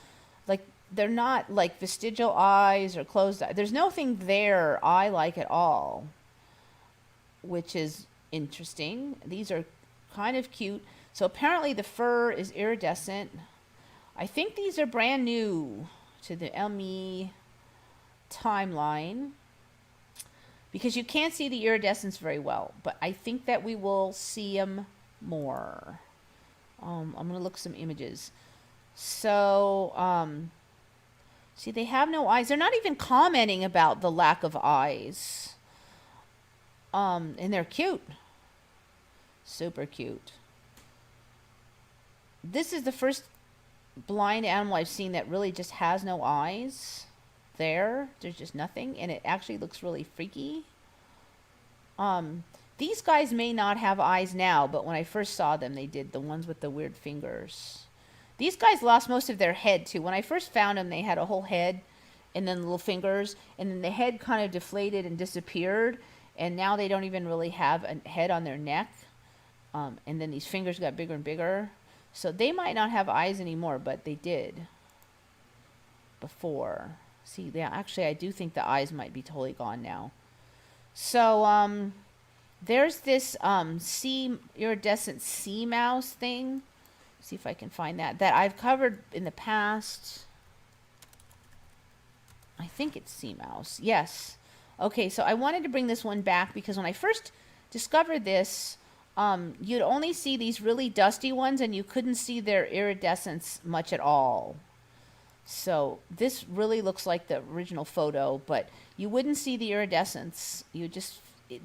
Like, they're not like vestigial eyes or closed eyes. There's nothing there eye-like at all, which is interesting. These are kind of cute. So apparently the fur is iridescent. I think these are brand new to the ME timeline because you can't see the iridescence very well, but I think that we will see them more. I'm going to look some images. So, see, they have no eyes. They're not even commenting about the lack of eyes. And they're cute. Super cute. This is the first blind animal I've seen that really just has no eyes. There's just nothing, and it actually looks really freaky. These guys may not have eyes now, but when I first saw them, they did. The ones with the weird fingers. These guys lost most of their head, too. When I first found them, they had a whole head and then little fingers, and then the head kind of deflated and disappeared, and now they don't even really have a head on their neck. And then these fingers got bigger and bigger. So they might not have eyes anymore, but they did before. See, yeah, actually, I do think the eyes might be totally gone now. So, there's this iridescent sea mouse thing. See if I can find that I've covered in the past. I think it's sea mouse. Yes. Okay, so I wanted to bring this one back because when I first discovered this, you'd only see these really dusty ones and you couldn't see their iridescence much at all. So this really looks like the original photo, but you wouldn't see the iridescence.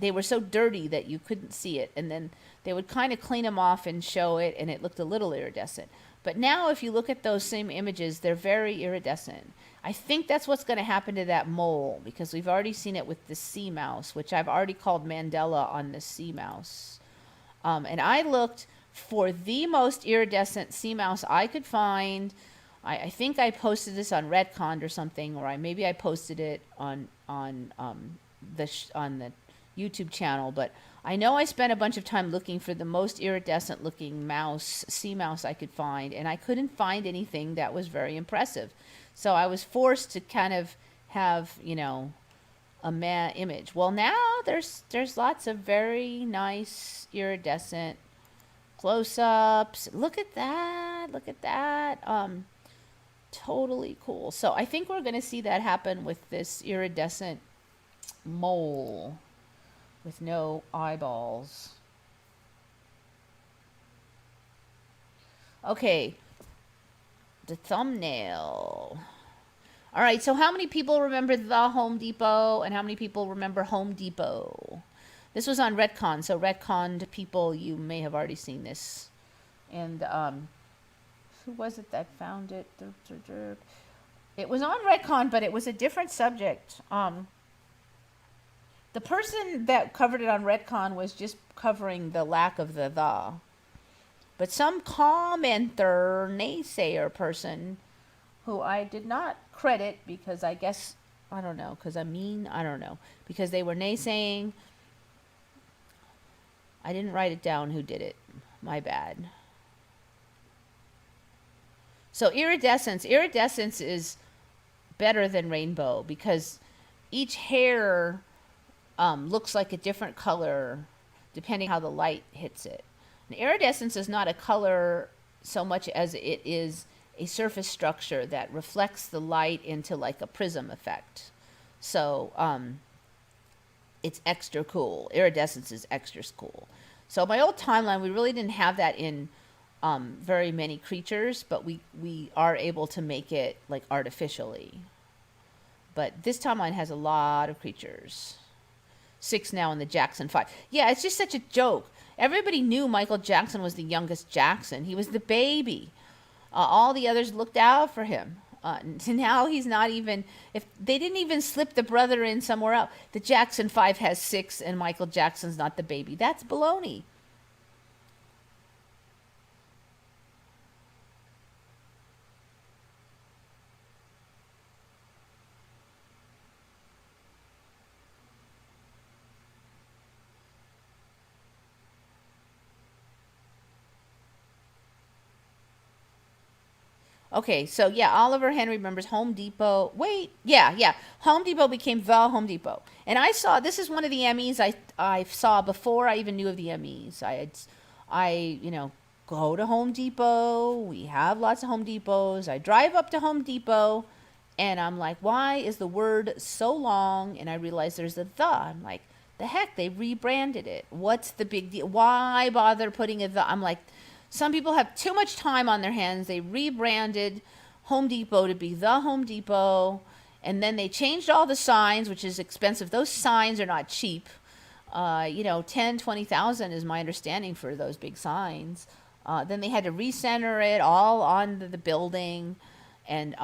They were so dirty that you couldn't see it. And then they would kind of clean them off and show it, and it looked a little iridescent. But now if you look at those same images, they're very iridescent. I think that's what's going to happen to that mole, because we've already seen it with the sea mouse, which I've already called Mandela on the sea mouse. And I looked for the most iridescent sea mouse I could find. I think I posted this on Retcon or something, or maybe I posted it on the YouTube channel, but I know I spent a bunch of time looking for the most iridescent looking sea mouse I could find, and I couldn't find anything that was very impressive. So I was forced to kind of have, a image. Well, now there's lots of very nice iridescent close-ups. Look at that. Look at that. Totally cool. So I think we're going to see that happen with this iridescent mole with no eyeballs. Okay, the thumbnail. All right, so how many people remember the Home Depot, and how many people remember Home Depot? This was on Retcon, so Retconned people, you may have already seen this. And who was it that found it? It was on Retcon, but it was a different subject. The person that covered it on Retcon was just covering the lack of the. But some commenter, naysayer person, who I did not credit because I guess, I don't know, because I'm mean, I don't know, because they were naysaying. I didn't write it down who did it. My bad. So iridescence is better than rainbow because each hair looks like a different color depending how the light hits it. And iridescence is not a color so much as it is a surface structure that reflects the light into like a prism effect. So it's extra cool. Iridescence is extra cool. So my old timeline, we really didn't have that in very many creatures, but we are able to make it like artificially. But this timeline has a lot of creatures. 6 now in the Jackson 5. Yeah, it's just such a joke. Everybody knew Michael Jackson was the youngest Jackson. He was the baby. All the others looked out for him. Now he's not even, if they didn't even slip the brother in somewhere else. The Jackson 5 has 6 and Michael Jackson's not the baby. That's baloney. Okay, so yeah, Oliver Henry remembers Home Depot. Wait, yeah. Home Depot became the Home Depot. And I saw, this is one of the Emmys I saw before I even knew of the Emmys. I go to Home Depot. We have lots of Home Depots. I drive up to Home Depot and I'm like, why is the word so long? And I realize there's a the. I'm like, the heck, they rebranded it. What's the big deal? Why bother putting a the? I'm like, some people have too much time on their hands. They rebranded Home Depot to be the Home Depot. And then they changed all the signs, which is expensive. Those signs are not cheap. 10, 20,000 is my understanding for those big signs. Then they had to recenter it all on the building. And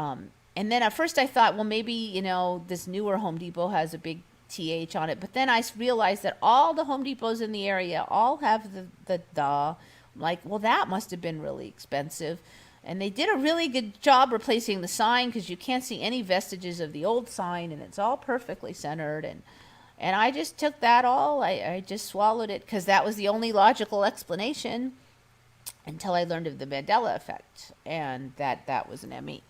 then at first I thought, well, maybe, this newer Home Depot has a big TH on it. But then I realized that all the Home Depots in the area all have the. I'm like, well, that must have been really expensive. And they did a really good job replacing the sign because you can't see any vestiges of the old sign and it's all perfectly centered. And I just took that all. I just swallowed it because that was the only logical explanation until I learned of the Mandela Effect and that was an ME.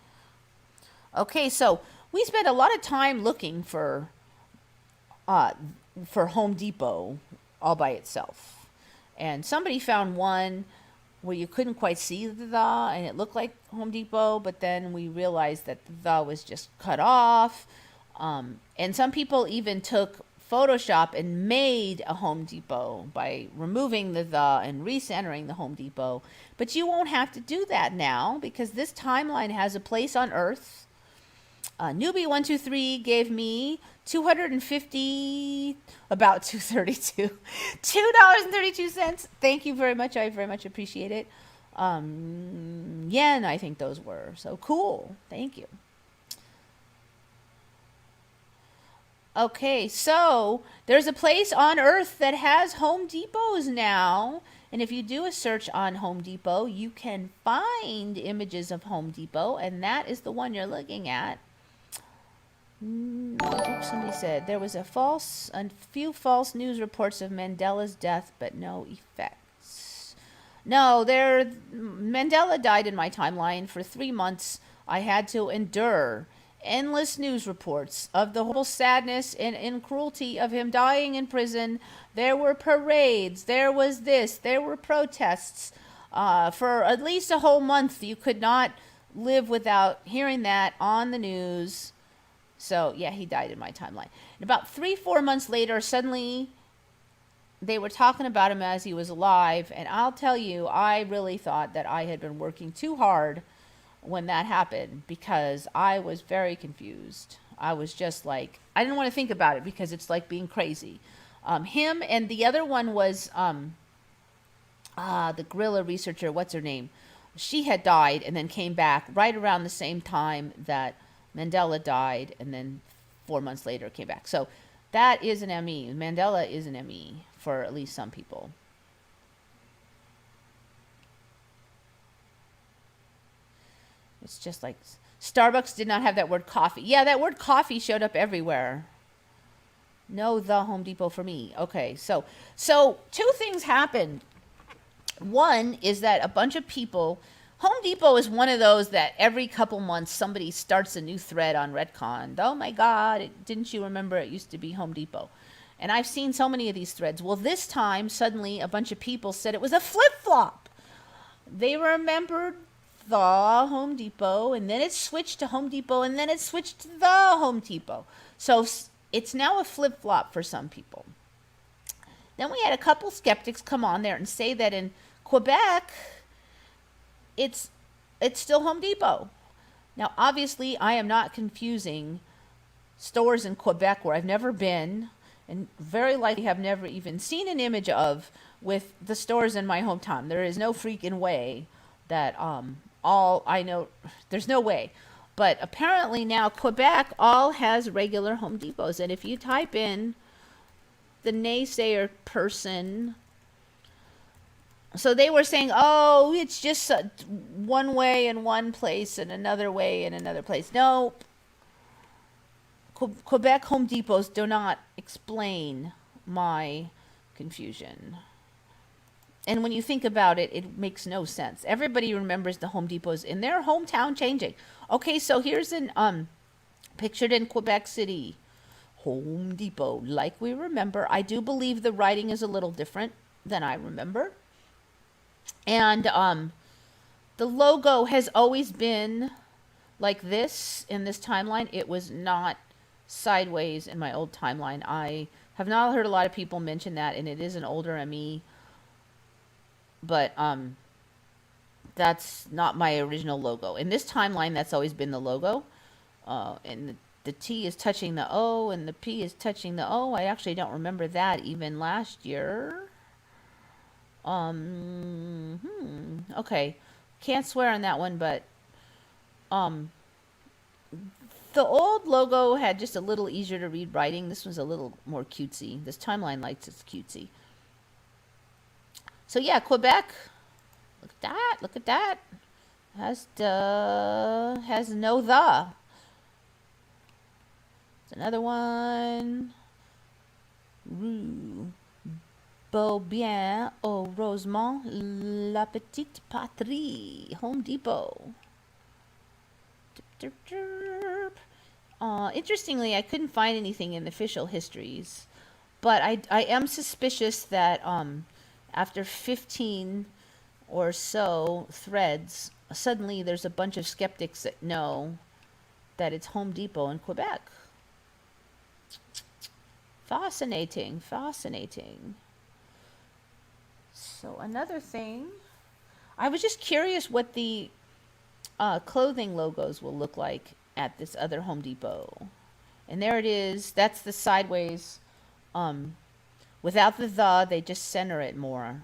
Okay, so we spent a lot of time looking for Home Depot all by itself. And somebody found one where you couldn't quite see the and it looked like Home Depot, but then we realized that the was just cut off. And some people even took Photoshop and made a Home Depot by removing the and recentering the Home Depot. But you won't have to do that now because this timeline has a place on Earth. Newbie123 gave me $2.32. Thank you very much. I very much appreciate it. Yen, I think those were. So cool. Thank you. Okay, so there's a place on Earth that has Home Depots now. And if you do a search on Home Depot, you can find images of Home Depot. And that is the one you're looking at. Oops, somebody said there was a few false news reports of Mandela's death, but no effects. No, Mandela died in my timeline. For 3 months. I had to endure endless news reports of the horrible sadness and cruelty of him dying in prison. There were parades. There was this. There were protests. For at least a whole month, you could not live without hearing that on the news. So, yeah, he died in my timeline. And about 3-4 months later, suddenly they were talking about him as he was alive. And I'll tell you, I really thought that I had been working too hard when that happened because I was very confused. I was just like, I didn't want to think about it because it's like being crazy. Him and the other one was the gorilla researcher, what's her name? She had died and then came back right around the same time that Mandela died, and then 4 months later came back. So that is an ME. Mandela is an ME for at least some people. It's just like Starbucks did not have that word coffee. Yeah, that word coffee showed up everywhere. No, the Home Depot for me. Okay, so 2 things happened. One is that a bunch of people, Home Depot is one of those that every couple months somebody starts a new thread on Redcon. Oh my God, didn't you remember it used to be Home Depot? And I've seen so many of these threads. Well, this time, suddenly a bunch of people said it was a flip-flop. They remembered the Home Depot, and then it switched to Home Depot, and then it switched to the Home Depot. So it's now a flip-flop for some people. Then we had a couple skeptics come on there and say that in Quebec, it's still Home Depot. Now, obviously, I am not confusing stores in Quebec where I've never been and very likely have never even seen an image of with the stores in my hometown. There is no freaking way that all I know, there's no way. But apparently now Quebec all has regular Home Depots. And if you type in the naysayer person, so they were saying, oh, it's just one way in one place and another way in another place. No, Quebec Home Depots do not explain my confusion. And when you think about it, it makes no sense. Everybody remembers the Home Depots in their hometown changing. Okay, so here's an pictured in Quebec City. Home Depot, like we remember. I do believe the writing is a little different than I remember. And the logo has always been like this in this timeline. It was not sideways in my old timeline. I have not heard a lot of people mention that, and it is an older ME. But that's not my original logo. In this timeline, that's always been the logo. And the T is touching the O, and the P is touching the O. I actually don't remember that even last year. Okay. Can't swear on that one, but the old logo had just a little easier to read writing. This one's a little more cutesy. This timeline likes its cutesy. So yeah, Quebec. Look at that. Look at that. Has no the. It's another one. Rue. Beau bien, heureusement, la petite patrie. Home Depot. Interestingly, I couldn't find anything in the official histories, but I am suspicious that after 15 or so threads, suddenly there's a bunch of skeptics that know that it's Home Depot in Quebec. Fascinating, fascinating. So another thing, I was just curious what the clothing logos will look like at this other Home Depot. And there it is. That's the sideways. Without the, they just center it more.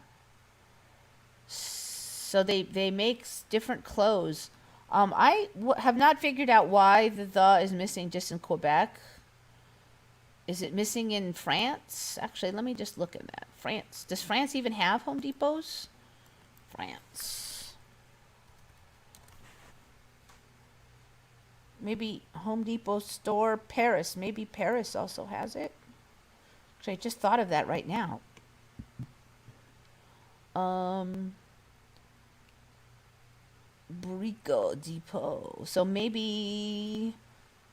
So they make different clothes. I have not figured out why the is missing just in Quebec. Is it missing in France? Actually, let me just look at that. France. Does France even have Home Depots? France. Maybe Home Depot store Paris. Maybe Paris also has it. Actually, I just thought of that right now. Brico Depot. So maybe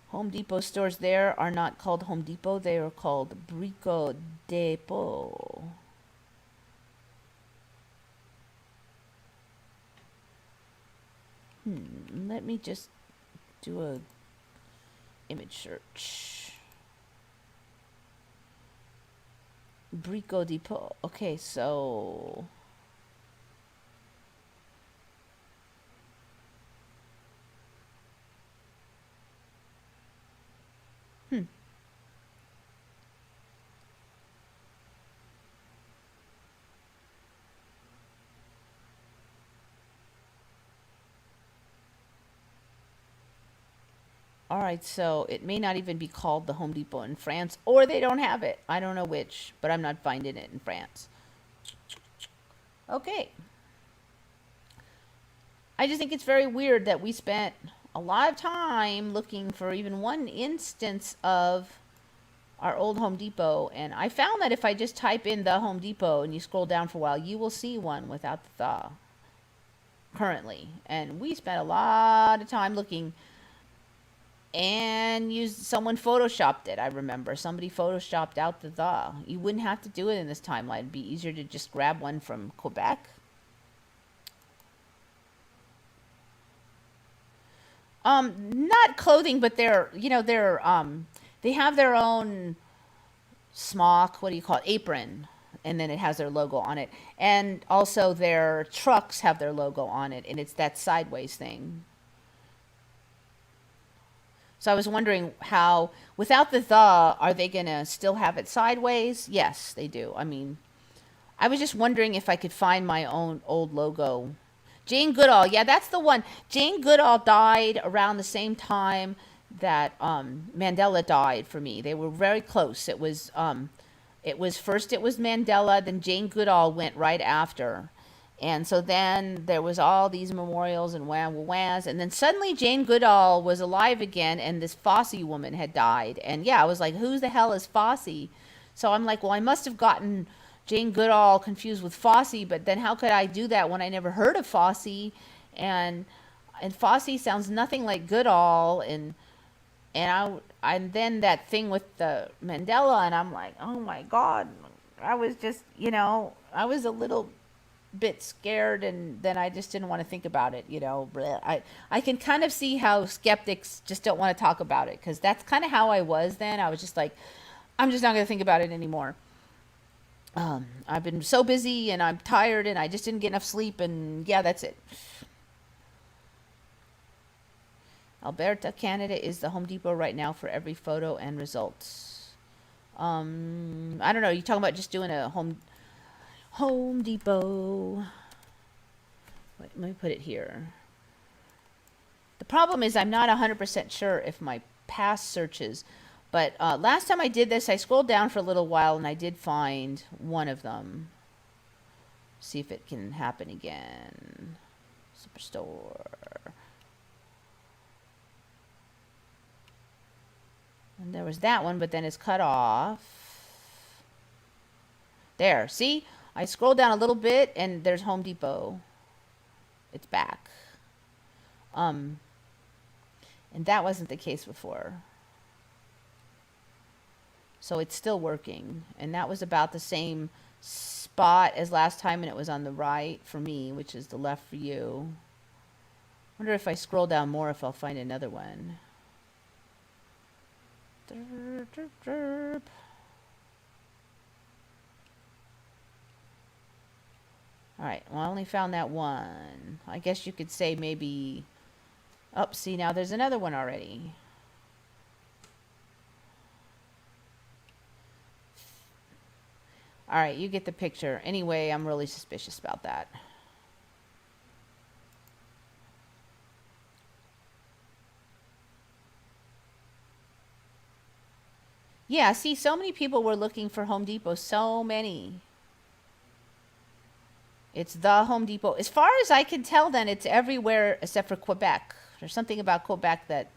Home Depot stores there are not called Home Depot. They are called Brico Depot. Let me just do a image search. Brico Depot. Okay, so all right, so it may not even be called the Home Depot in France, or they don't have it. I don't know which, but I'm not finding it in France. Okay. I just think it's very weird that we spent a lot of time looking for even one instance of our old Home Depot, and I found that if I just type in the Home Depot and you scroll down for a while, you will see one without the currently. And we spent a lot of time looking, and someone photoshopped it. I remember somebody photoshopped out the. You wouldn't have to do it in this timeline. It'd be easier to just grab one from Quebec. Not clothing, but they have their own smock, what do you call it, apron, and then it has their logo on it. And also their trucks have their logo on it, and it's that sideways thing. So I was wondering how, without the are they going to still have it sideways? Yes, they do. I mean, I was just wondering if I could find my own old logo. Jane Goodall, yeah, that's the one. Jane Goodall died around the same time that Mandela died for me. They were very close. It was first it was Mandela, then Jane Goodall went right after. And so then there was all these memorials and whams, and then suddenly Jane Goodall was alive again, and this Fosse woman had died. And yeah, I was like, who the hell is Fosse? So I'm like, well, I must have gotten Jane Goodall confused with Fosse, but then how could I do that when I never heard of Fosse? And Fosse sounds nothing like Goodall, and and then that thing with the Mandela, and I'm like, oh my God, I was just, I was a little bit scared, and then I just didn't want to think about it, I can kind of see how skeptics just don't want to talk about it, because that's kind of how I was then. I was just like, I'm just not going to think about it anymore. I've been so busy, and I'm tired, and I just didn't get enough sleep, and yeah, that's it. Alberta, Canada is the Home Depot right now for every photo and results. I don't know. You talking about just doing a Home Depot? Wait, let me put it here. The problem is I'm not 100% sure if my past searches, but last time I did this, I scrolled down for a little while and I did find one of them. See if it can happen again. Superstore. And there was that one, but then it's cut off. There, see? I scrolled down a little bit, and there's Home Depot. It's back. And that wasn't the case before. So it's still working. And that was about the same spot as last time, and it was on the right for me, which is the left for you. I wonder if I scroll down more if I'll find another one. Derp, derp, derp. All right, well, I only found that one. I guess you could say maybe... Oh, see, now there's another one already. All right, you get the picture. Anyway, I'm really suspicious about that. Yeah, see, so many people were looking for Home Depot. So many. It's the Home Depot. As far as I can tell, then, it's everywhere except for Quebec. There's something about Quebec that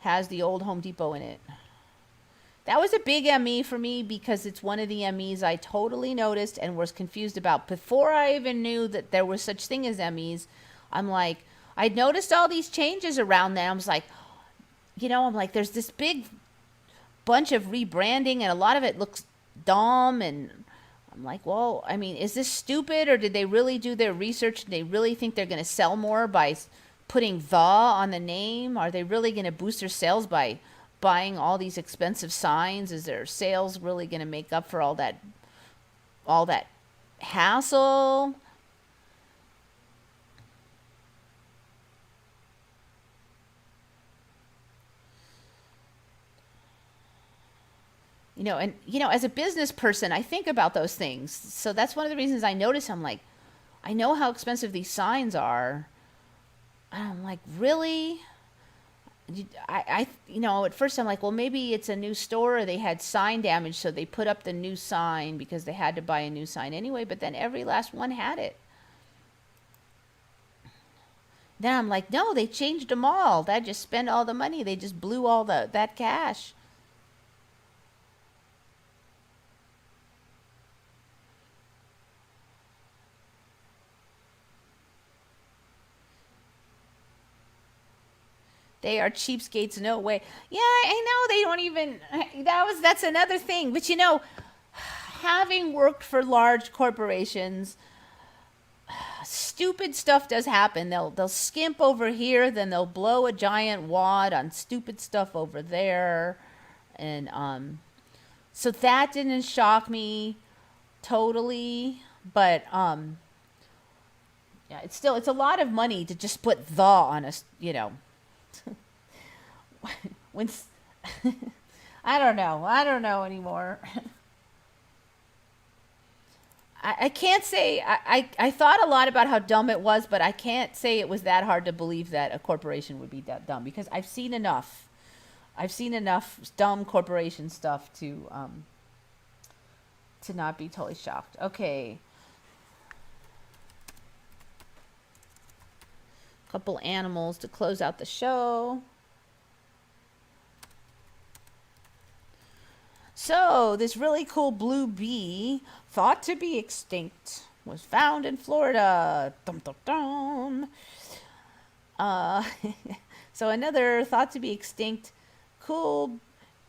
has the old Home Depot in it. That was a big ME for me because it's one of the MEs I totally noticed and was confused about. Before I even knew that there was such thing as MEs, I'm like, I'd noticed all these changes around them. I was like, I'm like, there's this big bunch of rebranding, and a lot of it looks dumb, and I'm like, well, I mean, is this stupid, or did they really do their research and they really think they're going to sell more by putting the on the name? Are they really going to boost their sales by buying all these expensive signs? Is their sales really going to make up for all that hassle? And as a business person, I think about those things. So that's one of the reasons I notice. I'm like, I know how expensive these signs are. And I'm like, really? At first I'm like, well, maybe it's a new store, or they had sign damage, so they put up the new sign because they had to buy a new sign anyway. But then every last one had it. Then I'm like, no, they changed them all. That just spent all the money. They just blew all that cash. They are cheapskates, no way. Yeah, I know they don't even. That's another thing. But having worked for large corporations, stupid stuff does happen. They'll skimp over here, then they'll blow a giant wad on stupid stuff over there, and so that didn't shock me totally. But yeah, it's a lot of money to just put the on a when I don't know anymore. I can't say I thought a lot about how dumb it was, but I can't say it was that hard to believe that a corporation would be that dumb, because I've seen enough dumb corporation stuff to not be totally shocked. Okay. Couple animals to close out the show. So, this really cool blue bee, thought to be extinct, was found in Florida. Dum, dum, dum. Uh, so, another thought to be extinct, cool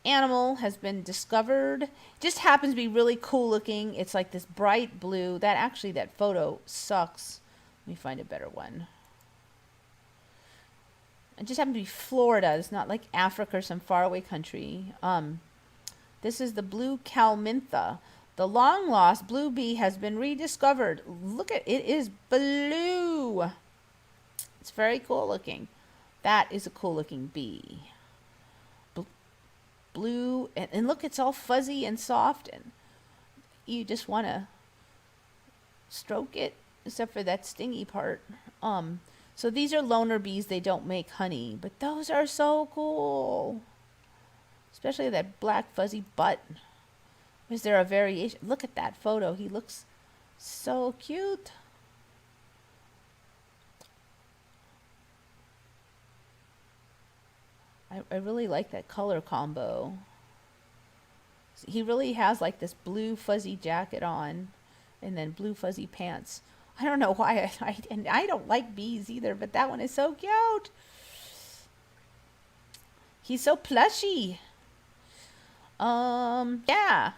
animal has been discovered. Just happens to be really cool looking. It's like this bright blue. That photo sucks. Let me find a better one. It just happened to be Florida. It's not like Africa or some faraway country. This is the blue calmintha. The long lost blue bee has been rediscovered. Look at it, is blue. It's very cool looking. That is a cool looking bee. Blue, and look, it's all fuzzy and soft, and you just want to stroke it, except for that stingy part. So these are loner bees. They don't make honey, but those are so cool. Especially that black fuzzy butt. Is there a variation? Look at that photo. He looks so cute. I really like that color combo. He really has like this blue fuzzy jacket on and then blue fuzzy pants. I don't know why and I don't like bees either, but that one is so cute. He's so plushy. Yeah.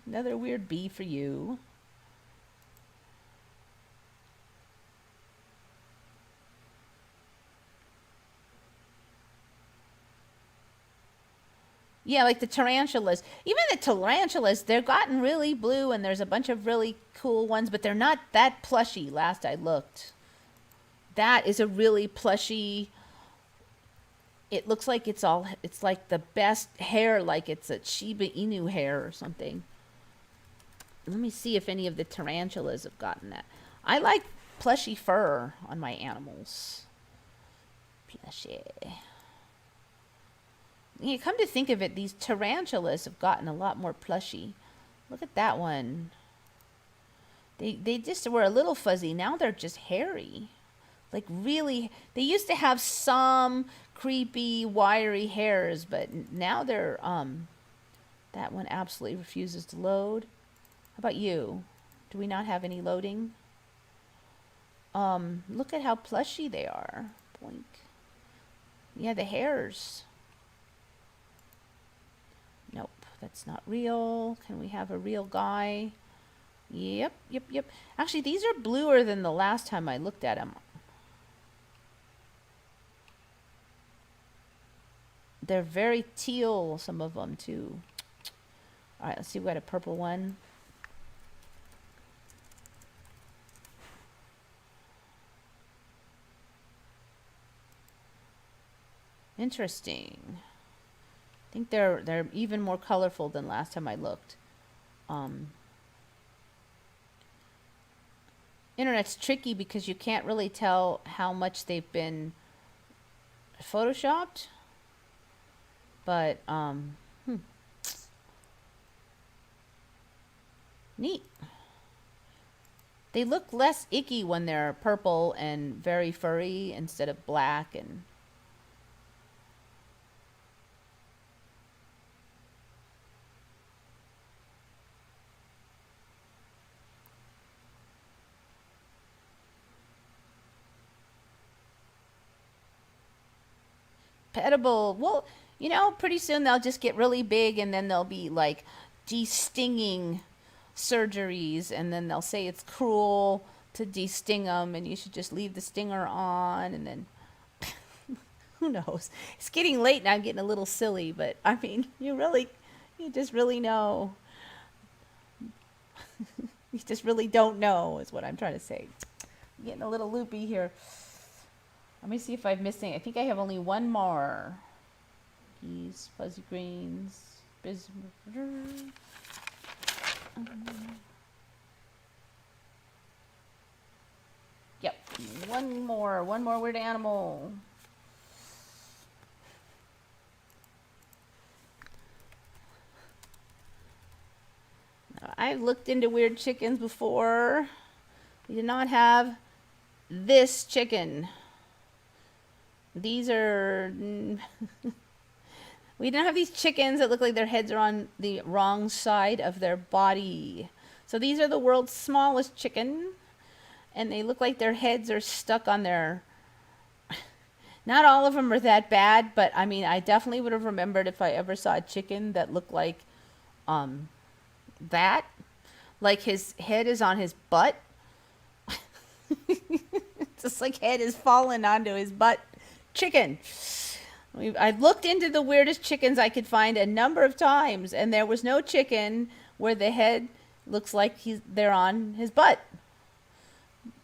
Another weird bee for you. Yeah, like the tarantulas. Even the tarantulas, they've gotten really blue, and there's a bunch of really cool ones, but they're not that plushy last I looked. That is a really plushy. It looks like it's like the best hair, like it's a Shiba Inu hair or something. Let me see if any of the tarantulas have gotten that. I like plushy fur on my animals. Plushy. You come to think of it, these tarantulas have gotten a lot more plushy. Look at that one. They just were a little fuzzy. Now they're just hairy. Like really, they used to have some creepy, wiry hairs, but now they're, that one absolutely refuses to load. How about you? Do we not have any loading? Look at how plushy they are. Boink. Yeah, the hairs. Nope, that's not real. Can we have a real guy? Yep. Actually, these are bluer than the last time I looked at them. They're very teal, some of them, too. All right, let's see. We got a purple one. Interesting. I think they're even more colorful than last time I looked. Internet's tricky because you can't really tell how much they've been photoshopped. But neat. They look less icky when they're purple and very furry instead of black and petable. Well, you know, pretty soon they'll just get really big and then they'll be like de-stinging surgeries, and then they'll say it's cruel to de-sting them and you should just leave the stinger on, and then who knows. It's getting late and I'm getting a little silly, but I mean, you just really know. You just really don't know is what I'm trying to say. I'm getting a little loopy here. Let me see if I've missed any. I think I have only one more. These fuzzy greens. Yep, one more weird animal. Now, I've looked into weird chickens before. We did not have this chicken. These are We don't have these chickens that look like their heads are on the wrong side of their body. So these are the world's smallest chicken, and they look like their heads are stuck on their... Not all of them are that bad, but I mean, I definitely would have remembered if I ever saw a chicken that looked like that. Like his head is on his butt. Just like head is fallen onto his butt. Chicken. I've looked into the weirdest chickens I could find a number of times, and there was no chicken where the head looks like they're on his butt.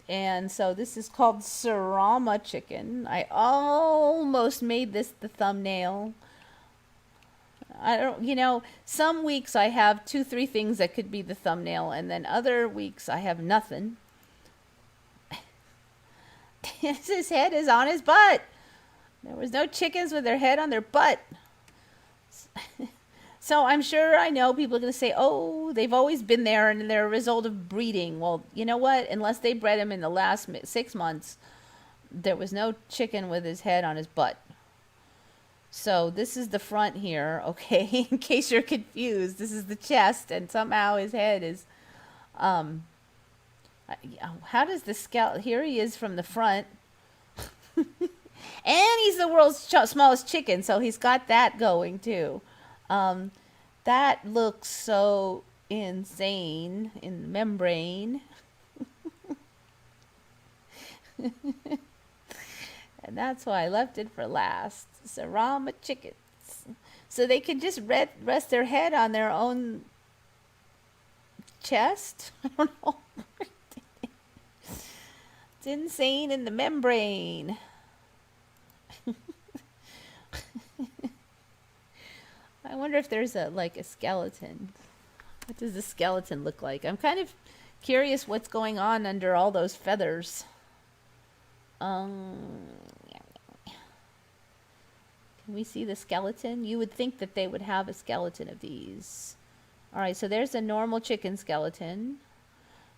And so this is called Sarama chicken. I almost made this the thumbnail. I don't, you know, some weeks I have 2-3 things that could be the thumbnail, and then other weeks I have nothing. His head is on his butt. There was no chickens with their head on their butt. So I'm sure I know people are going to say, oh, they've always been there and they're a result of breeding. Well, you know what? Unless they bred him in the last 6 months, there was no chicken with his head on his butt. So this is the front here, okay? In case you're confused, this is the chest, and somehow his head is... how does the scalp... Here he is from the front. And he's the world's smallest chicken, so he's got that going too. That looks so insane in the membrane. And that's why I left it for last. Sarama chickens. So they could just rest their head on their own chest. I don't know. It's insane in the membrane. I wonder if there's a skeleton. What does the skeleton look like? I'm kind of curious what's going on under all those feathers. Can we see the skeleton? You would think that they would have a skeleton of these. All right, so there's a normal chicken skeleton.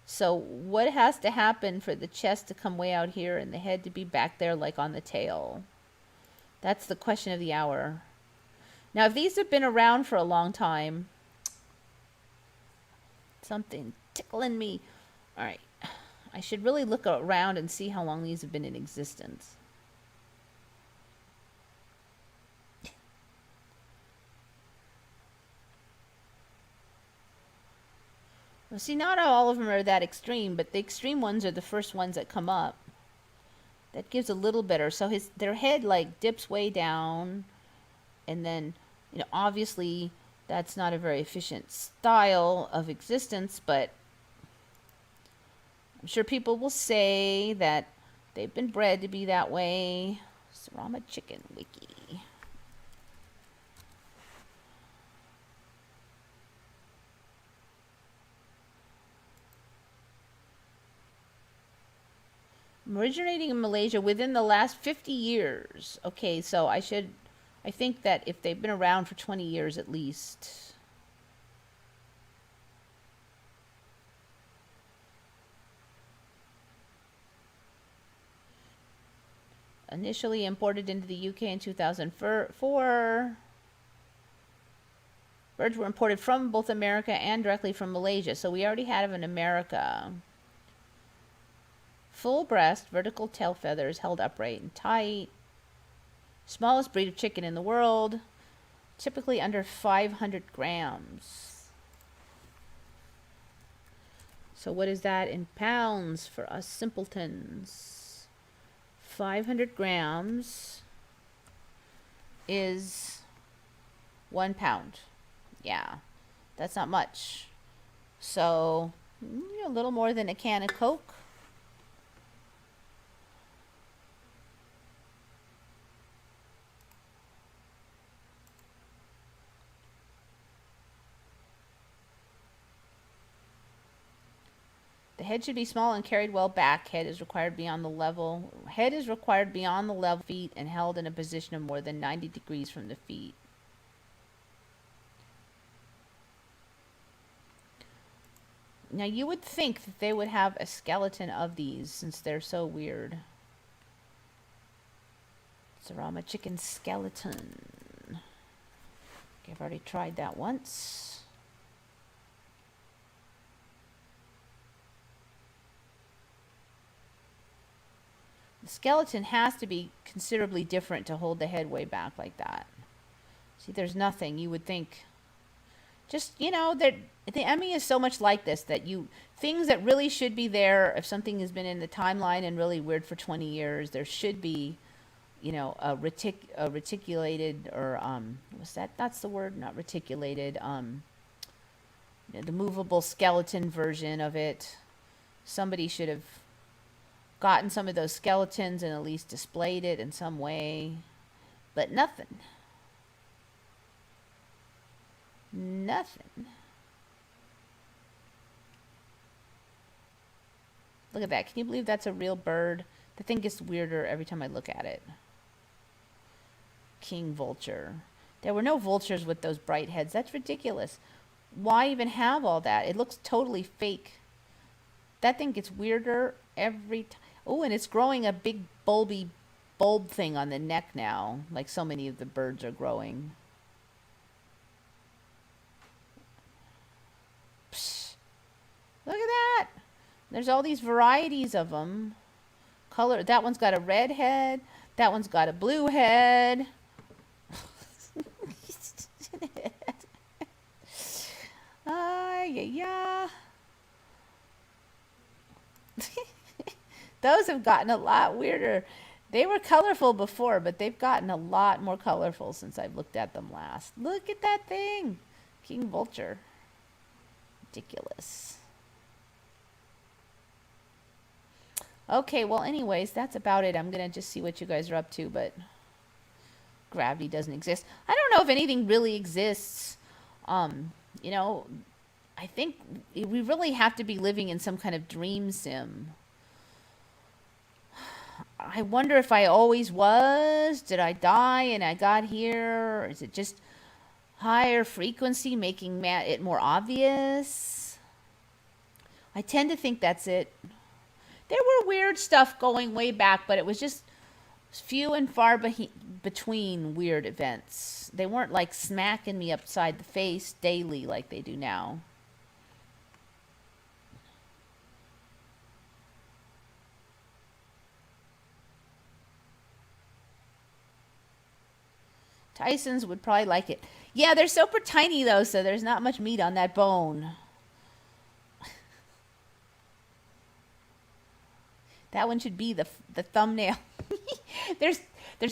So what has to happen for the chest to come way out here and the head to be back there like on the tail? That's the question of the hour. Now, if these have been around for a long time, something tickling me. All right, I should really look around and see how long these have been in existence. Well, see, not all of them are that extreme, but the extreme ones are the first ones that come up. That gives a little better. So their head like dips way down, and then, you know, obviously that's not a very efficient style of existence, but I'm sure people will say that they've been bred to be that way. Sarama chicken wiki. Originating in Malaysia within the last 50 years. Okay, so I think that if they've been around for 20 years at least. Initially imported into the UK in 2004. Birds were imported from both America and directly from Malaysia, so we already had them in America. Full breast, vertical tail feathers held upright and tight. Smallest breed of chicken in the world. Typically under 500 grams. So what is that in pounds for us simpletons? 500 grams is 1 pound. Yeah, that's not much. So, a little more than a can of Coke. The head should be small and carried well back. Head is required beyond the level. Head is required beyond the level feet and held in a position of more than 90 degrees from the feet. Now you would think that they would have a skeleton of these since they're so weird. Sarama chicken skeleton. I've already tried that once. The skeleton has to be considerably different to hold the head way back like that. See, there's nothing. You would think, just, you know, that the Emmy is so much like this, that things that really should be there, if something has been in the timeline and really weird for 20 years, there should be, you know, a reticulated, or that's the word, not reticulated, you know, the movable skeleton version of it. Somebody should have gotten some of those skeletons and at least displayed it in some way, but nothing. Nothing. Look at that. Can you believe that's a real bird? The thing gets weirder every time I look at it. King vulture. There were no vultures with those bright heads. That's ridiculous. Why even have all that? It looks totally fake. That thing gets weirder every time. Oh, and it's growing a big bulby bulb thing on the neck now, like so many of the birds are growing. Psh, look at that. There's all these varieties of them. Color. That one's got a red head. That one's got a blue head. Yeah. Those have gotten a lot weirder. They were colorful before, but they've gotten a lot more colorful since I've looked at them last. Look at that thing. King vulture. Ridiculous. Okay, well, anyways, that's about it. I'm going to just see what you guys are up to, but gravity doesn't exist. I don't know if anything really exists. You know, I think we really have to be living in some kind of dream sim. I wonder if I always was. Did I die and I got here? Or is it just higher frequency making it more obvious? I tend to think that's it. There were weird stuff going way back, but it was just few and far between weird events. They weren't like smacking me upside the face daily like they do now. Tyson's would probably like it. Yeah, they're super tiny though, so there's not much meat on that bone. That one should be the thumbnail. There's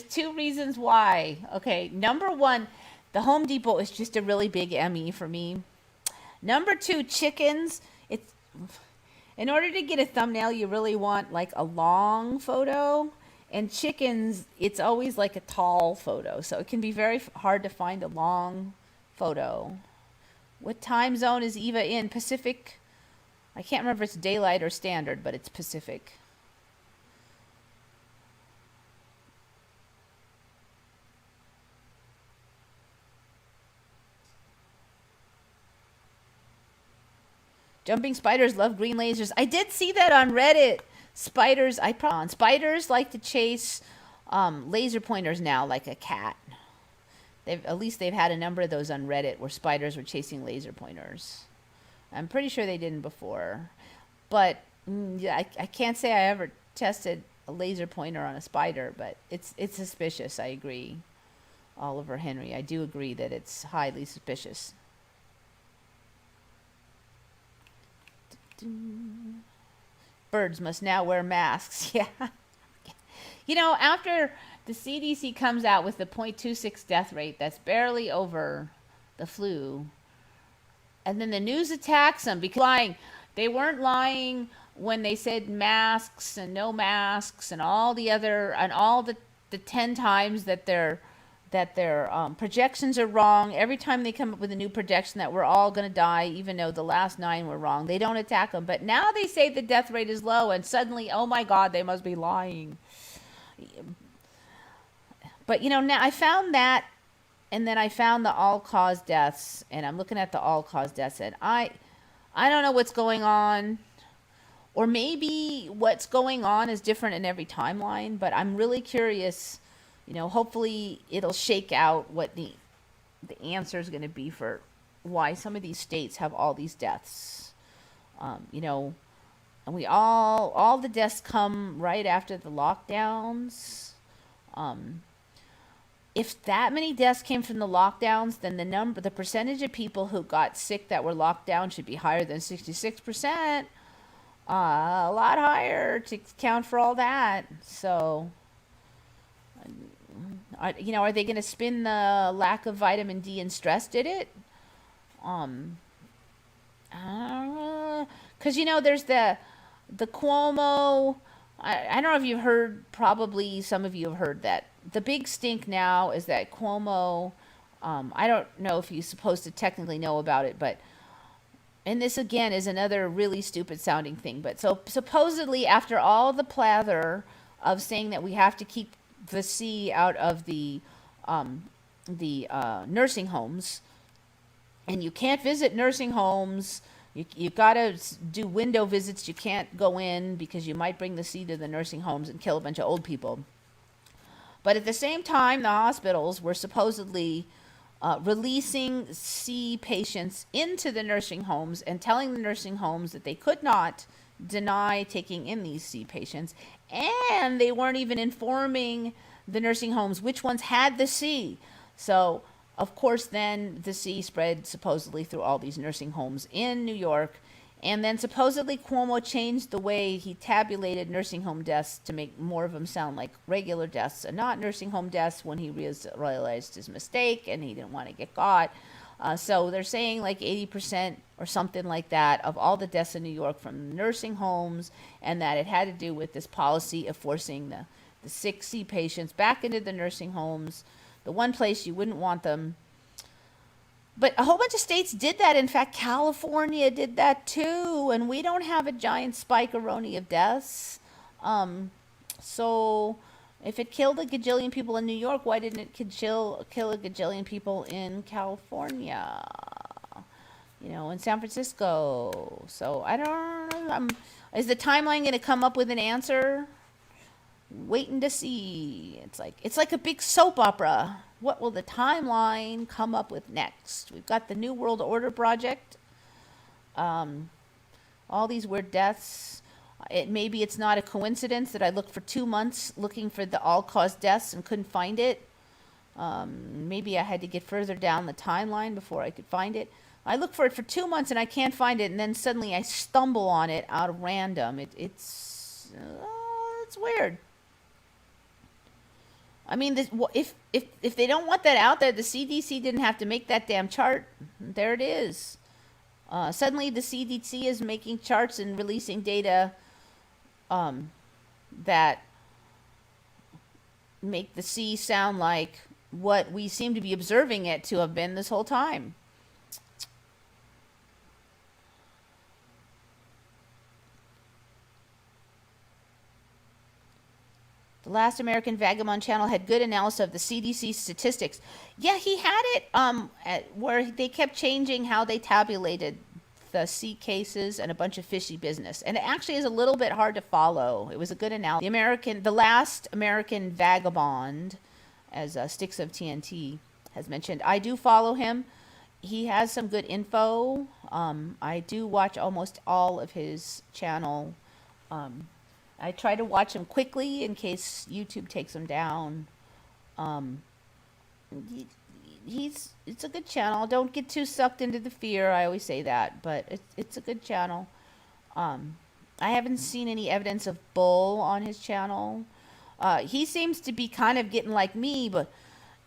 two reasons why. Okay, number one, the Home Depot is just a really big Emmy for me. Number two, chickens. It's in order to get a thumbnail, you really want like a long photo. And chickens, it's always like a tall photo. So it can be very hard to find a long photo. What time zone is Eva in? Pacific? I can't remember if it's daylight or standard, but it's Pacific. Jumping spiders love green lasers. I did see that on Reddit. Spiders like to chase laser pointers now like a cat. At least they've had a number of those on Reddit where spiders were chasing laser pointers. I'm pretty sure they didn't before. But yeah, I can't say I ever tested a laser pointer on a spider, but it's suspicious. I agree. Oliver Henry, I do agree that it's highly suspicious. Birds must now wear masks. Yeah. You know, after the CDC comes out with the 0.26 death rate, that's barely over the flu, and then the news attacks them because lying. They weren't lying when they said masks and no masks and all the 10 times that their projections are wrong. Every time they come up with a new projection that we're all going to die, even though the last 9 were wrong, they don't attack them. But now they say the death rate is low, and suddenly, oh my God, they must be lying. But, you know, now I found that, and then I found the all-cause deaths, and I'm looking at the all-cause deaths, and I don't know what's going on. Or maybe what's going on is different in every timeline, but I'm really curious. You know, hopefully it'll shake out what the answer is going to be for why some of these states have all these deaths. You know, and all the deaths come right after the lockdowns. Um, if that many deaths came from the lockdowns, then the percentage of people who got sick that were locked down should be higher than 66%. A lot higher to count for all that. So, you know, are they going to spin the lack of vitamin D and stress did it? Um, because you know, there's the Cuomo. I don't know if you've heard. Probably some of you have heard that the big stink now is that Cuomo. I don't know if you're supposed to technically know about it, but and this again is another really stupid sounding thing. But so supposedly after all the plather of saying that we have to keep the sea out of the nursing homes, and you can't visit nursing homes. You got to do window visits. You can't go in because you might bring the sea to the nursing homes and kill a bunch of old people. But at the same time, the hospitals were supposedly releasing sea patients into the nursing homes and telling the nursing homes that they could not deny taking in these sea patients. And they weren't even informing the nursing homes which ones had the sea. So of course, then the sea spread supposedly through all these nursing homes in New York. And then supposedly Cuomo changed the way he tabulated nursing home deaths to make more of them sound like regular deaths and not nursing home deaths when he realized his mistake and he didn't want to get caught. So they're saying like 80% or something like that of all the deaths in New York from nursing homes, and that it had to do with this policy of forcing the sick sea patients back into the nursing homes. The one place you wouldn't want them. But a whole bunch of states did that. In fact, California did that too. And we don't have a giant spike-a-roni of deaths. So if it killed a gajillion people in New York, why didn't it kill a gajillion people in California? You know, in San Francisco. So I don't know. Is the timeline going to come up with an answer? Waiting to see. It's like a big soap opera. What will the timeline come up with next? We've got the New World Order project. All these weird deaths. Maybe it's not a coincidence that I looked for 2 months looking for the all-cause deaths and couldn't find it. Maybe I had to get further down the timeline before I could find it. I looked for it for 2 months and I can't find it, and then suddenly I stumble on it out of random. It's weird. I mean, if they don't want that out there, the CDC didn't have to make that damn chart. There it is. Suddenly, the CDC is making charts and releasing data that make the sea sound like what we seem to be observing it to have been this whole time. The last American Vagabond channel had good analysis of the CDC statistics. Yeah, he had it where they kept changing how they tabulated the sea cases and a bunch of fishy business. And it actually is a little bit hard to follow. It was a good analysis. The last American Vagabond, as Sticks of TNT has mentioned, I do follow him. He has some good info. I do watch almost all of his channel. I try to watch him quickly in case YouTube takes him down. It's a good channel. Don't get too sucked into the fear. I always say that, but it's a good channel. I haven't seen any evidence of bull on his channel. He seems to be kind of getting like me, but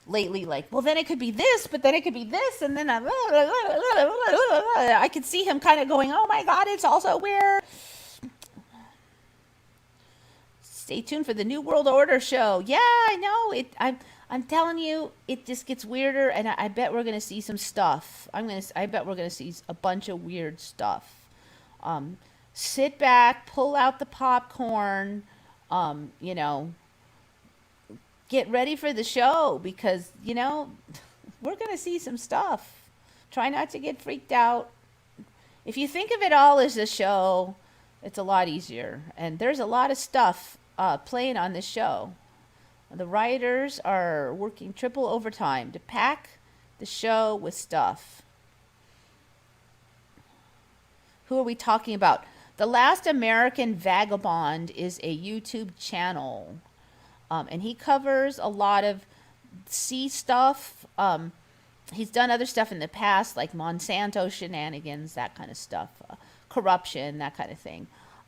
lately, like, well, then it could be this, but then it could be this, and then I could see him kind of going, oh my God, it's also weird. Stay tuned for the New World Order show. Yeah, I know. I'm telling you, it just gets weirder, and I bet we're gonna see some stuff. I bet we're gonna see a bunch of weird stuff. Sit back, pull out the popcorn. You know, get ready for the show because you know we're gonna see some stuff. Try not to get freaked out. If you think of it all as a show, it's a lot easier, and there's a lot of stuff playing on this show. The writers are working triple overtime to pack The show with stuff. Who are we talking about? The Last American Vagabond is a YouTube channel. And he covers a lot of sea stuff. He's done other stuff in the past, like Monsanto shenanigans, that kind of stuff, corruption, that kind of thing.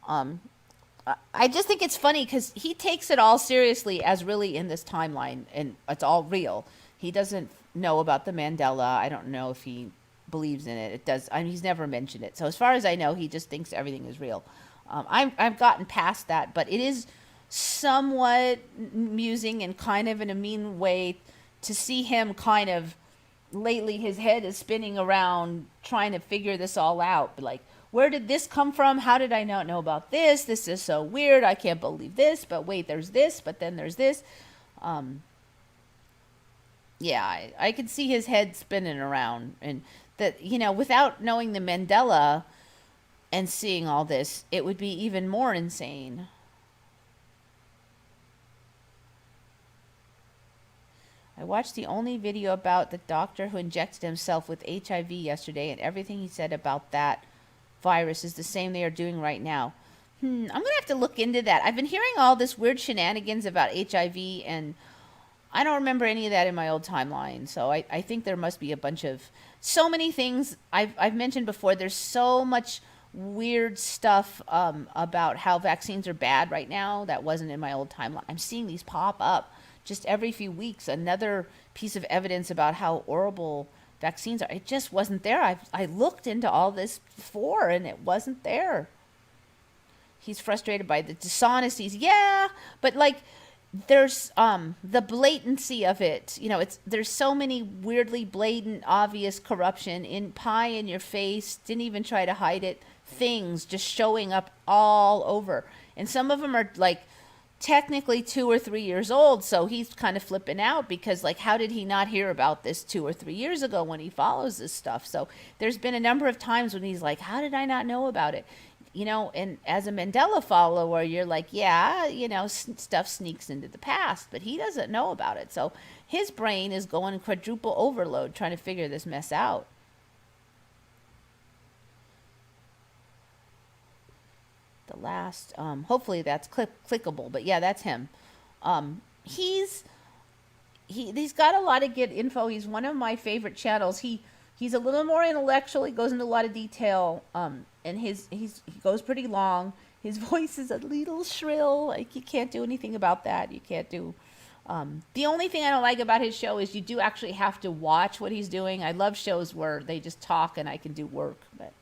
I just think it's funny because he takes it all seriously as really in this timeline, and it's all real. He doesn't know about the Mandela. I don't know if he believes in it. It does. I mean, he's never mentioned it. So as far as I know, he just thinks everything is real. I've gotten past that, but it is somewhat amusing and kind of in a mean way to see him kind of lately. His head is spinning around trying to figure this all out. Like, where did this come from? How did I not know about this? This is so weird. I can't believe this. But wait, there's this. But then there's this. Yeah, I could see his head spinning around, and that, you know, without knowing the Mandela and seeing all this, it would be even more insane. I watched the only video about the doctor who injected himself with HIV yesterday, and everything he said about that virus is the same they are doing right now. I'm going to have to look into that. I've been hearing all this weird shenanigans about HIV, and I don't remember any of that in my old timeline. So I think there must be a bunch of, so many things I've mentioned before. There's so much weird stuff about how vaccines are bad right now that wasn't in my old timeline. I'm seeing these pop up just every few weeks. Another piece of evidence about how horrible vaccines are. It just wasn't there. I looked into all this before, and it wasn't there. He's frustrated by the dishonesties. Yeah, but like, there's the blatancy of it. You know, there's so many weirdly blatant, obvious corruption in pie in your face. Didn't even try to hide it. Things just showing up all over, and some of them are like technically 2 or 3 years old. So he's kind of flipping out because, like, how did he not hear about this 2 or 3 years ago when he follows this stuff? So there's been a number of times when he's like, how did I not know about it? You know, and as a Mandela follower, you're like, yeah, you know, stuff sneaks into the past, but he doesn't know about it. So his brain is going quadruple overload trying to figure this mess out. The last, hopefully that's clickable, but yeah, that's him. He's got a lot of good info. He's one of my favorite channels. He's a little more intellectual. He goes into a lot of detail, and he goes pretty long. His voice is a little shrill. Like, you can't do anything about that. You can't do. The only thing I don't like about his show is you do actually have to watch what he's doing. I love shows where they just talk and I can do work, but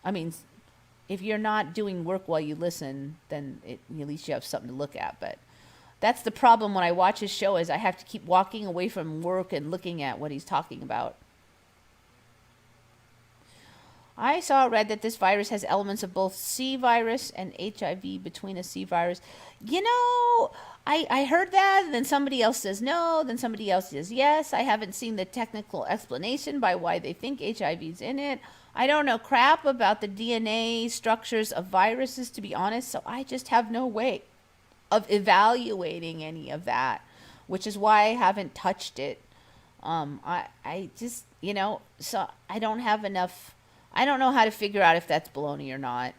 I mean, if you're not doing work while you listen, then at least you have something to look at. But that's the problem when I watch his show, is I have to keep walking away from work and looking at what he's talking about. I read that this virus has elements of both C virus and HIV between a C virus. You know, I heard that, and then somebody else says no, then somebody else says yes. I haven't seen the technical explanation by why they think HIV is in it. I don't know crap about the DNA structures of viruses, to be honest, so I just have no way of evaluating any of that, which is why I haven't touched it. I just, you know, so I don't have enough. I don't know how to figure out if that's baloney or not.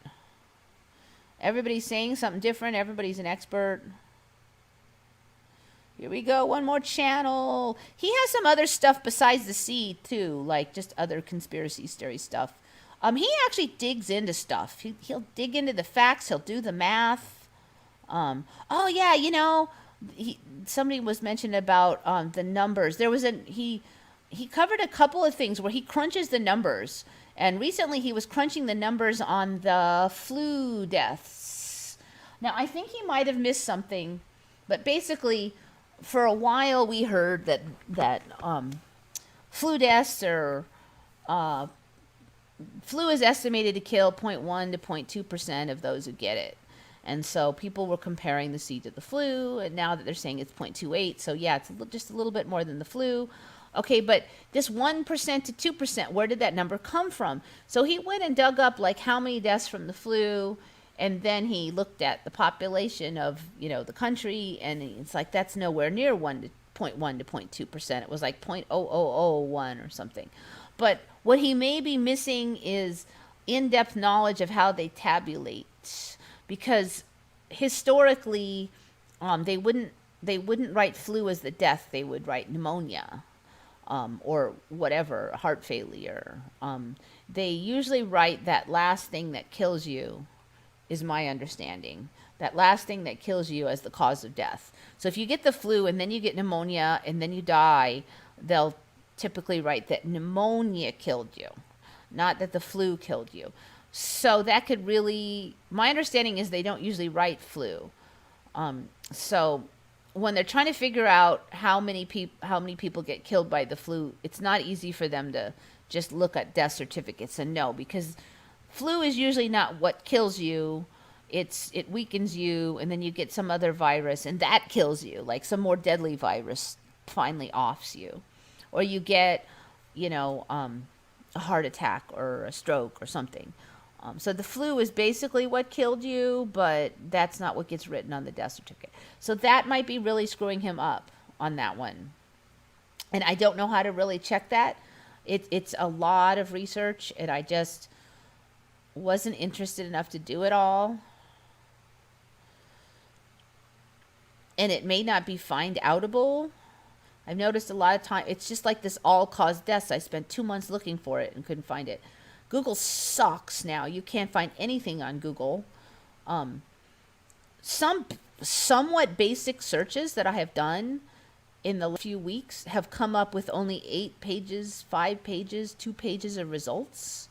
Everybody's saying something different. Everybody's an expert. Here we go. One more channel. He has some other stuff besides the sea, too, like just other conspiracy theory stuff. He actually digs into stuff. He'll dig into the facts. He'll do the math. Oh, yeah, you know, somebody was mentioning about the numbers. There was he covered a couple of things where he crunches the numbers. And recently he was crunching the numbers on the flu deaths. Now, I think he might have missed something, but basically, for a while we heard that flu deaths are, flu is estimated to kill 0.1 to 0.2% of those who get it. And so people were comparing the C to the flu, and now that they're saying it's 0.28, so yeah, it's just a little bit more than the flu. Okay, but this 1% to 2%, where did that number come from? So he went and dug up, like, how many deaths from the flu, and then he looked at the population of, you know, the country, and it's like, that's nowhere near 1% 0.1 to 0.2%. It was like 0.0001 or something. But what he may be missing is in-depth knowledge of how they tabulate, because historically, they wouldn't write flu as the death. They would write pneumonia, or whatever, heart failure. They usually write that last thing that kills you, is my understanding. That last thing that kills you as the cause of death. So if you get the flu and then you get pneumonia and then you die, they'll typically write that pneumonia killed you, not that the flu killed you. So that could really, my understanding is they don't usually write flu. So when they're trying to figure out how many people get killed by the flu, it's not easy for them to just look at death certificates and know, because flu is usually not what kills you. It weakens you, and then you get some other virus, and that kills you, like some more deadly virus finally offs you. Or you get, a heart attack or a stroke or something. So the flu is basically what killed you, but that's not what gets written on the death certificate. So that might be really screwing him up on that one. And I don't know how to really check that. It's a lot of research, and I just wasn't interested enough to do it all. And it may not be find outable. I've noticed a lot of time, it's just like this all-cause deaths. I spent 2 months looking for it and couldn't find it. Google sucks now. You can't find anything on Google. Some somewhat basic searches that I have done in the few weeks have come up with only 8 pages, 5 pages, 2 pages of results.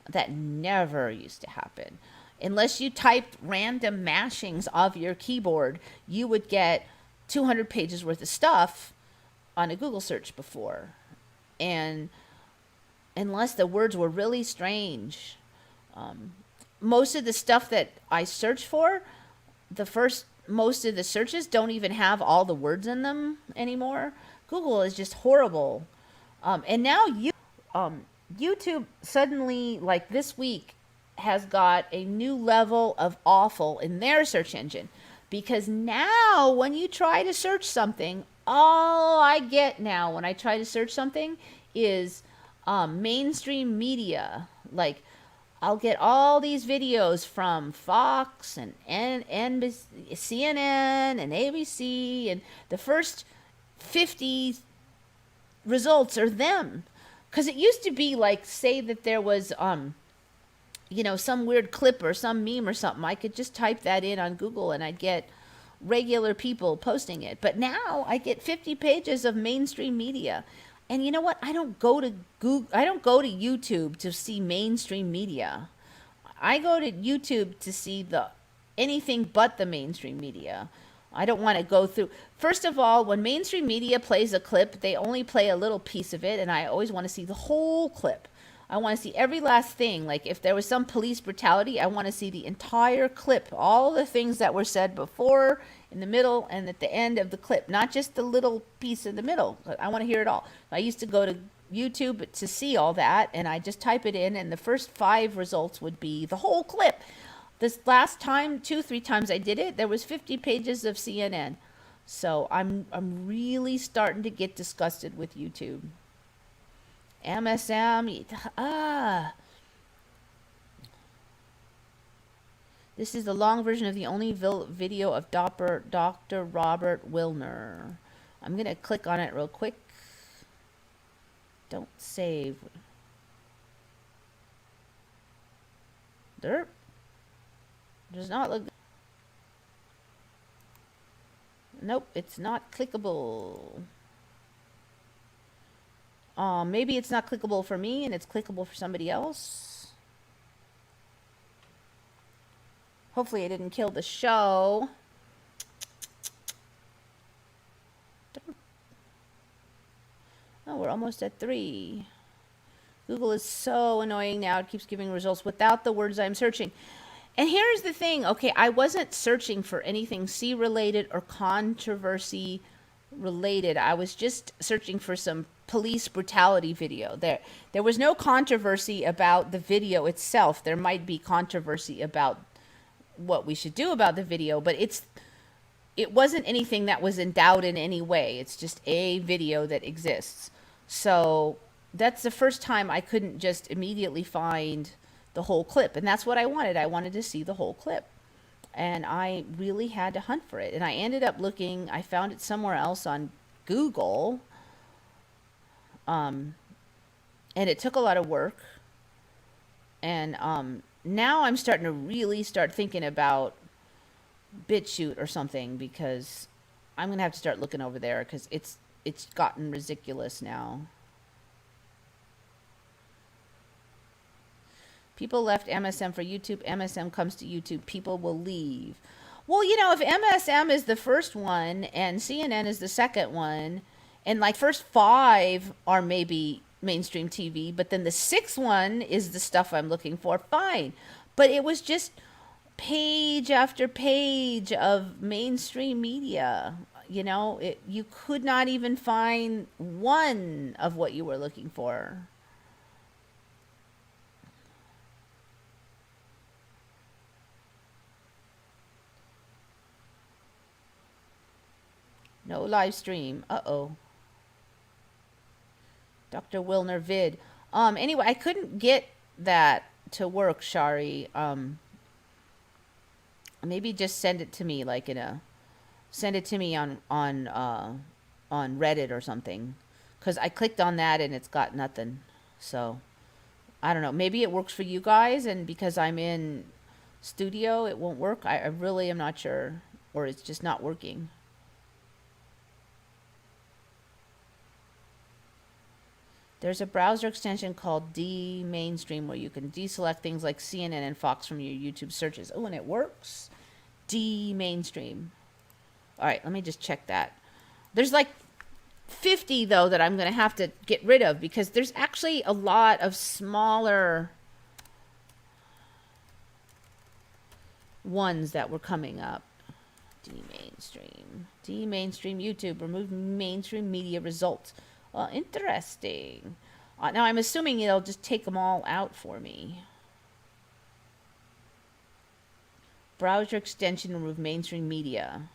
That never used to happen. Unless you typed random mashings of your keyboard, you would get 200 pages worth of stuff on a Google search before. And unless the words were really strange, most of the stuff that I search for, most of the searches don't even have all the words in them anymore. Google is just horrible. And now YouTube suddenly, like this week, has got a new level of awful in their search engine. Because now when you try to search something, all I get now when I try to search something is mainstream media. Like, I'll get all these videos from Fox and CNN and ABC, and the first 50 results are them. Because it used to be like, say that there was some weird clip or some meme or something, I could just type that in on Google and I'd get regular people posting it. But now I get 50 pages of mainstream media. And you know what? I don't go to YouTube to see mainstream media. I go to YouTube to see anything but the mainstream media. I don't want to go through. First of all, when mainstream media plays a clip, they only play a little piece of it, and I always want to see the whole clip. I want to see every last thing. Like if there was some police brutality, I want to see the entire clip, all the things that were said before, in the middle, and at the end of the clip, not just the little piece in the middle. I want to hear it all. I used to go to YouTube to see all that, and I just type it in, and the first 5 results would be the whole clip. This last time, 2-3 times I did it, there was 50 pages of CNN. So I'm really starting to get disgusted with YouTube. MSM, This is the long version of the only video of Dr. Robert Wilner. I'm going to click on it real quick. Don't save. Derp. Does not look. Nope, it's not clickable. Maybe it's not clickable for me and it's clickable for somebody else. Hopefully I didn't kill the show. Oh, we're almost at 3. Google is so annoying now. It keeps giving results without the words I'm searching. And here's the thing. Okay, I wasn't searching for anything sea-related or controversy-related. I was just searching for some police brutality video. There was no controversy about the video itself. There might be controversy about what we should do about the video, but it's it wasn't anything that was endowed in any way. It's just a video that exists. So that's the first time I couldn't just immediately find the whole clip. And that's what I wanted. I wanted to see the whole clip. And I really had to hunt for it. And I ended up looking, I found it somewhere else on Google. And it took a lot of work. And now I'm starting to really start thinking about BitChute or something, because I'm going to have to start looking over there, because it's gotten ridiculous now. People left MSM for YouTube. MSM comes to YouTube. People will leave. Well, you know, if MSM is the first one and CNN is the second one, and like first 5 are maybe mainstream TV, but then the 6th one is the stuff I'm looking for, fine. But it was just page after page of mainstream media. You know, you could not even find one of what you were looking for. No live stream. Uh-oh. Dr. Wilner vid. Anyway, I couldn't get that to work, Shari. Maybe just send it to me, like send it to me on Reddit or something. Because I clicked on that and it's got nothing. So, I don't know. Maybe it works for you guys, and because I'm in studio, it won't work. I really am not sure. Or it's just not working. There's a browser extension called D-Mainstream where you can deselect things like CNN and Fox from your YouTube searches. Oh, and it works. D-Mainstream. All right, let me just check that. There's like 50, though, that I'm going to have to get rid of, because there's actually a lot of smaller ones that were coming up. D-Mainstream. D-Mainstream YouTube. Remove mainstream media results. Well, interesting. Now, I'm assuming it'll just take them all out for me. Browser extension, remove mainstream media.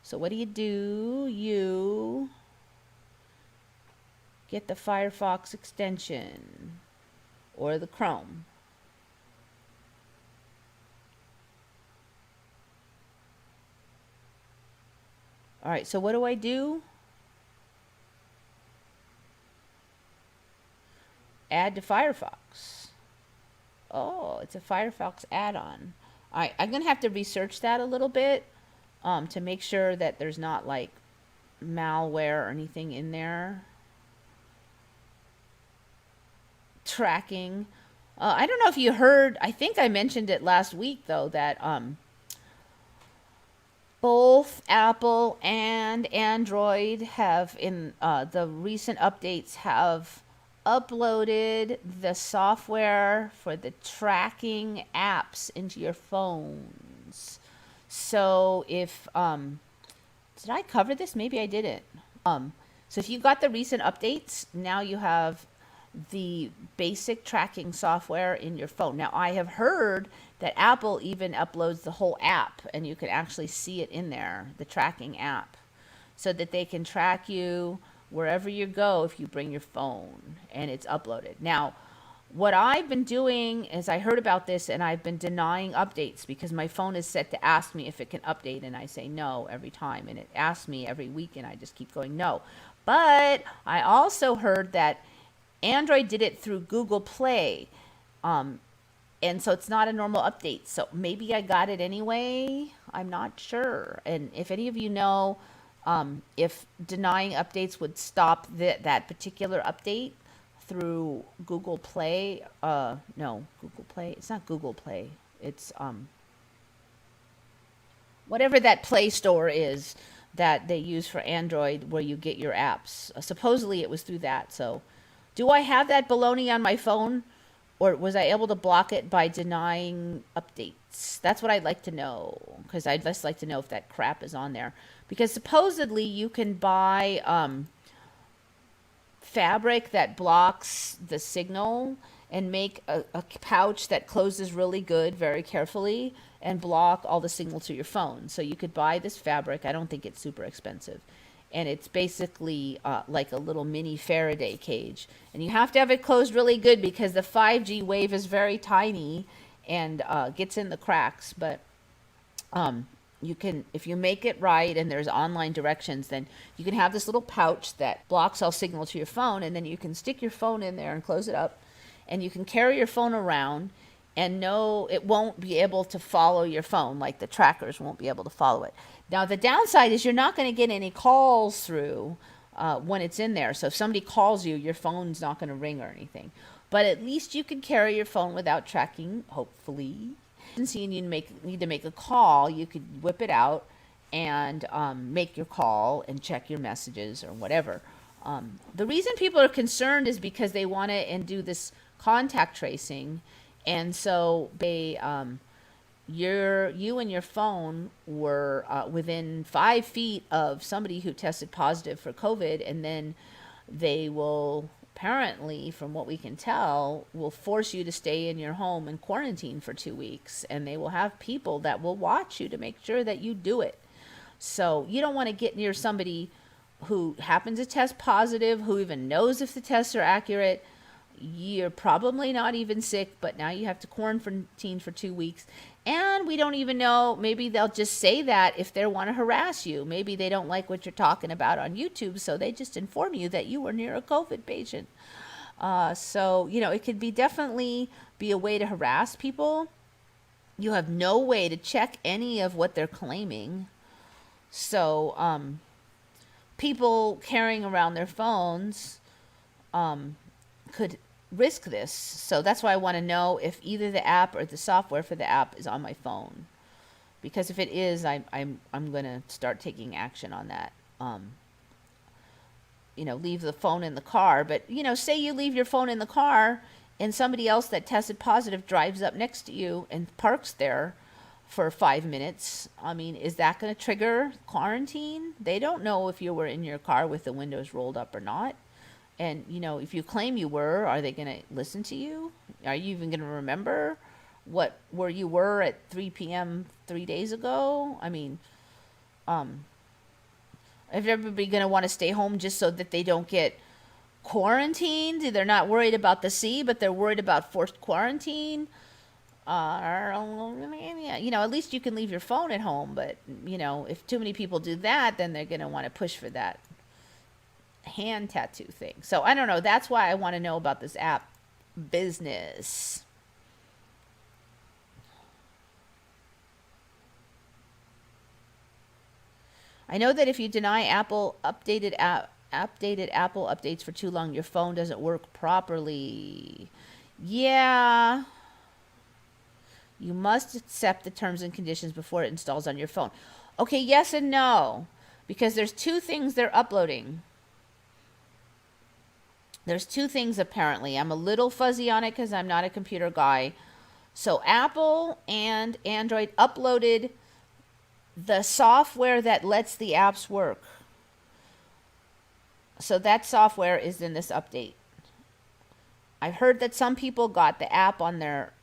So what do? You get the Firefox extension or the Chrome. All right, so what do? Add to Firefox. Oh, it's a Firefox add-on. All right, I'm going to have to research that a little bit to make sure that there's not like malware or anything in there. Tracking. I don't know if you heard, I think I mentioned it last week, though, that both Apple and Android have, in the recent updates, have uploaded the software for the tracking apps into your phones. So if did I cover this? Maybe I didn't. So if you got the recent updates, now you have the basic tracking software in your phone. Now, I have heard that Apple even uploads the whole app, and you can actually see it in there, the tracking app, so that they can track you wherever you go if you bring your phone, and it's uploaded. Now, what I've been doing is, I heard about this and I've been denying updates because my phone is set to ask me if it can update, and I say no every time, and it asks me every week, and I just keep going no. But I also heard that Android did it through Google Play, and so it's not a normal update. So maybe I got it anyway. I'm not sure. And if any of you know if denying updates would stop that particular update through Google Play, no, Google Play. It's not Google Play. It's whatever that Play Store is that they use for Android where you get your apps. Supposedly it was through that. So do I have that baloney on my phone, or was I able to block it by denying updates? That's what I'd like to know, because I'd just like to know if that crap is on there. Because supposedly you can buy fabric that blocks the signal and make a pouch that closes really good, very carefully, and block all the signal to your phone. So you could buy this fabric. I don't think it's super expensive. And it's basically like a little mini Faraday cage. And you have to have it closed really good because the 5G wave is very tiny and gets in the cracks. But you can, if you make it right and there's online directions, then you can have this little pouch that blocks all signal to your phone, and then you can stick your phone in there and close it up, and you can carry your phone around, and no, it won't be able to follow your phone, like the trackers won't be able to follow it. Now the downside is you're not going to get any calls through when it's in there. So if somebody calls you, your phone's not going to ring or anything. But at least you can carry your phone without tracking, hopefully. And you need to make a call, you could whip it out and make your call and check your messages or whatever. The reason people are concerned is because they want to and do this contact tracing, and so they you and your phone were within 5 feet of somebody who tested positive for COVID, and then they will, apparently, from what we can tell, will force you to stay in your home and quarantine for 2 weeks, and they will have people that will watch you to make sure that you do it. So you don't want to get near somebody who happens to test positive, who even knows if the tests are accurate. You're probably not even sick, but now you have to quarantine for 2 weeks. And we don't even know, maybe they'll just say that if they want to harass you. Maybe they don't like what you're talking about on YouTube, so they just inform you that you were near a COVID patient. So, it could be definitely be a way to harass people. You have no way to check any of what they're claiming. So, people carrying around their phones could risk this. So that's why I want to know if either the app or the software for the app is on my phone, because if it is, I'm going to start taking action on that. Leave the phone in the car, but say you leave your phone in the car and somebody else that tested positive drives up next to you and parks there for 5 minutes. I mean, is that going to trigger quarantine? They don't know if you were in your car with the windows rolled up or not. And, if you claim you were, are they going to listen to you? Are you even going to remember where you were at 3 p.m. 3 days ago? I mean, is everybody going to want to stay home just so that they don't get quarantined? They're not worried about the sea, but they're worried about forced quarantine. At least you can leave your phone at home. But, if too many people do that, then they're going to want to push for that hand tattoo thing. So I don't know. That's why I want to know about this app business. I know that if you deny Apple updated Apple updates for too long, your phone doesn't work properly. Yeah. You must accept the terms and conditions before it installs on your phone. Okay, yes and no. Because there's two things they're uploading. There's two things, apparently. I'm a little fuzzy on it because I'm not a computer guy. So Apple and Android uploaded the software that lets the apps work. So that software is in this update. I've heard that some people got the app on their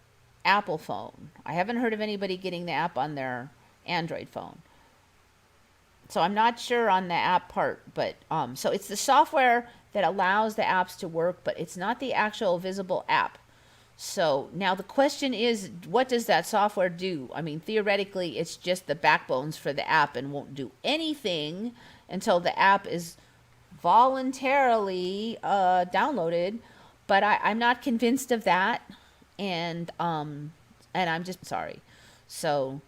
Apple phone. I haven't heard of anybody getting the app on their Android phone. So I'm not sure on the app part, but so it's the software that allows the apps to work, but it's not the actual visible app. So now the question is, what does that software do? I mean, theoretically, it's just the backbones for the app and won't do anything until the app is voluntarily downloaded. But I'm not convinced of that, and I'm just sorry. So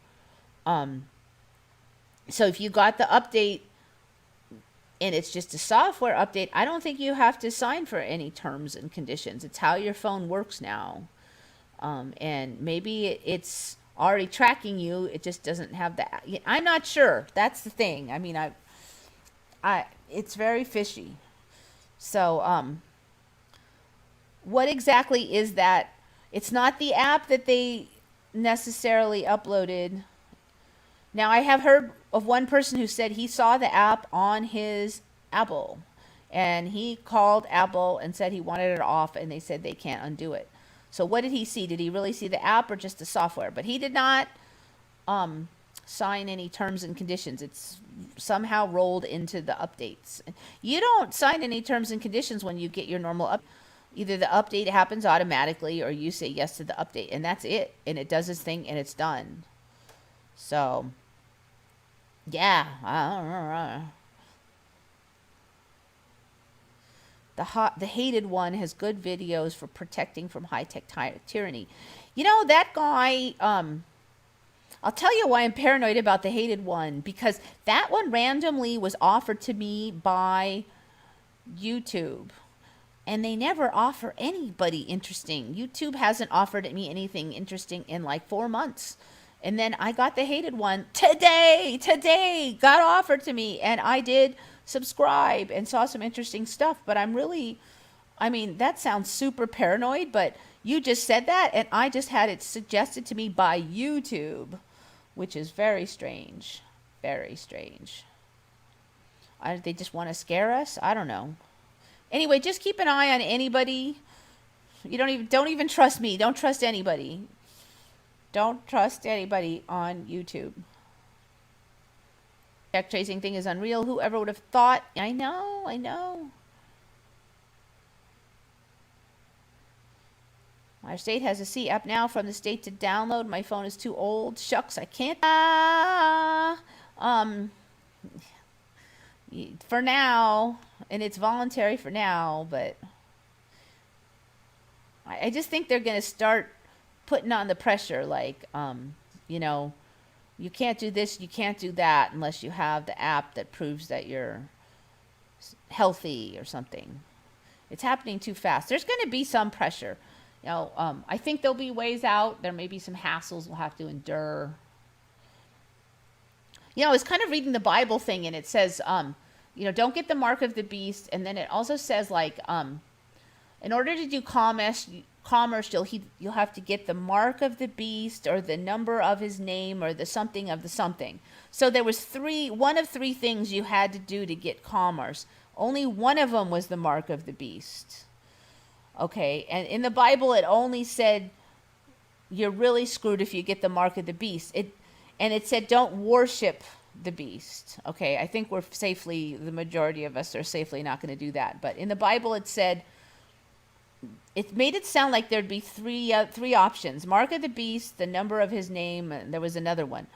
if you got the update and it's just a software update, I don't think you have to sign for any terms and conditions. It's how your phone works now. And maybe it's already tracking you. It just doesn't have that. I'm not sure. That's the thing. I mean, it's very fishy. So, what exactly is that? It's not the app that they necessarily uploaded. Now, I have heard of one person who said he saw the app on his Apple, and he called Apple and said he wanted it off, and they said they can't undo it. So what did he see? Did he really see the app or just the software? But he did not sign any terms and conditions. It's somehow rolled into the updates. You don't sign any terms and conditions when you get your normal up. Either the update happens automatically or you say yes to the update, and that's it. And it does its thing and it's done. So, yeah. The hated one has good videos for protecting from high-tech tyranny. You know, that guy, I'll tell you why I'm paranoid about the hated one, because that one randomly was offered to me by YouTube. And they never offer anybody interesting. YouTube hasn't offered me anything interesting in like 4 months. And then I got the hated one today, got offered to me. And I did subscribe and saw some interesting stuff. But I mean, that sounds super paranoid, but you just said that. And I just had it suggested to me by YouTube, which is very strange. Very strange. They just want to scare us? I don't know. Anyway, just keep an eye on anybody. You don't even trust me. Don't trust anybody. Don't trust anybody on YouTube. Tech tracing thing is unreal. Whoever would have thought? I know. Our state has a C app now from the state to download. My phone is too old. Shucks, I can't. For now, and it's voluntary for now, but I just think they're going to start putting on the pressure, like, you know, you can't do this, you can't do that unless you have the app that proves that you're healthy or something. It's happening too fast. There's going to be some pressure. You know, I think there'll be ways out. There may be some hassles we'll have to endure. You know, I was kind of reading the Bible thing, and it says, you know, don't get the mark of the beast. And then it also says, like, in order to do commerce, you'll have to get the mark of the beast or the number of his name or the something of the something. So there was one of three things you had to do to get commerce. Only one of them was the mark of the beast. Okay, and in the Bible it only said you're really screwed if you get the mark of the beast. It said don't worship the beast. Okay, I think the majority of us are safely not going to do that. But in the Bible it said, it made it sound like there'd be three options: mark of the beast, the number of his name, and there was another one.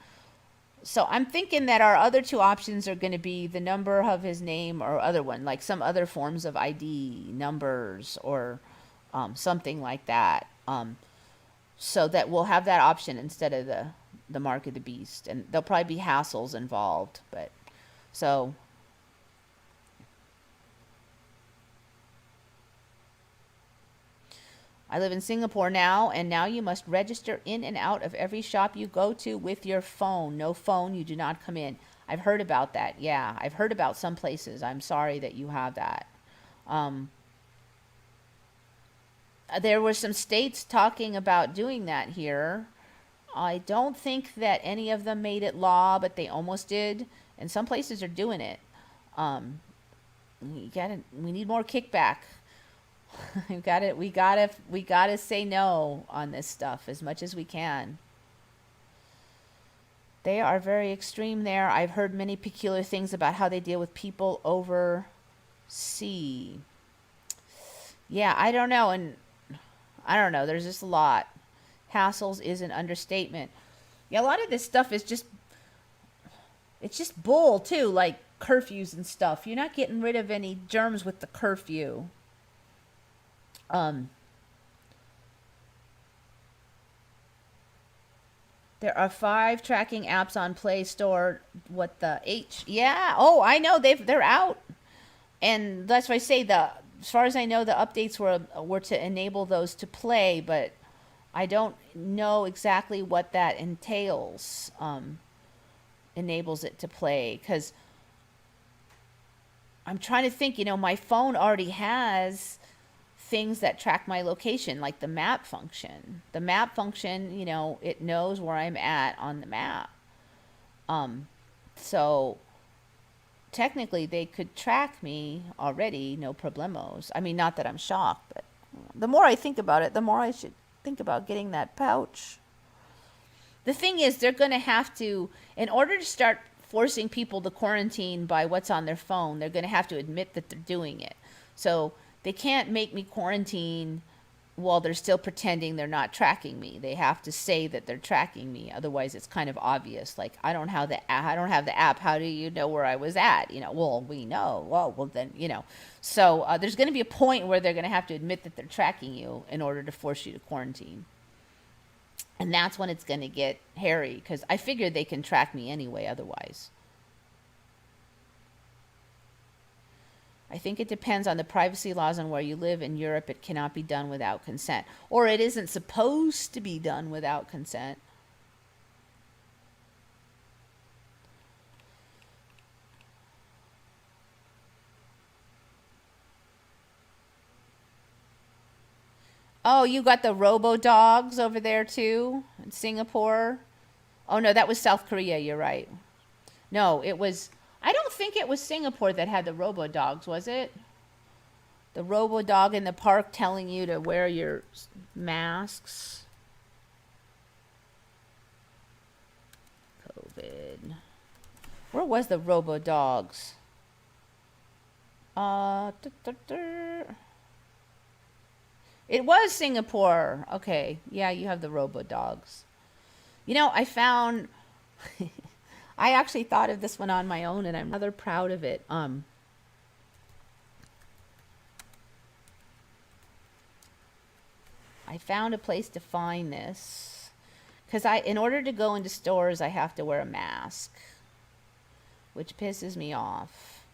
So I'm thinking that our other two options are going to be the number of his name or other one, like some other forms of ID, numbers, or something like that. So that we'll have that option instead of the mark of the beast. And there'll probably be hassles involved. But so I live in Singapore now, and now you must register in and out of every shop you go to with your phone. No phone, you do not come in. I've heard about that. Yeah, I've heard about some places. I'm sorry that you have that. There were some states talking about doing that here. I don't think that any of them made it law, but they almost did. And some places are doing it. We need more kickback. We gotta say no on this stuff as much as we can. They are very extreme there. I've heard many peculiar things about how they deal with people overseas. Yeah, I don't know, and I don't know. There's just a lot. Hassles is an understatement. Yeah, a lot of this stuff is just bull too, like curfews and stuff. You're not getting rid of any germs with the curfew. There are 5 tracking apps on Play Store. What the H? Yeah. Oh, I know they're out, and that's why I say as far as I know, the updates were to enable those to play, but I don't know exactly what that entails. Enables it to play, because I'm trying to think. You know, my phone already has things that track my location, like the map function. The map function, you know, it knows where I'm at on the map. So technically they could track me already, no problemos. I mean, not that I'm shocked, but the more I think about it, the more I should think about getting that pouch. The thing is, they're going to have to, in order to start forcing people to quarantine by what's on their phone, they're going to have to admit that they're doing it. So they can't make me quarantine while they're still pretending they're not tracking me. They have to say that they're tracking me. Otherwise, it's kind of obvious. Like, I don't have the app. How do you know where I was at? Well, we know. Well, then, So there's going to be a point where they're going to have to admit that they're tracking you in order to force you to quarantine. And that's when it's going to get hairy, because I figure they can track me anyway otherwise. I think it depends on the privacy laws and where you live. In Europe, it cannot be done without consent. Or it isn't supposed to be done without consent. Oh, you got the robo-dogs over there too in Singapore? Oh, no, that was South Korea. You're right. No, it was... I don't think it was Singapore that had the robo-dogs, was it? The robo-dog in the park telling you to wear your masks. COVID. Where was the robo-dogs? It was Singapore. Okay. Yeah, you have the robo-dogs. I found... I actually thought of this one on my own, and I'm rather proud of it. I found a place to find this, because in order to go into stores, I have to wear a mask, which pisses me off.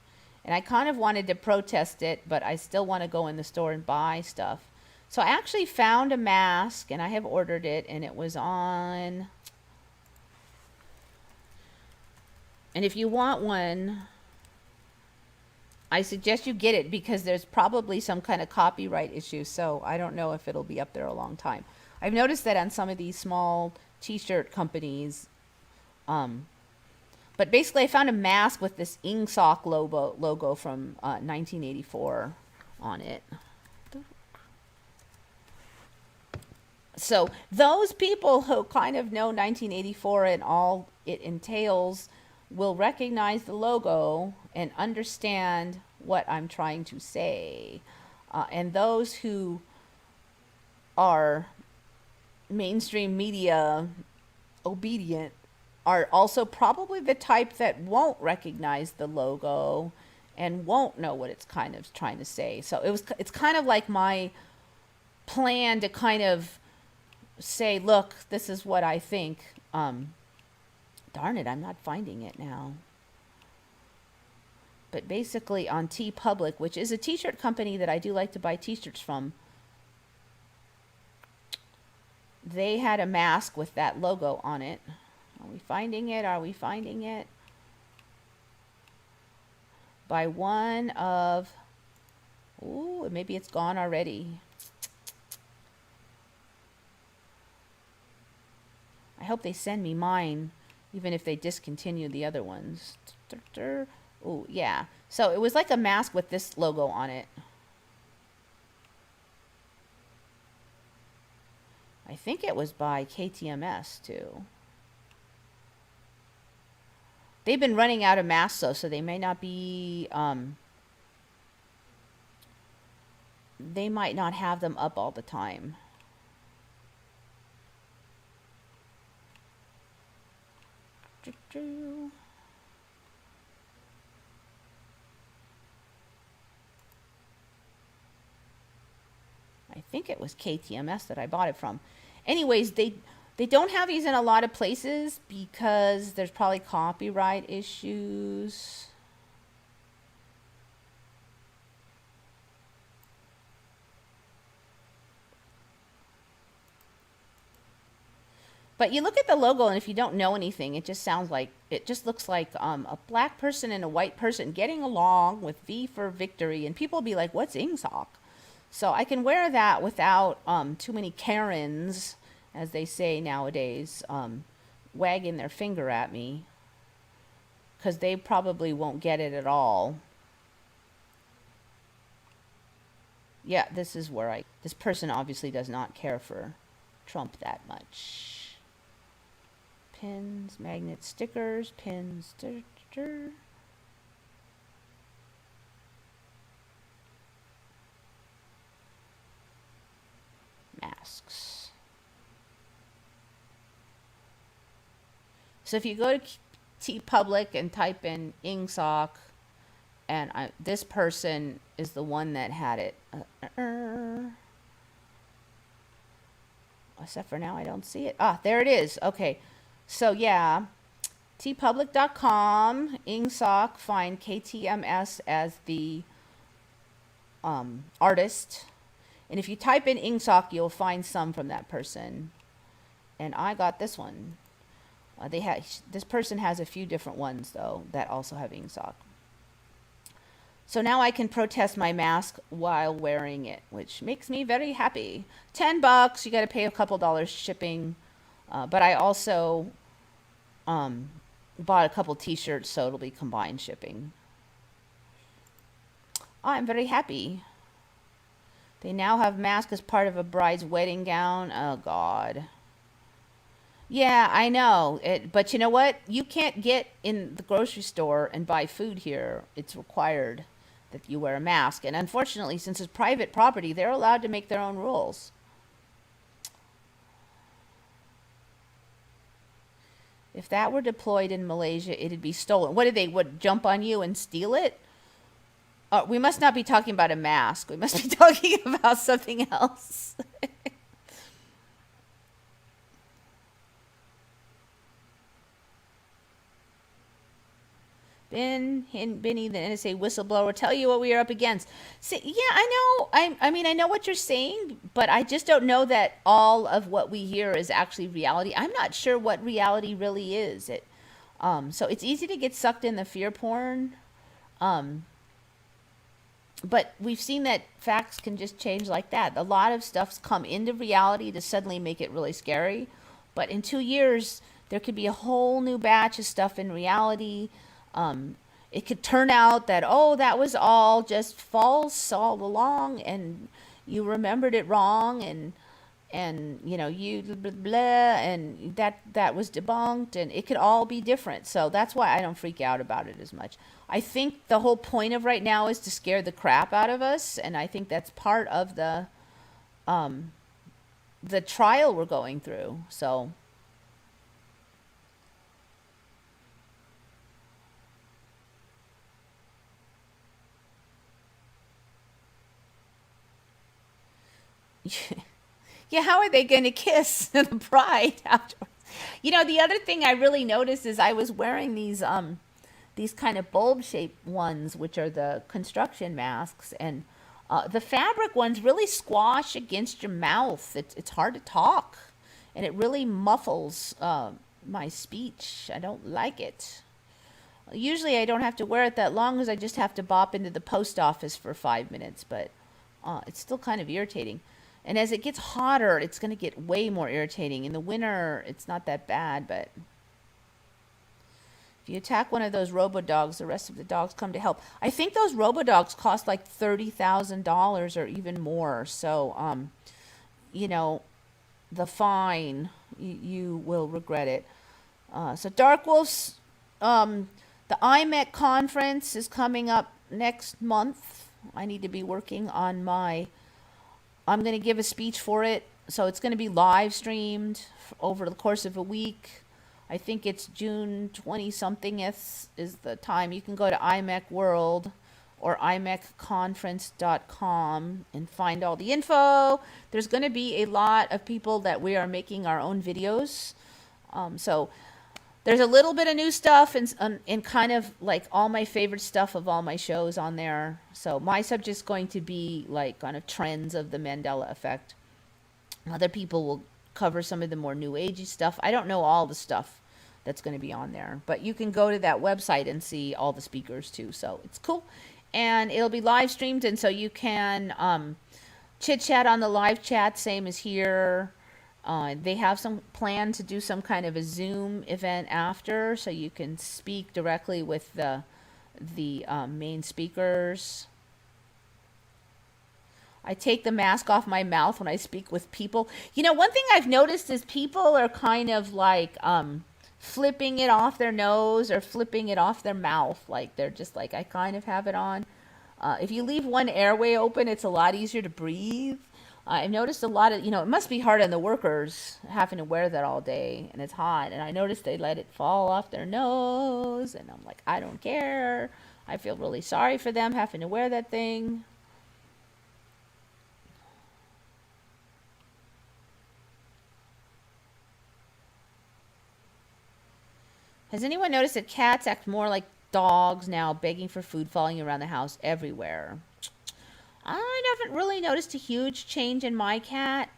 And I kind of wanted to protest it, but I still want to go in the store and buy stuff. So I actually found a mask, and I have ordered it, and it was on... And if you want one, I suggest you get it, because there's probably some kind of copyright issue, so I don't know if it'll be up there a long time. I've noticed that on some of these small t-shirt companies. But basically, I found a mask with this Ingsoc logo from 1984 on it. So those people who kind of know 1984 and all it entails will recognize the logo and understand what I'm trying to say. And those who are mainstream media obedient are also probably the type that won't recognize the logo and won't know what it's kind of trying to say. So it's kind of like my plan to kind of say, look, this is what I think. Darn it, I'm not finding it now. But basically on TeePublic, which is a t-shirt company that I do like to buy t-shirts from, they had a mask with that logo on it. Are we finding it? Are we finding it? By one of... Ooh, maybe it's gone already. I hope they send me mine, even if they discontinue the other ones. Oh, yeah. So it was like a mask with this logo on it. I think it was by KTMS, too. They've been running out of masks, though, so they may not be... they might not have them up all the time. I think it was KTMS that I bought it from. Anyways, they don't have these in a lot of places because there's probably copyright issues. But you look at the logo, and if you don't know anything, it just sounds like, it just looks like a black person and a white person getting along with V for victory. And people will be like, what's Ingsoc? So I can wear that without too many Karens, as they say nowadays, wagging their finger at me. Because they probably won't get it at all. Yeah, this is where this person obviously does not care for Trump that much. Pins, magnet stickers, pins, masks. So if you go to TeePublic and type in ingsoc, and this person is the one that had it. Except for now, I don't see it. Ah, there it is. Okay. So yeah, teepublic.com, ingsoc, find KTMS as the artist. And if you type in ingsoc, you'll find some from that person. And I got this one. This person has a few different ones though that also have ingsoc. So now I can protest my mask while wearing it, which makes me very happy. $10, you got to pay a couple dollars shipping. But I also bought a couple t-shirts, so it'll be combined shipping. I'm very happy. They now have masks as part of a bride's wedding gown. Oh, God. Yeah, I know. But you know what? You can't get in the grocery store and buy food here. It's required that you wear a mask. And unfortunately, since it's private property, they're allowed to make their own rules. If that were deployed in Malaysia, it'd be stolen. What did they would jump on you and steal it? We must not be talking about a mask. We must be talking about something else. Benny, the NSA whistleblower, tell you what we are up against. See, yeah, I know. I mean, I know what you're saying, but I just don't know that all of what we hear is actually reality. I'm not sure what reality really is. So it's easy to get sucked in the fear porn. But we've seen that facts can just change like that. A lot of stuff's come into reality to suddenly make it really scary. But in 2 years, there could be a whole new batch of stuff in reality. It could turn out that, oh, that was all just false all along, and you remembered it wrong, and you know, you blah, blah, and that was debunked, and it could all be different. So that's why I don't freak out about it as much. I think the whole point of right now is to scare the crap out of us, and I think that's part of the trial we're going through. So yeah, how are they going to kiss the bride afterwards? You know, the other thing I really noticed is I was wearing these kind of bulb-shaped ones, which are the construction masks, and the fabric ones really squash against your mouth. It's hard to talk, and it really muffles my speech. I don't like it. Usually I don't have to wear it that long because I just have to bop into the post office for 5 minutes, but it's still kind of irritating. And as it gets hotter, it's going to get way more irritating. In the winter, it's not that bad, but if you attack one of those robo-dogs, the rest of the dogs come to help. I think those robo-dogs cost like $30,000 or even more. So, you know, the fine, you will regret it. So Dark Wolves, the IMEC conference is coming up next month. I need to be working on I'm going to give a speech for it. So it's going to be live streamed over the course of a week. I think it's June 20-somethingth is the time. You can go to IMEC World or imecconference.com and find all the info. There's going to be a lot of people that we are making our own videos. So there's a little bit of new stuff and kind of like all my favorite stuff of all my shows on there. So my subject's going to be like kind of trends of the Mandela Effect. Other people will cover some of the more new agey stuff. I don't know all the stuff that's going to be on there, but you can go to that website and see all the speakers too. So it's cool. And it'll be live streamed, and so you can chit chat on the live chat, same as here. They have some plan to do some kind of a Zoom event after, so you can speak directly with the main speakers. I take the mask off my mouth when I speak with people. You know, one thing I've noticed is people are kind of like flipping it off their nose or flipping it off their mouth. Like they're just like, I kind of have it on. If you leave one airway open, it's a lot easier to breathe. I've noticed a lot of, it must be hard on the workers having to wear that all day and it's hot. And I noticed they let it fall off their nose. And I'm like, I don't care. I feel really sorry for them having to wear that thing. Has anyone noticed that cats act more like dogs now, begging for food, following around the house everywhere? I haven't really noticed a huge change in my cat.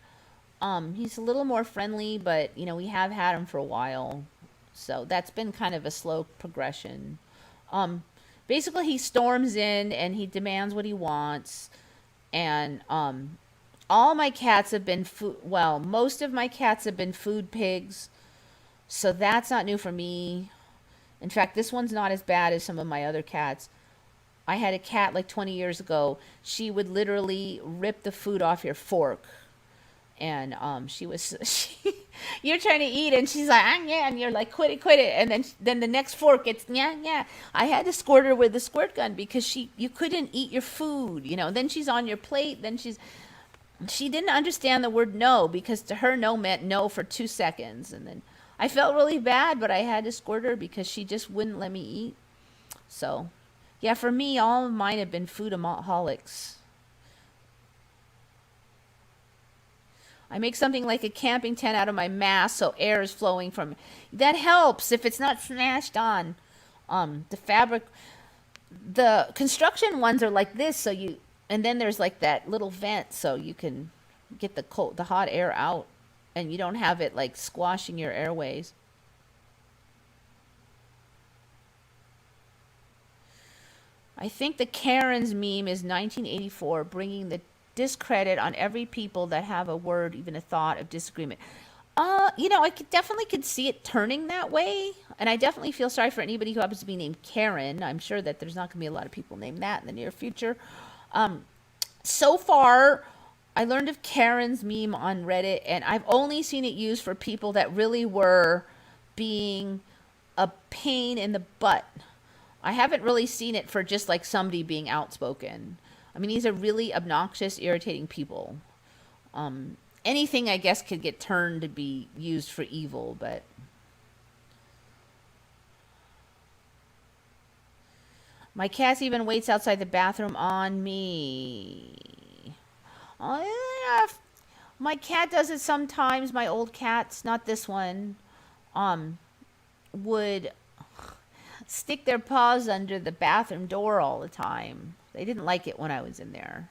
He's a little more friendly, but we have had him for a while, so that's been kind of a slow progression. Basically, he storms in and he demands what he wants, and all my cats have been food. Well, most of my cats have been food pigs, so that's not new for me. In fact, this one's not as bad as some of my other cats. I had a cat like 20 years ago. She would literally rip the food off your fork. And you're trying to eat and she's like, ah, yeah, and you're like, quit it. And then the next fork, it's, yeah. I had to squirt her with the squirt gun because you couldn't eat your food, Then she's on your plate. Then she didn't understand the word no, because to her no meant no for 2 seconds. And then I felt really bad, but I had to squirt her because she just wouldn't let me eat. So, yeah, for me, all of mine have been foodaholics. I make something like a camping tent out of my mask so air is flowing from it. That helps if it's not smashed on. The fabric, the construction ones are like this, and then there's like that little vent so you can get the hot air out. And you don't have it like squashing your airways. I think the Karen's meme is 1984, bringing the discredit on every people that have a word, even a thought of disagreement. I definitely could see it turning that way. And I definitely feel sorry for anybody who happens to be named Karen. I'm sure that there's not going to be a lot of people named that in the near future. So far, I learned of Karen's meme on Reddit, and I've only seen it used for people that really were being a pain in the butt. I haven't really seen it for just like somebody being outspoken. I mean, these are really obnoxious, irritating people. Anything, I guess, could get turned to be used for evil, but... My cat even waits outside the bathroom on me. Oh, yeah. My cat does it sometimes. My old cats, not this one, would stick their paws under the bathroom door all the time. They didn't like it when I was in there.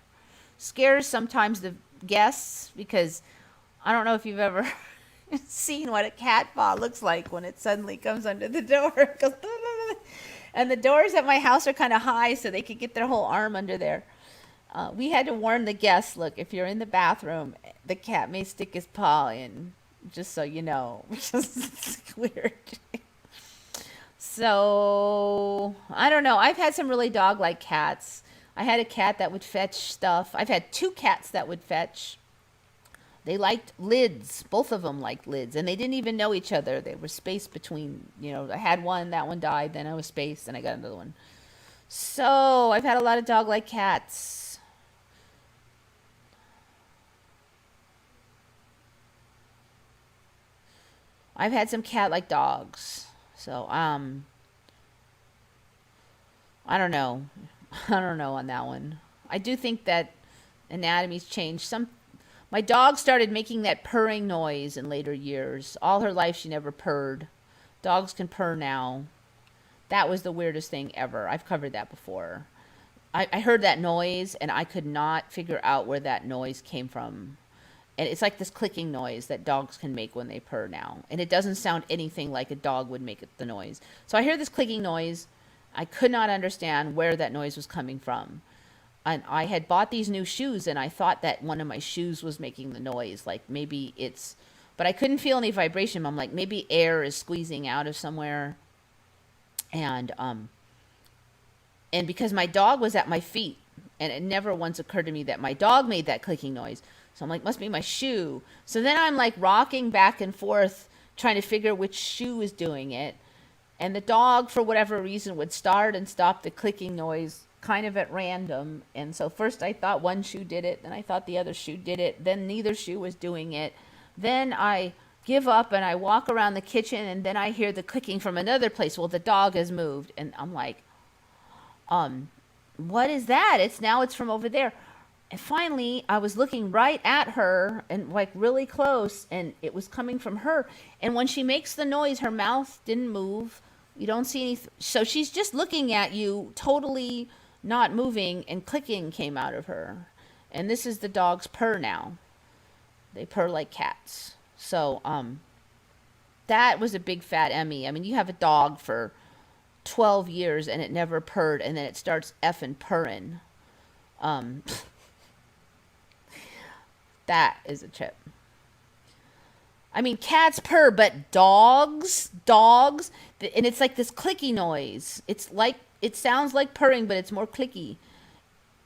Scares sometimes the guests, because I don't know if you've ever seen what a cat paw looks like when it suddenly comes under the door. And the doors at my house are kind of high, so they could get their whole arm under there. We had to warn the guests, look, if you're in the bathroom, the cat may stick his paw in, just so you know. It's weird. So, I don't know. I've had some really dog-like cats. I had a cat that would fetch stuff. I've had 2 cats that would fetch. They liked lids. Both of them liked lids. And they didn't even know each other. They were spaced between, I had one, that one died, then I was spaced, and I got another one. So, I've had a lot of dog-like cats. I've had some cat-like dogs. So, I don't know. I don't know on that one. I do think that anatomy's changed. My dog started making that purring noise in later years. All her life, she never purred. Dogs can purr now. That was the weirdest thing ever. I've covered that before. I heard that noise, and I could not figure out where that noise came from. And it's like this clicking noise that dogs can make when they purr now. And it doesn't sound anything like a dog would make the noise. So I hear this clicking noise. I could not understand where that noise was coming from. And I had bought these new shoes, and I thought that one of my shoes was making the noise. Like maybe it's... But I couldn't feel any vibration. I'm like, maybe air is squeezing out of somewhere. And because my dog was at my feet, and it never once occurred to me that my dog made that clicking noise. So I'm like, must be my shoe. So then I'm like rocking back and forth, trying to figure which shoe was doing it. And the dog, for whatever reason, would start and stop the clicking noise kind of at random. And so first I thought one shoe did it, then I thought the other shoe did it, then neither shoe was doing it. Then I give up and I walk around the kitchen, and then I hear the clicking from another place. Well, the dog has moved, and I'm like, what is that? It's from over there. And finally, I was looking right at her and like really close, and it was coming from her. And when she makes the noise, her mouth didn't move. You don't see anything. So she's just looking at you, totally not moving, and clicking came out of her. And this is the dog's purr now. They purr like cats. So that was a big fat Emmy. I mean, you have a dog for 12 years and it never purred, and then it starts effing purring. That is a trip. I mean, cats purr, but dogs, and it's like this clicky noise. It sounds like purring, but it's more clicky.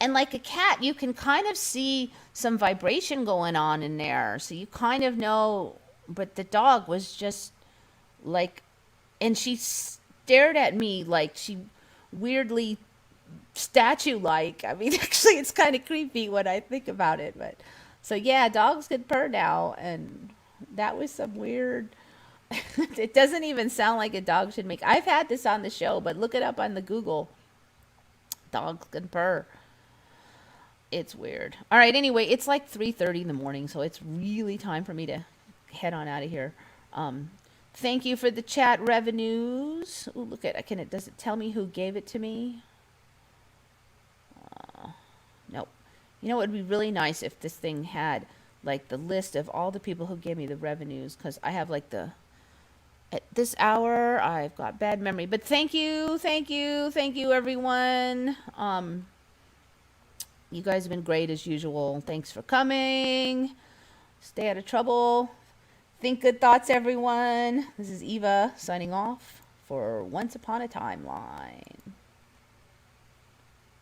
And like a cat, you can kind of see some vibration going on in there. So you kind of know, but the dog was just like, and she stared at me like she weirdly statue-like. I mean, actually, it's kind of creepy when I think about it, but... So yeah, dogs can purr now, and that was some weird... It doesn't even sound like a dog should make... I've had this on the show, but look it up on the Google. Dogs can purr. It's weird. All right, anyway, it's like 3:30 in the morning, so it's really time for me to head on out of here. Thank you for the chat revenues. Ooh, look at it. Does it tell me who gave it to me? Nope. You know, it would be really nice if this thing had like the list of all the people who gave me the revenues, because I have like at this hour, I've got bad memory. But thank you, everyone. You guys have been great as usual. Thanks for coming. Stay out of trouble. Think good thoughts, everyone. This is Eva signing off for Once Upon a Timeline.